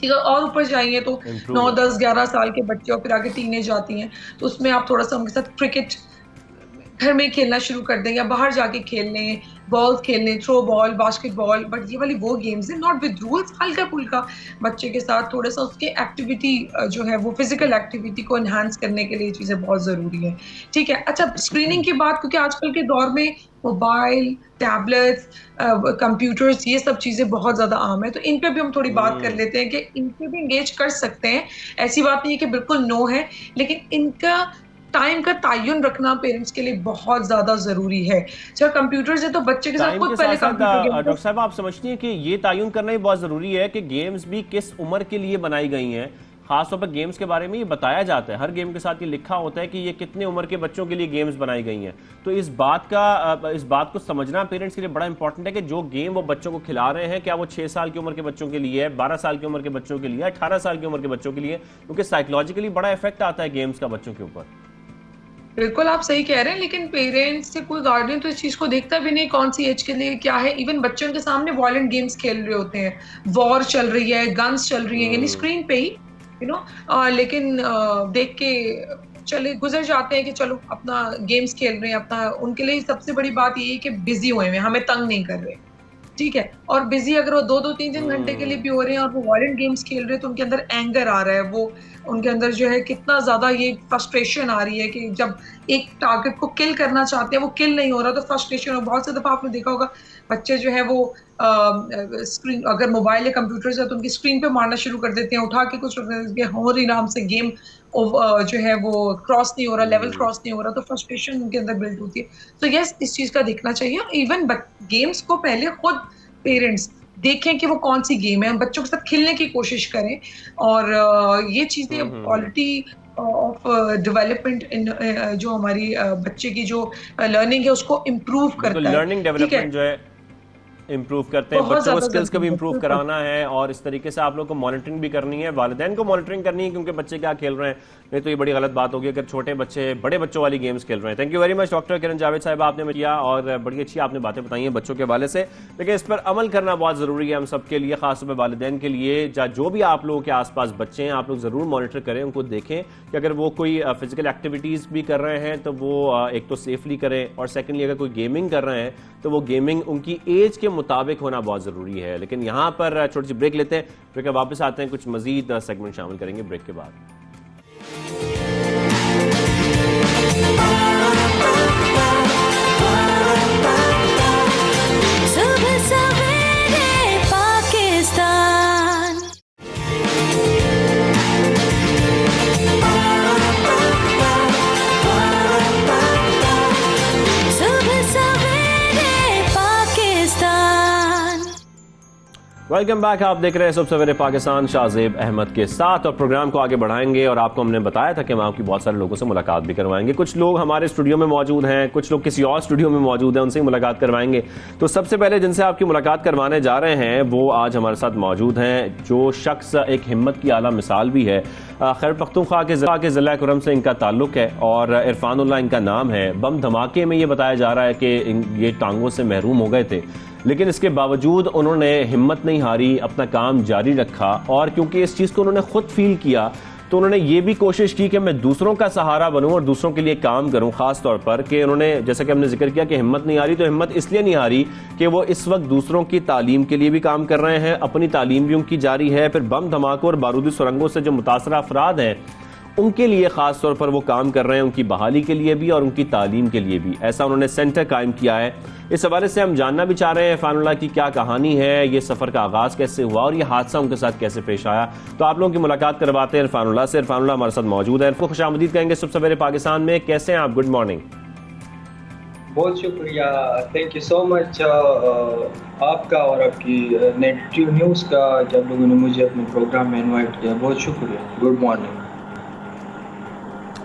ठीक है। और ऊपर जाइए तो 9, 10, 11 साल के बच्चे और फिर आगे टीनेज आती हैं, तो उसमें आप थोड़ा सा उनके साथ क्रिकेट घर में खेलना शुरू कर दें या बाहर जाके खेलने, बॉल खेलने, थ्रो बॉल, बास्केटबॉल, बट ये वाली वो गेम्स है नॉट विद रूल्स, हल्का फुल्का बच्चे के साथ थोड़ा सा उसके एक्टिविटी जो है वो फिजिकल एक्टिविटी को एनहांस करने के लिए ये चीज़ें बहुत ज़रूरी है, ठीक है। अच्छा, स्क्रीनिंग की बात, क्योंकि आजकल के दौर में मोबाइल, टैबलेट्स, कंप्यूटर्स, ये सब चीज़ें बहुत ज़्यादा आम है, तो इन पे भी हम थोड़ी बात कर लेते हैं कि इनपे भी इंगेज कर सकते हैं। ऐसी बात नहीं है कि बिल्कुल नो है, लेकिन इनका टाइम का तायुन रखना पेरेंट्स के लिए बहुत ज्यादा जरूरी है। जब कंप्यूटर्स है तो बच्चे के साथ खुद पहले कंप्यूटर। डॉक्टर साहब, आप समझती हैं कि ये तायुन करना ही बहुत जरूरी है कि गेम्स भी किस उम्र के लिए बनाई गई हैं? खासतौर पर गेम्स के बारे में ये बताया जाता है, हर गेम के साथ ये लिखा होता है कि ये कितने उम्र के बच्चों के लिए गेम्स बनाई गई हैं। तो इस बात को समझना पेरेंट्स के लिए बड़ा इंपॉर्टेंट है कि जो गेम वो बच्चों को खिला रहे हैं, क्या वो 6 साल की उम्र के बच्चों के लिए है, 12 साल की उम्र के बच्चों के लिए, 18 साल की उम्र के बच्चों के लिए, क्योंकि साइकोलॉजिकली बड़ा इफेक्ट आता है गेम्स का बच्चों के ऊपर। बिल्कुल आप सही कह रहे हैं, लेकिन पेरेंट्स से कोई गार्डियन तो इस चीज को देखता भी नहीं कौन सी एज के लिए क्या है। इवन बच्चों के सामने वॉयलेंट गेम्स खेल रहे होते हैं, वॉर चल रही है, गन्स चल रही है, यानी स्क्रीन पे ही लेकिन देख के चले गुजर जाते हैं कि चलो अपना गेम्स खेल रहे हैं अपना। उनके लिए सबसे बड़ी बात ये है कि बिजी हुए हैं, हमें तंग नहीं कर रहे, ठीक है। और बिजी अगर वो 2-2, 3-3 घंटे के लिए भी हो रहे हैं और वो वॉयलेंट गेम्स खेल रहे हैं, तो उनके अंदर एंगर आ रहा है, वो उनके अंदर जो है कितना ज्यादा ये फ्रस्ट्रेशन आ रही है कि जब एक टारगेट को किल करना चाहते हैं वो किल नहीं हो रहा, तो फ्रस्ट्रेशन। और बहुत से दफा आपने देखा होगा बच्चे जो है वो स्क्रीन, अगर मोबाइल या कंप्यूटर से तो उनकी स्क्रीन पे मारना शुरू कर देते हैं, उठा के कुछ होरी नाम से गेम जो है वो क्रॉस नहीं हो रहा, लेवल क्रॉस नहीं हो रहा, तो फ्रस्ट्रेशन उनके अंदर बिल्ड होती है। तो यस, इस चीज का देखना चाहिए। इवन गेम्स को पहले खुद पेरेंट्स देखें कि वो कौन सी गेम है, बच्चों के साथ खेलने की कोशिश करें, और ये चीजें क्वालिटी ऑफ डेवलपमेंट इन जो हमारी बच्चे की जो लर्निंग है उसको इम्प्रूव करता है। लर्निंग डेवलपमेंट जो है इम्प्रूव करते हैं, बच्चों को स्किल्स को भी इम्प्रूव कराना है, और इस तरीके से आप लोग को मॉनिटरिंग भी करनी है, वालिदैन को मॉनिटरिंग करनी है, क्योंकि बच्चे क्या खेल रहे हैं, नहीं तो ये बड़ी गलत बात होगी अगर छोटे बच्चे बड़े बच्चों वाली गेम्स खेल रहे हैं। Thank you very much doctor Kiran Javed साहब, आपने किया और बड़ी अच्छी आपने बातें बताई हैं बच्चों के हवाले से, लेकिन इस पर अमल करना बहुत ज़रूरी है हम सब के लिए, खासतौर पर वालिदैन के लिए। जो भी आप लोगों के आसपास बच्चे हैं, आप लोग ज़रूर मॉनिटर करें, उनको देखें कि अगर वो कोई फिजिकल एक्टिविटीज़ भी कर रहे हैं तो वो एक तो सेफली करें, और सेकेंडली अगर कोई गेमिंग कर रहे हैं तो वो गेमिंग उनकी एज के मुताबिक होना बहुत जरूरी है। लेकिन यहां पर छोटी सी ब्रेक लेते हैं, ब्रेक के वापस आते हैं, कुछ मजीद सेगमेंट शामिल करेंगे ब्रेक के बाद। वेलकम बैक, आप देख रहे हैं सुबह सवेरे पाकिस्तान शाहजेब अहमद के साथ, और प्रोग्राम को आगे बढ़ाएंगे। और आपको हमने बताया था कि हम आपकी बहुत सारे लोगों से मुलाकात भी करवाएंगे। कुछ लोग हमारे स्टूडियो में मौजूद हैं, कुछ लोग किसी और स्टूडियो में मौजूद हैं, उनसे ही मुलाकात करवाएंगे। तो सबसे पहले जिनसे आपकी मुलाकात करवाने जा रहे हैं वो आज हमारे साथ मौजूद हैं, जो शख्स एक हिम्मत की आला मिसाल भी है। खैबर पख्तूनख्वा के ज़िला कुरम से इनका ताल्लुक है और इरफानुल्लाह इनका नाम है। बम धमाके में ये बताया जा रहा है कि ये टांगों से महरूम हो गए थे, लेकिन इसके बावजूद उन्होंने हिम्मत नहीं हारी, अपना काम जारी रखा, और क्योंकि इस चीज़ को उन्होंने खुद फील किया तो उन्होंने ये भी कोशिश की कि मैं दूसरों का सहारा बनूं और दूसरों के लिए काम करूं। खास तौर पर कि उन्होंने, जैसा कि हमने जिक्र किया कि हिम्मत नहीं आ रही, तो हिम्मत इसलिए नहीं आ रही कि वो इस वक्त दूसरों की तालीम के लिए भी काम कर रहे हैं, अपनी तालीम भी उनकी जारी है, फिर बम धमाकों और बारूदी सुरंगों से जो मुतासरा अफराद हैं उनके लिए खास तौर पर वो काम कर रहे हैं, उनकी बहाली के लिए भी और उनकी तालीम के लिए भी। ऐसा उन्होंने सेंटर कायम किया है। इस हवाले से हम जानना भी चाह रहे हैं इरफानुल्लाह की क्या कहानी है, ये सफ़र का आगाज़ कैसे हुआ और ये हादसा उनके साथ कैसे पेश आया। तो आप लोगों की मुलाकात करवाते हैं इरफानुल्लाह से। इरफानुल्लाह हमारे साथ मौजूद है, इनको खुशामदीद कहेंगे सुबह सवेरे पाकिस्तान में। कैसे हैं आप? Good morning. बहुत शुक्रिया, थैंक यू सो मच आपका और आपकी नेटिव न्यूज़ का कि आप लोगों ने मुझे अपने प्रोग्राम में इनवाइट किया। बहुत शुक्रिया। Good morning.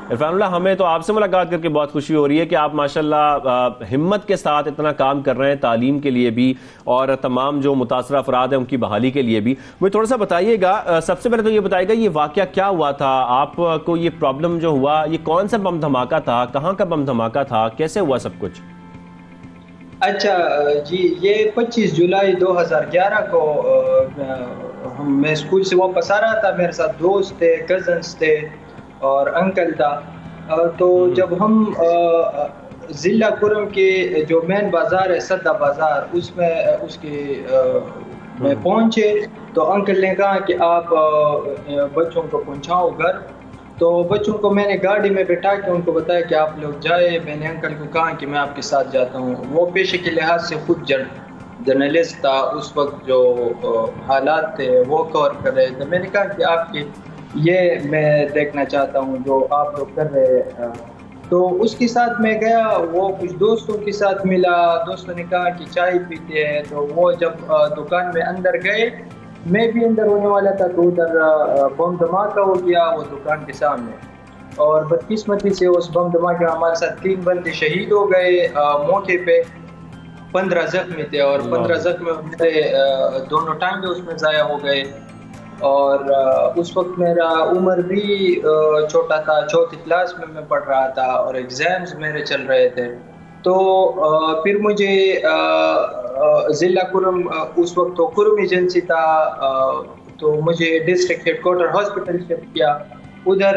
इरफानुल्लाह, हमें तो आपसे मुलाकात करके बहुत खुशी हो रही है कि आप माशाल्लाह हिम्मत के साथ इतना काम कर रहे हैं, तालीम के लिए भी और तमाम जो मुतासरा अफराद हैं उनकी बहाली के लिए भी। मुझे थोड़ा सा बताइएगा, सबसे पहले तो ये बताइएगा ये वाकया क्या हुआ था, आपको ये प्रॉब्लम जो हुआ, ये कौन सा बम धमाका था, कहाँ का बम धमाका था, कैसे हुआ सब कुछ? अच्छा जी, ये 25 जुलाई 2011 को मैं स्कूल से वापस आ रहा था, मेरे साथ दोस्त थे, कजन्स थे और अंकल था। तो जब हम जिला कुरम के जो मेन बाजार है सद्दा बाजार, उसमें में पहुंचे तो अंकल ने कहा कि आप बच्चों को पहुंचाओ घर। तो बच्चों को मैंने गाड़ी में बैठा के उनको बताया कि आप लोग जाए। मैंने अंकल को कहा कि मैं आपके साथ जाता हूँ। वो पेशे के लिहाज से खुद जर्नलिस्ट था, उस वक्त जो हालात थे वो कवर कर रहे थे। मैंने कहा कि आपकी ये मैं देखना चाहता हूँ जो आप लोग कर रहे हैं। तो उसके साथ मैं गया, वो कुछ दोस्तों के साथ मिला, दोस्तों ने कहा कि चाय पीते हैं। तो वो जब दुकान में अंदर गए, मैं भी अंदर होने वाला था, तो उधर बम धमाका हो गया वो दुकान के सामने। और बदकिस्मती से उस बम धमाके में हमारे साथ 3 बंदे शहीद हो गए मौके पे, 15 जख्मी थे और 15 जख्मी मेरे दोनों टांगे उसमें ज़ाया हो गए। और उस वक्त मेरा उम्र भी छोटा था, 4th क्लास में मैं पढ़ रहा था और एग्ज़ाम्स मेरे चल रहे थे। तो फिर मुझे ज़िला कुरम, उस वक्त तो कुरम एजेंसी था, तो मुझे डिस्ट्रिक्ट हेडक्वार्टर हॉस्पिटल शिफ्ट किया। उधर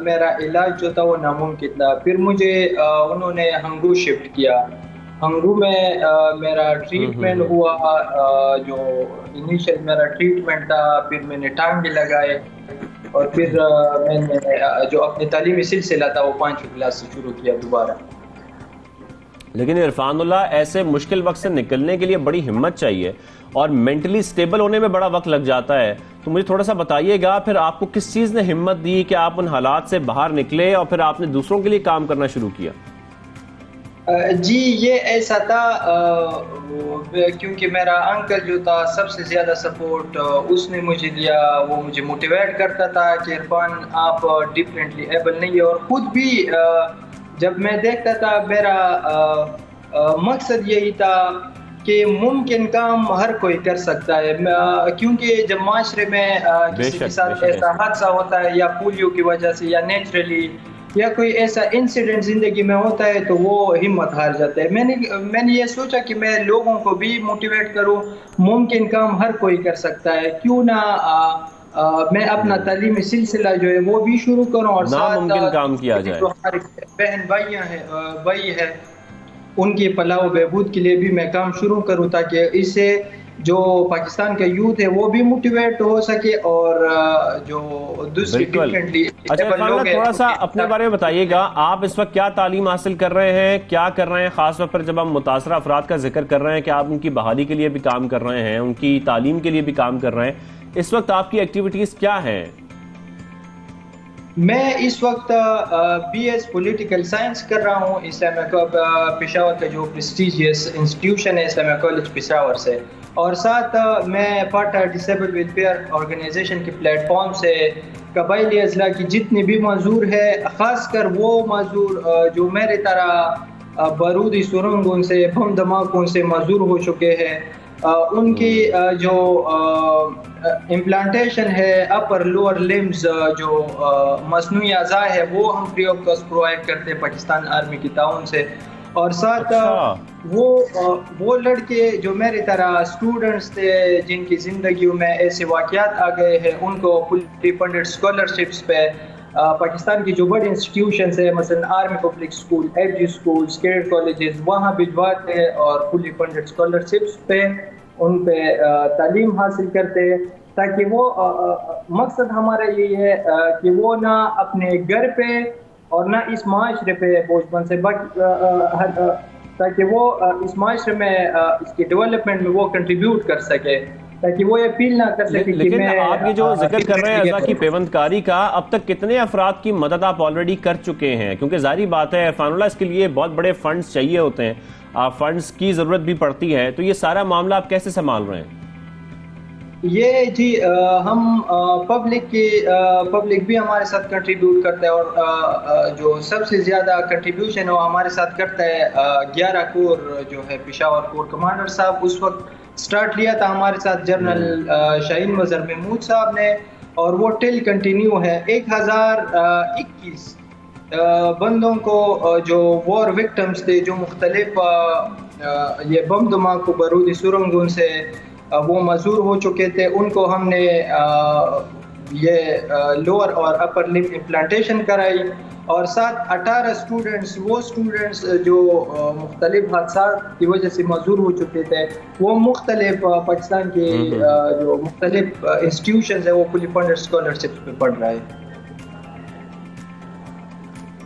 मेरा इलाज जो था वो नामुमकिन था। फिर मुझे उन्होंने हंगू शिफ्ट किया। हंगू में मेरा ट्रीटमेंट हुआ, जो इनिशियल मेरा ट्रीटमेंट था। फिर मैंने टांगे लगाए और फिर मैंने जो अपनी तालीमी सिलसिला था वो 5वीं क्लास से शुरू किया दोबारा। लेकिन इरफानुल्लाह, ऐसे मुश्किल वक्त से निकलने के लिए बड़ी हिम्मत चाहिए और मेंटली स्टेबल होने में बड़ा वक्त लग जाता है। तो मुझे थोड़ा सा बताइएगा फिर आपको किस चीज़ ने हिम्मत दी कि आप उन हालात से बाहर निकले और फिर आपने दूसरों के लिए काम करना शुरू किया? जी, ये ऐसा था क्योंकि मेरा अंकल जो था सबसे ज़्यादा सपोर्ट उसने मुझे दिया। वो मुझे मोटिवेट करता था कि इरफान आप डिफरेंटली एबल नहीं है। और ख़ुद भी जब मैं देखता था, मेरा मकसद यही था कि मुमकिन काम हर कोई कर सकता है। क्योंकि जब माशरे में किसी के साथ ऐसा हादसा होता है या पोलियो की वजह से या नेचुरली या कोई ऐसा इंसिडेंट ज़िंदगी में होता है तो वो हिम्मत हार जाता है। मैंने ये सोचा कि मैं लोगों को भी मोटिवेट करूं, मुमकिन काम हर कोई कर सकता है, क्यों ना मैं अपना तालीमी सिलसिला जो है वो भी शुरू करूं और साथ मुमकिन काम किया जाए। जो हमारे बहन भाई है उनकी फलाह बहबूद के लिए भी मैं काम शुरू करूं, ताकि इससे जो पाकिस्तान का यूथ है वो भी मोटिवेट हो सके और जो दूसरी डिफरेंटली। अच्छा, थोड़ा सा अपने बारे में बताइएगा, आप इस वक्त क्या तालीम हासिल कर रहे हैं, क्या कर रहे हैं? खास तौर पर जब हम मुतासरा अफराद का जिक्र कर रहे हैं कि आप उनकी बहाली के लिए भी काम कर रहे हैं, उनकी तालीम के लिए भी काम कर रहे हैं, इस वक्त आपकी एक्टिविटीज क्या हैं? मैं इस वक्त BS पॉलिटिकल साइंस कर रहा हूँ इस्लामिक पेशावर का जो प्रेस्टिजियस इंस्टीट्यूशन है इस्लामिक कॉलेज पेशावर से। और साथ मैं पार्ट डिसेबल वेलफेयर ऑर्गेनाइजेशन के प्लेटफॉर्म से कबायली अजला की जितनी भी मजदूर है, ख़ासकर वो मजदूर जो मेरे तरह बारूदी सुरंगों से, बम धमाकों से मजदूर हो चुके हैं, उनकी जो इम्प्लांटेशन है अपर लोअर लिम्स, जो मसनूई अज़ा है, वो हम फ्री ऑफ कॉस्ट प्रोवाइड करते हैं पाकिस्तान आर्मी की ताउन से। और साथ वो लड़के जो मेरी तरह स्टूडेंट्स थे जिनकी ज़िंदगी में ऐसे वाक़यात आ गए हैं, उनको फुली फंडेड स्कॉलरशिप्स पे पाकिस्तान की जो बड़ी इंस्टीट्यूशंस है, मसलन army public school, FG schools, cadet colleges, वहाँ भिजवाते हैं और फुली फंडेड स्कॉलरशिप्स पे उन पे तालीम हासिल करते हैं, ताकि वो मकसद हमारा यही है कि वो ना अपने घर पे और ना इस माशरे पे बोझ बन से, ताकि वो इस माशरे में इसकी डेवलपमेंट में वो कंट्रीब्यूट कर सके, ताकि वो ये फील ना कर सके। लेकिन आप ये जो जिक्र कर रहे हैं अज़ा की पेवंदकारी का, अब तक कितने अफराद की मदद आप ऑलरेडी कर चुके हैं? क्योंकि जाहिर बात है इरफानुल्लाह, इसके लिए बहुत बड़े फंड्स चाहिए होते हैं, फंड्स की ज़रूरत भी पड़ती है, तो ये सारा मामला आप कैसे संभाल रहे हैं? ये जी हम पब्लिक भी हमारे साथ कंट्रीब्यूट करता है, और जो सबसे ज़्यादा कंट्रीब्यूशन है वो हमारे साथ करता है 11 कोर जो है पेशावर कोर कमांडर साहब। उस वक्त स्टार्ट लिया था हमारे साथ जनरल शाहीन मज़हर महमूद साहब ने, और वो टिल कंटिन्यू है। 1021 बंदों को जो वॉर विक्टिम्स थे, जो मुख्तलिफ ये बम धमाके बारूदी सुरंगों से वो मजूर हो चुके थे, उनको हमने ये लोअर और अपर लिम इम्प्लांटेशन कराई, और साथ 18 स्टूडेंट्स, वो स्टूडेंट्स जो मुख्तलिफ हादसा की वजह से मजूर हो चुके थे, वो मुख्तलिफ पाकिस्तान के जो मुख्तलिफ इंस्टीट्यूशंस है वो फुली फंडेड स्कॉलरशिप पे पढ़ रहा है।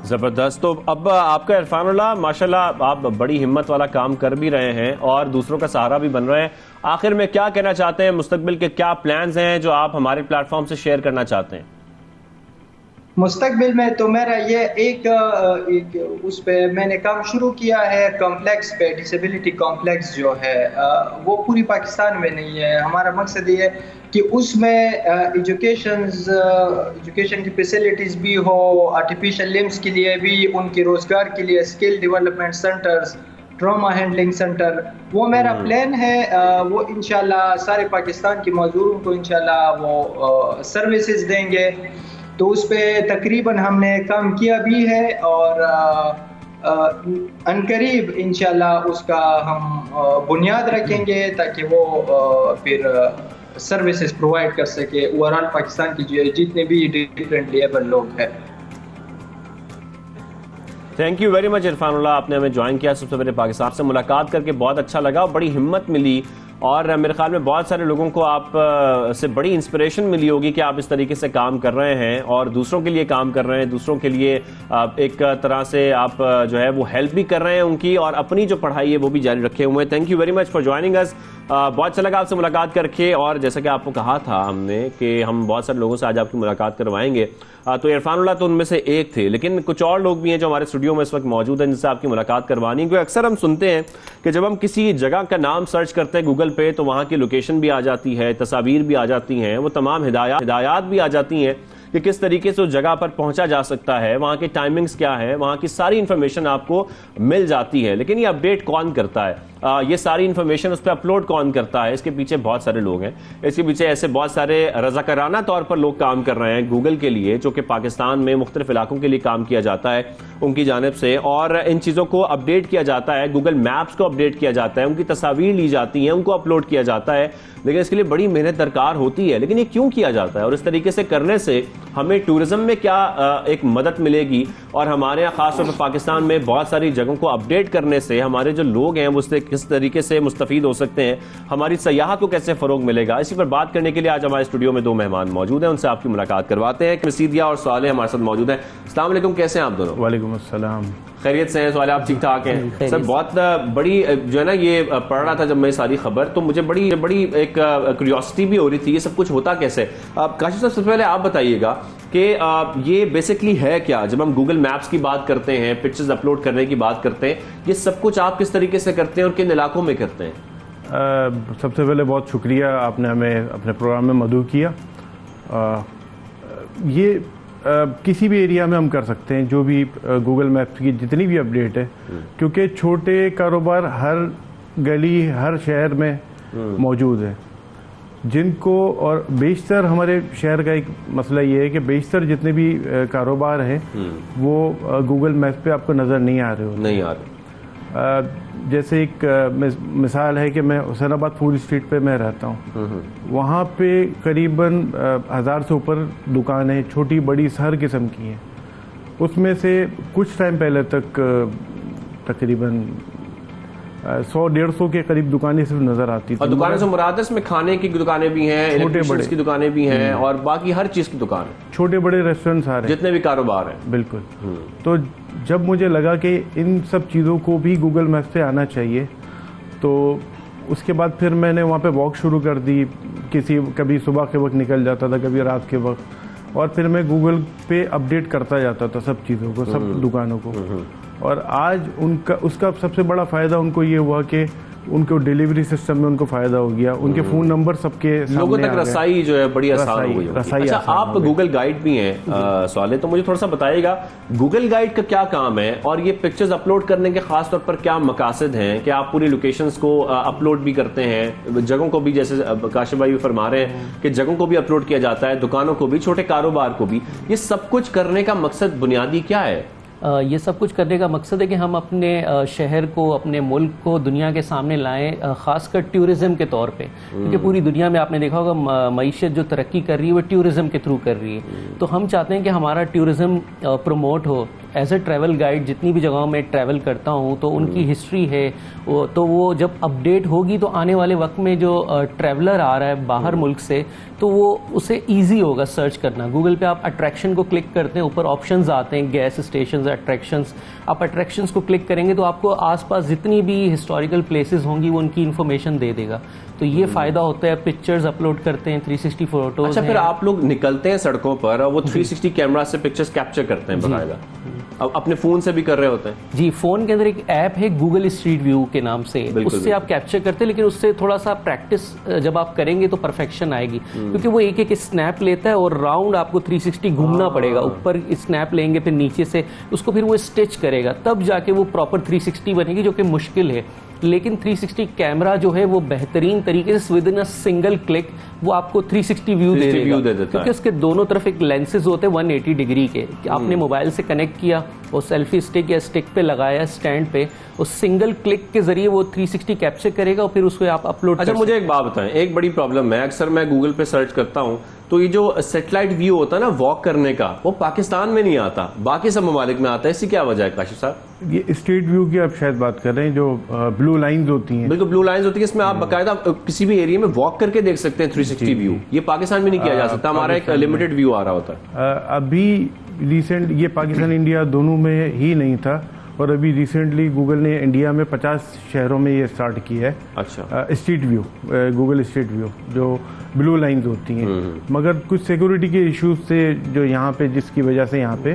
ज़बरदस्त। तो अब आपका इरफानुल्लाह माशाल्लाह आप बड़ी हिम्मत वाला काम कर भी रहे हैं और दूसरों का सहारा भी बन रहे हैं। आखिर में क्या कहना चाहते हैं, मुस्तकबिल के क्या प्लान्स हैं जो आप हमारे प्लेटफॉर्म से शेयर करना चाहते हैं? मुस्तकबिल में तो मेरा ये एक उस पे मैंने काम शुरू किया है, कॉम्प्लेक्स पे, डिसेबिलिटी कॉम्प्लेक्स जो है वो पूरी पाकिस्तान में नहीं है। हमारा मकसद ये है कि उसमें एजुकेशन की फैसिलिटीज़ भी हो, आर्टिफिशियल लिम्स के लिए भी, उनके रोज़गार के लिए skill development centres, trauma handling centre, वो मेरा प्लान है। वो इंशाल्लाह सारे पाकिस्तान के मज़दूरों को इंशाल्लाह वो सर्विसेज देंगे। तो उस पर तकरीबन हमने काम किया भी है, और अनकरीब इंशाल्लाह उसका हम बुनियाद रखेंगे, ताकि वो फिर सर्विसेज प्रोवाइड कर सके ओवरऑल पाकिस्तान की जितने भी डिफरेंटली एबल लोग हैं। Thank you very much Irfanullah, आपने हमें ज्वाइन किया। सबसे पहले पाकिस्तान से मुलाकात करके बहुत अच्छा लगा, बड़ी हिम्मत मिली, और मेरे ख्याल में बहुत सारे लोगों को आप से बड़ी इंस्पिरेशन मिली होगी कि आप इस तरीके से काम कर रहे हैं और दूसरों के लिए काम कर रहे हैं, दूसरों के लिए एक तरह से आप जो है वो हेल्प भी कर रहे हैं उनकी, और अपनी जो पढ़ाई है वो भी जारी रखे हुए हैं। Thank you very much for joining us. बहुत अच्छा लगा आपसे मुलाकात करके, और जैसा कि आपको कहा था हमने कि हम बहुत सारे लोगों से आज आपकी मुलाकात करवाएंगे, तो इरफानुल्लाह तो उनमें से एक थे, लेकिन कुछ और लोग भी हैं जो हमारे स्टूडियो में इस वक्त मौजूद हैं जिनसे आपकी मुलाकात करवानी है। क्योंकि अक्सर हम सुनते हैं कि जब हम किसी जगह का नाम सर्च करते हैं गूगल पे, तो वहाँ की लोकेशन भी आ जाती है, तस्वीर भी आ जाती हैं, वो तमाम हिदायत भी आ जाती हैं कि किस तरीके से उस जगह पर पहुंचा जा सकता है, वहाँ के टाइमिंग्स क्या है, वहाँ की सारी इंफॉर्मेशन आपको मिल जाती है। लेकिन ये अपडेट कौन करता है, ये सारी इंफॉर्मेशन उस पर अपलोड कौन करता है, इसके पीछे बहुत सारे लोग हैं। इसके पीछे ऐसे बहुत सारे रज़ाकाराना तौर पर लोग काम कर रहे हैं गूगल के लिए, जो कि पाकिस्तान में मुख्तलिफ इलाकों के लिए काम किया जाता है उनकी जानिब से, और इन चीज़ों को अपडेट किया जाता है, गूगल मैप्स को अपडेट किया जाता है, उनकी तस्वीर ली जाती हैं, उनको अपलोड किया जाता है। लेकिन इसके लिए बड़ी मेहनत दरकार होती है। लेकिन ये क्यों किया जाता है, और इस तरीके से करने से हमें टूरिज्म में क्या एक मदद मिलेगी, और हमारे यहाँ खासतौर पर पाकिस्तान में बहुत सारी जगहों को अपडेट करने से हमारे जो लोग हैं वो उससे किस तरीके से मुस्तफीद हो सकते हैं, हमारी सयाहत को कैसे फरोग मिलेगा, इसी पर बात करने के लिए आज हमारे स्टूडियो में दो मेहमान मौजूद हैं, उनसे आपकी मुलाकात करवाते हैं। मसीदिया और साले हमारे साथ मौजूद हैं। अस्सलाम वालेकुम, कैसे हैं आप दोनों? वालेकुम अस्सलाम, खैरियत से हैं? सवाल आप ठीक ठाक हैं? सर बहुत बड़ी जो है ना, ये पढ़ रहा था जब मैं सारी खबर, तो मुझे बड़ी एक क्यूरियोसिटी भी हो रही थी, ये सब कुछ होता कैसे। काशिफ साहब, सबसे पहले आप बताइएगा कि ये बेसिकली है क्या। जब हम गूगल मैप्स की बात करते हैं, पिक्चर्स अपलोड करने की बात करते हैं, ये सब कुछ आप किस तरीके से करते हैं और किन इलाकों में करते हैं? सबसे पहले बहुत शुक्रिया, आपने हमें अपने प्रोग्राम में मदऊ किया। ये किसी भी एरिया में हम कर सकते हैं, जो भी गूगल मैप्स की जितनी भी अपडेट है, क्योंकि छोटे कारोबार हर गली हर शहर में मौजूद है, जिनको, और बेशतर हमारे शहर का एक मसला ये है कि बेशतर जितने भी कारोबार हैं वो गूगल मैप पे आपको नज़र नहीं आ रहे। जैसे एक मिसाल है कि मैं हुसैनाबाद फूल स्ट्रीट पे मैं रहता हूँ, वहाँ पे करीबन 1000 से ऊपर दुकानें छोटी बड़ी हर किस्म की हैं। उसमें से कुछ टाइम पहले तक तकरीबन 100-150 के करीब दुकानें सिर्फ नजर आती थी। और दुकानें से मुराद है इसमें खाने की दुकानें भी हैं, इलेक्ट्रिशियंस की दुकानें भी हैं और बाकी हर चीज की दुकान, छोटे बड़े रेस्टोरेंट सारे जितने भी कारोबार हैं। बिल्कुल। तो जब मुझे लगा कि इन सब चीज़ों को भी गूगल मैप पे आना चाहिए, तो उसके बाद फिर मैंने वहाँ पे वॉक शुरू कर दी। कभी सुबह के वक्त निकल जाता था, कभी रात के वक्त, और फिर मैं गूगल पे अपडेट करता जाता था सब चीज़ों को, सब दुकानों को। और आज उसका सबसे बड़ा फ़ायदा उनको ये हुआ कि उनको डिलीवरी सिस्टम में उनको फायदा हो गया, उनके फोन नंबर सबके लोगों तक रसाई जो है बड़ी आसान हो गई। अच्छा, आप गूगल गाइड भी हैं सवाले, तो मुझे थोड़ा सा बताइएगा गूगल गाइड का क्या काम है और ये पिक्चर्स अपलोड करने के खास तौर पर क्या मकासद हैं? कि आप पूरी लोकेशंस को अपलोड भी करते हैं, जगहों को भी, जैसे काशिफ भाई फरमा रहे हैं कि जगहों को भी अपलोड किया जाता है, दुकानों को भी, छोटे कारोबार को भी। ये सब कुछ करने का मकसद बुनियादी क्या है? ये सब कुछ करने का मकसद है कि हम अपने शहर को, अपने मुल्क को दुनिया के सामने लाएं, खासकर टूरिज्म के तौर पे, क्योंकि पूरी दुनिया में आपने देखा होगा मईशत जो तरक्की कर रही है वो टूरिज्म के थ्रू कर रही है। तो हम चाहते हैं कि हमारा टूरिज्म प्रमोट हो। एज ए ट्रैवल गाइड जितनी भी जगहों में ट्रैवल करता हूँ तो उनकी हिस्ट्री है, तो वो जब अपडेट होगी तो आने वाले वक्त में जो ट्रैवलर आ रहा है बाहर मुल्क से, तो वो उसे ईजी होगा सर्च करना। गूगल पे आप अट्रैक्शन को क्लिक करते हैं, ऊपर ऑप्शंस आते हैं, गैस स्टेशंस, अट्रैक्शंस। आप अट्रैक्शंस को क्लिक करेंगे तो आपको आसपास जितनी भी हिस्टोरिकल प्लेसेस होंगी वो उनकी इन्फॉर्मेशन दे देगा। तो ये फायदा होता है। पिक्चर्स अपलोड करते हैं, 360 फोटोज। अच्छा, फिर आप लोग निकलते हैं सड़कों पर और वो 360 कैमरा से पिक्चर्स कैप्चर करते हैं बाकायदा? अब अपने फोन से भी कर रहे होते हैं? जी, फोन के अंदर एक ऐप है गूगल स्ट्रीट व्यू के नाम से, उससे आप कैप्चर करते हैं, लेकिन उससे थोड़ा सा प्रैक्टिस जब आप करेंगे तो परफेक्शन आएगी, क्योंकि वो एक एक स्नैप लेता है और राउंड आपको 360 घूमना पड़ेगा। ऊपर स्नैप लेंगे, फिर नीचे से उसको फिर वो स्टिच करेगा, तब जाके वो प्रॉपर 360 बनेगी, जो कि मुश्किल है। लेकिन 360 कैमरा जो है वो बेहतरीन तरीके से with in a single click वो आपको 360 व्यू दे देगा, क्योंकि उसके दोनों तरफ एक लेंसेज होते हैं 180 डिग्री के। आपने मोबाइल से कनेक्ट किया, वो सेल्फी स्टिक या स्टिक पे लगाया स्टैंड पे, उस सिंगल क्लिक के जरिए वो 360 कैप्चर करेगा और फिर उसको आप अपलोड। अच्छा, मुझे एक बात बताएं, एक बड़ी प्रॉब्लम है, अक्सर मैं गूगल पे सर्च करता हूं तो ये जो सैटेलाइट व्यू होता है ना वॉक करने का, वो पाकिस्तान में नहीं आता, बाकी सब ममालिक में आता है। इसकी क्या वजह है काशिफ साहब? ये स्ट्रीट व्यू की आप शायद बात कर रहे हैं, जो ब्लू लाइंस होती हैं। बिल्कुल, ब्लू लाइंस होती है, इसमें आप बाकायदा किसी भी एरिया में वॉक करके देख सकते हैं 360 व्यू। ये पाकिस्तान में नहीं किया जा सकता, हमारा एक लिमिटेड व्यू आ रहा होता है। अभी रिसेंट ये पाकिस्तान इंडिया दोनों में ही नहीं था, और अभी रिसेंटली गूगल ने इंडिया में 50 शहरों में ये स्टार्ट किया है। अच्छा, street view, Google street view, जो ब्लू लाइंस होती हैं। मगर कुछ सिक्योरिटी के इश्यूज से जो यहाँ पे, जिसकी वजह से यहाँ पे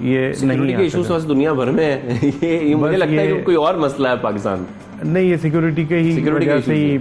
ये नहीं के इश्यूज दुनिया भर में है। ये मुझे लगता है कि कोई और मसला है पाकिस्तान में। नहीं, ये सिक्योरिटी के ही वजह से ही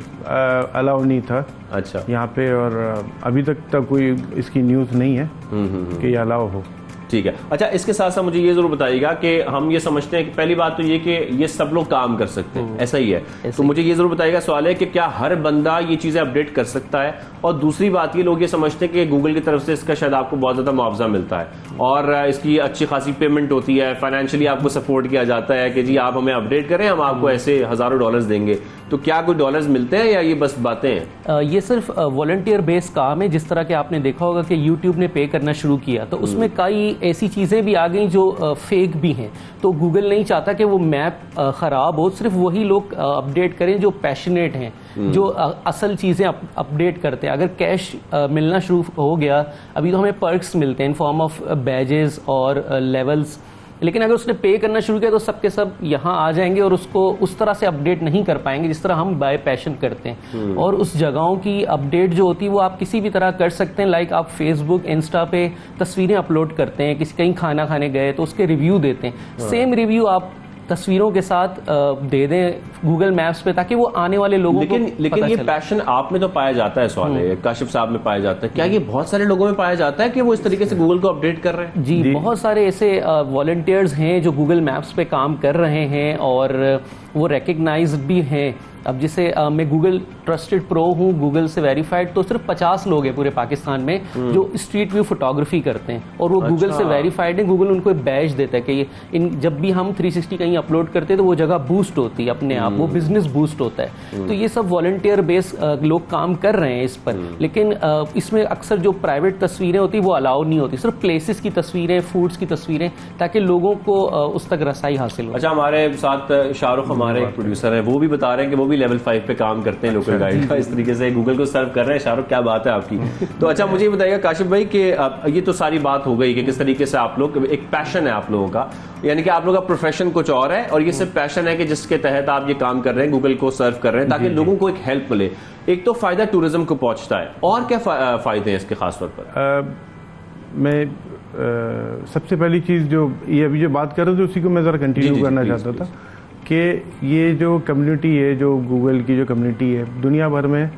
अलाउ नहीं था अच्छा यहाँ पे, और अभी तक कोई इसकी न्यूज़ नहीं है कि ये अलाउ हो। ठीक है। अच्छा, इसके साथ साथ मुझे ये जरूर बताइएगा कि हम ये समझते हैं कि पहली बात तो ये कि ये सब लोग काम कर सकते हैं, ऐसा ही है, तो मुझे ये जरूर बताइएगा, सवाल है कि क्या हर बंदा ये चीजें अपडेट कर सकता है? और दूसरी बात, ये लोग ये समझते हैं कि गूगल की तरफ से इसका शायद आपको बहुत ज्यादा मुआवजा मिलता है और इसकी अच्छी खासी पेमेंट होती है, फाइनेंशियली आपको सपोर्ट किया जाता है कि जी आप हमें अपडेट करें, हम आपको ऐसे हजारों डॉलर्स देंगे। तो क्या कोई डॉलर्स मिलते हैं या ये बस बातें हैं? ये सिर्फ वॉलंटियर बेस्ड काम है। जिस तरह के आपने देखा होगा कि यूट्यूब ने पे करना शुरू किया, तो उसमें कई ऐसी चीजें भी आ गई जो फेक भी हैं। तो गूगल नहीं चाहता कि वो मैप खराब हो, सिर्फ वही लोग अपडेट करें जो पैशनेट हैं, जो असल चीजें अपडेट करते हैं। अगर कैश मिलना शुरू हो गया, अभी तो हमें पर्क्स मिलते हैं इन फॉर्म ऑफ बैजेस और लेवल्स, लेकिन अगर उसने पे करना शुरू किया तो सबके सब यहाँ आ जाएंगे और उसको उस तरह से अपडेट नहीं कर पाएंगे जिस तरह हम बाय पैशन करते हैं। और उस जगहों की अपडेट जो होती है वो आप किसी भी तरह कर सकते हैं। लाइक आप फेसबुक, इंस्टा पे तस्वीरें अपलोड करते हैं, कहीं खाना खाने गए तो उसके रिव्यू देते हैं, सेम रिव्यू आप तस्वीरों के साथ दे दें गूगल मैप्स पे, ताकि वो आने वाले लोगों को लेकिन ये पैशन आप में तो पाया जाता है, सवाल है काशिफ साहब में पाया जाता है, क्या ये बहुत सारे लोगों में पाया जाता है कि वो इस तरीके से गूगल को अपडेट कर रहे हैं? जी, बहुत सारे ऐसे वॉलंटियर्स हैं जो गूगल मैप्स पे काम कर रहे हैं और वो रिकग्नाइज्ड भी हैं। अब जैसे मैं गूगल ट्रस्टेड प्रो हूँ, गूगल से वेरीफाइड, तो सिर्फ 50 लोग हैं पूरे पाकिस्तान में जो स्ट्रीट व्यू फोटोग्राफी करते हैं और वो गूगल से वेरीफाइड है। गूगल उनको एक बैज देता है कि जब भी हम 360 कहीं अपलोड करते हैं तो वो जगह बूस्ट होती है अपने आप, वो बिजनेस बूस्ट होता है। तो ये सब वॉलंटियर बेस लोग काम कर रहे हैं इस पर, लेकिन इसमें अक्सर जो प्राइवेट तस्वीरें होती वो अलाउ नहीं होती, सिर्फ प्लेसेस की तस्वीरें, फूड्स की तस्वीरें, ताकि लोगों को उस तक रसाई हासिल हो। अच्छा, हमारे साथ शाहरुख हमारे एक प्रोड्यूसर हैं, वो भी बता रहे हैं कि वो भी लेवल 5 पे काम करते हैं लोकल गाइड का, इस तरीके से गूगल को सर्व कर रहे हैं। शाहरुख, क्या बात है आपकी। तो अच्छा, मुझे बताइएगा काशिफ भाई कि ये तो सारी बात हो गई कि किस तरीके से आप लोग, एक पैशन है आप लोगों का, यानी कि आप लोगों का प्रोफेशन कुछ और है और ये सिर्फ पैशन है कि जिसके तहत आप ये काम कर रहे हैं, गूगल को सर्व कर रहे हैं ताकि लोगों को एक हेल्प मिले। एक तो फायदा टूरिज्म को पहुंचता है, और क्या फायदे हैं इसके खास तौर पर? मैं सबसे पहली चीज जो ये अभी जो बात कर रहे थे उसी को मैं जरा कंटिन्यू करना चाहता था कि ये जो कम्युनिटी है, जो गूगल की जो कम्युनिटी है, दुनिया भर में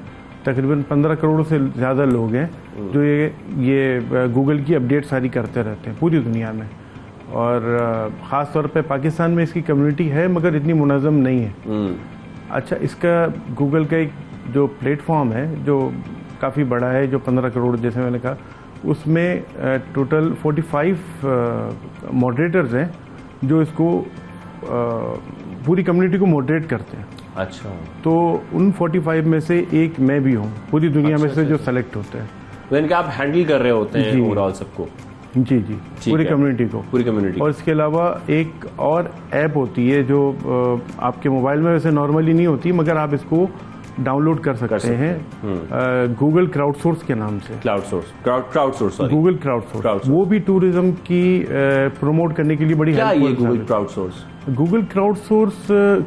तकरीबन 15 करोड़ से ज़्यादा लोग हैं जो ये गूगल की अपडेट सारी करते रहते हैं पूरी दुनिया में, और ख़ास तौर पे पाकिस्तान में इसकी कम्युनिटी है मगर इतनी मुनज़्ज़म नहीं है। अच्छा, इसका गूगल का एक जो प्लेटफॉर्म है जो काफ़ी बड़ा है, जो 15 करोड़ जैसे मैंने कहा, उसमें टोटल 45 मॉडरेटर्स हैं जो इसको पूरी कम्युनिटी को मॉडरेट करते हैं। अच्छा, तो उन 45 में से एक मैं भी हूँ पूरी दुनिया में से जो सेलेक्ट होते हैं। तो इनके आप हैंडल कर रहे होते हैं ओवरऑल सबको? जी, पूरी कम्युनिटी को, पूरी कम्युनिटी। और इसके अलावा एक और ऐप होती है जो आपके मोबाइल में वैसे नॉर्मली नहीं होती मगर आप इसको डाउनलोड कर सकते हैं, गूगल क्राउडसोर्स के नाम से। क्राउडसोर्स गूगल क्राउडसोर्स, वो भी टूरिज्म की प्रमोट करने के लिए बड़ी हेल्पफुल है। गूगल क्राउडसोर्स, गूगल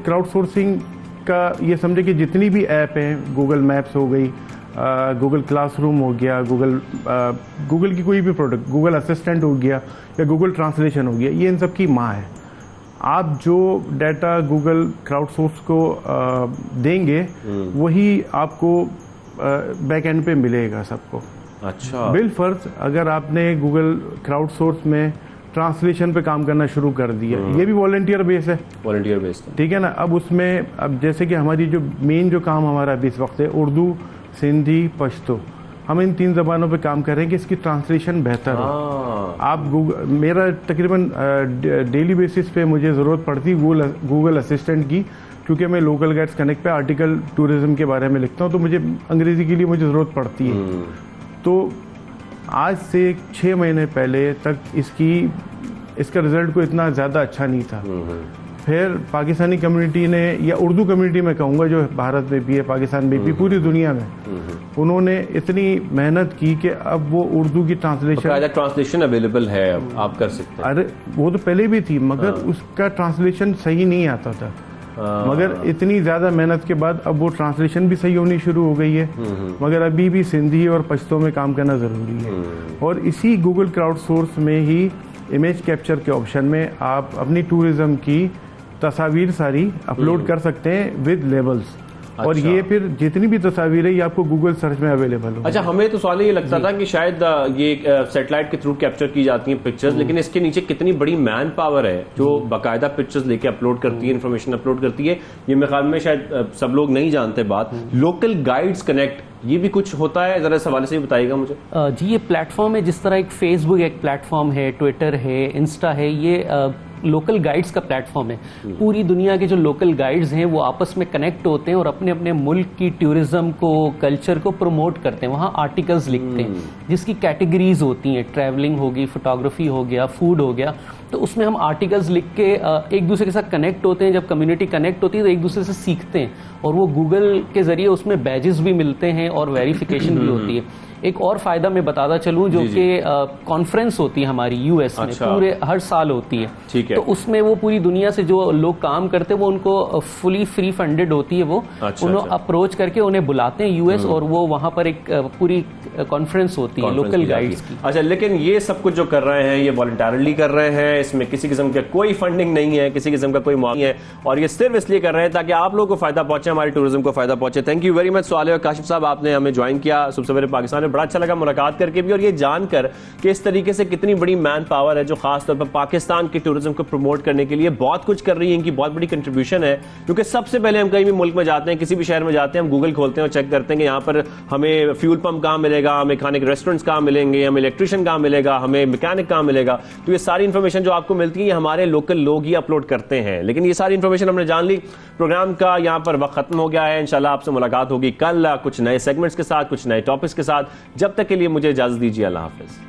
क्राउडसोर्सिंग का ये समझे कि जितनी भी ऐप हैं, गूगल मैप्स हो गई, गूगल क्लासरूम हो गया, गूगल की कोई भी प्रोडक्ट, गूगल असिस्टेंट हो गया या गूगल ट्रांसलेशन हो गया, ये इन सब की माँ है। आप जो डाटा गूगल क्राउडसोर्स को देंगे वही आपको बैक एंड पे मिलेगा सबको। अच्छा, बिल फर्ज अगर आपने गूगल क्राउडसोर्स में ट्रांसलेशन पे काम करना शुरू कर दिया, ये भी वॉलंटियर बेस है, वॉलंटियर बेस, ठीक है ना। अब उसमें अब जैसे कि हमारी जो मेन जो काम हमारा अभी इस वक्त है, उर्दू, सिंधी, पश्तो, हम इन 3 ज़बानों पे काम कर रहे हैं कि इसकी ट्रांसलेशन बेहतर हो। आप गूगल, मेरा तकरीबन डेली बेसिस पे मुझे ज़रूरत पड़ती है गूगल असिस्टेंट की, क्योंकि मैं लोकल गाइड्स कनेक्ट पे आर्टिकल टूरिज्म के बारे में लिखता हूँ, तो मुझे अंग्रेज़ी के लिए मुझे ज़रूरत पड़ती है। तो आज से 6 महीने पहले तक इसका रिजल्ट को इतना ज़्यादा अच्छा नहीं था। फिर पाकिस्तानी कम्युनिटी ने, या उर्दू कम्युनिटी में कहूँगा, जो भारत में भी है, पाकिस्तान में भी, पूरी दुनिया में, उन्होंने इतनी मेहनत की कि अब वो उर्दू की ट्रांसलेशन अवेलेबल है, अब आप कर सकते हैं। अरे वो तो पहले भी थी मगर उसका ट्रांसलेशन सही नहीं आता था, मगर इतनी ज़्यादा मेहनत के बाद अब वो ट्रांसलेशन भी सही होनी शुरू हो गई है। मगर अभी भी सिंधी और पश्तो में काम करना ज़रूरी है, और इसी गूगल क्राउडसोर्स में ही इमेज कैप्चर के ऑप्शन में आप अपनी टूरिज्म की तस्वीर सारी अपलोड कर सकते हैं विद लेबल्स। अच्छा। और ये फिर जितनी भी तस्वीरें ये आपको गूगल सर्च में अवेलेबल हो। अच्छा, हमें तो सवाल ये लगता था कि शायद ये सैटेलाइट के थ्रू कैप्चर की जाती हैं पिक्चर्स, लेकिन इसके नीचे कितनी बड़ी मैन पावर है जो बाकायदा पिक्चर्स लेके अपलोड करती है, इन्फॉर्मेशन अपलोड करती है। ये मेरे ख्याल में शायद सब लोग नहीं जानते बात। लोकल गाइड्स कनेक्ट, ये भी कुछ होता है, जरा इस हवाले से भी बताइएगा मुझे। जी, ये प्लेटफॉर्म है जिस तरह एक फेसबुक एक प्लेटफॉर्म है, ट्विटर है, इंस्टा है, ये लोकल गाइड्स का प्लेटफॉर्म है। पूरी दुनिया के जो लोकल गाइड्स हैं वो आपस में कनेक्ट होते हैं और अपने अपने मुल्क की टूरिज्म को, कल्चर को प्रमोट करते हैं। वहाँ आर्टिकल्स लिखते हैं जिसकी कैटेगरीज होती हैं, ट्रैवलिंग होगी, फोटोग्राफी हो गया, फूड हो गया, तो उसमें हम आर्टिकल्स लिख के एक दूसरे के साथ कनेक्ट होते हैं। जब कम्युनिटी कनेक्ट होती है तो एक दूसरे से सीखते हैं, और वो गूगल के जरिए उसमें बैजेस भी मिलते हैं और वेरिफिकेशन भी होती है। एक और फायदा मैं बताता चलूं, जो कि कॉन्फ्रेंस होती है हमारी यूएस में, पूरे हर साल होती है, ठीक है। तो उसमें वो पूरी दुनिया से जो लोग काम करते हैं वो उनको फुली फ्री फंडेड होती है, वो उन्हें अप्रोच करके उन्हें बुलाते हैं यूएस, और वो वहां पर एक पूरी कॉन्फ्रेंस होती है लोकल गाइड्स की। अच्छा, लेकिन ये सब कुछ जो कर रहे हैं ये वॉलंटरली कर रहे हैं, इसमें किसी किस्म का कोई फंडिंग नहीं है, किसी किस्म का कोई मुआवजा नहीं है, और ये सिर्फ इसलिए कर रहे हैं ताकि आप लोगों को फायदा पहुंचे, हमारे टूरिज्म को फायदा पहुंचे। Thank you very much Saleh और काशिफ साहब, आपने हमें ज्वाइन किया सुबह सवेरे पाकिस्तान में। बड़ा अच्छा लगा मुलाकात करके भी, और ये जानकर कि इस तरीके से कितनी बड़ी मैन पावर है जो खासतौर पर पाकिस्तान के टूरिज्म को प्रमोट करने के लिए बहुत कुछ कर रही है। इनकी बहुत बड़ी कंट्रीब्यूशन है, क्योंकि सबसे पहले हम कहीं भी मुल्क में जाते हैं, किसी भी शहर में जाते हैं, हम गूगल खोलते हैं और चेक करते हैं कि यहाँ पर हमें फ्यूल पंप कहाँ मिलेगा, हमें खाने के रेस्टोरेंट्स कहाँ मिलेंगे, हमें इलेक्ट्रिशियन कहाँ मिलेगा, हमें मैकेनिक कहाँ मिलेगा। तो ये सारी इन्फॉर्मेशन जो आपको मिलती है ये हमारे लोकल लोग ही अपलोड करते हैं। लेकिन ये सारी इन्फॉर्मेशन हमने जान ली। प्रोग्राम का यहाँ पर वक्त खत्म हो गया है। इंशाल्लाह आपसे मुलाकात होगी कल कुछ नए सेगमेंट्स के साथ, कुछ नए टॉपिक्स के साथ। जब तक के लिए मुझे इजाजत दीजिए, अल्लाह हाफिज।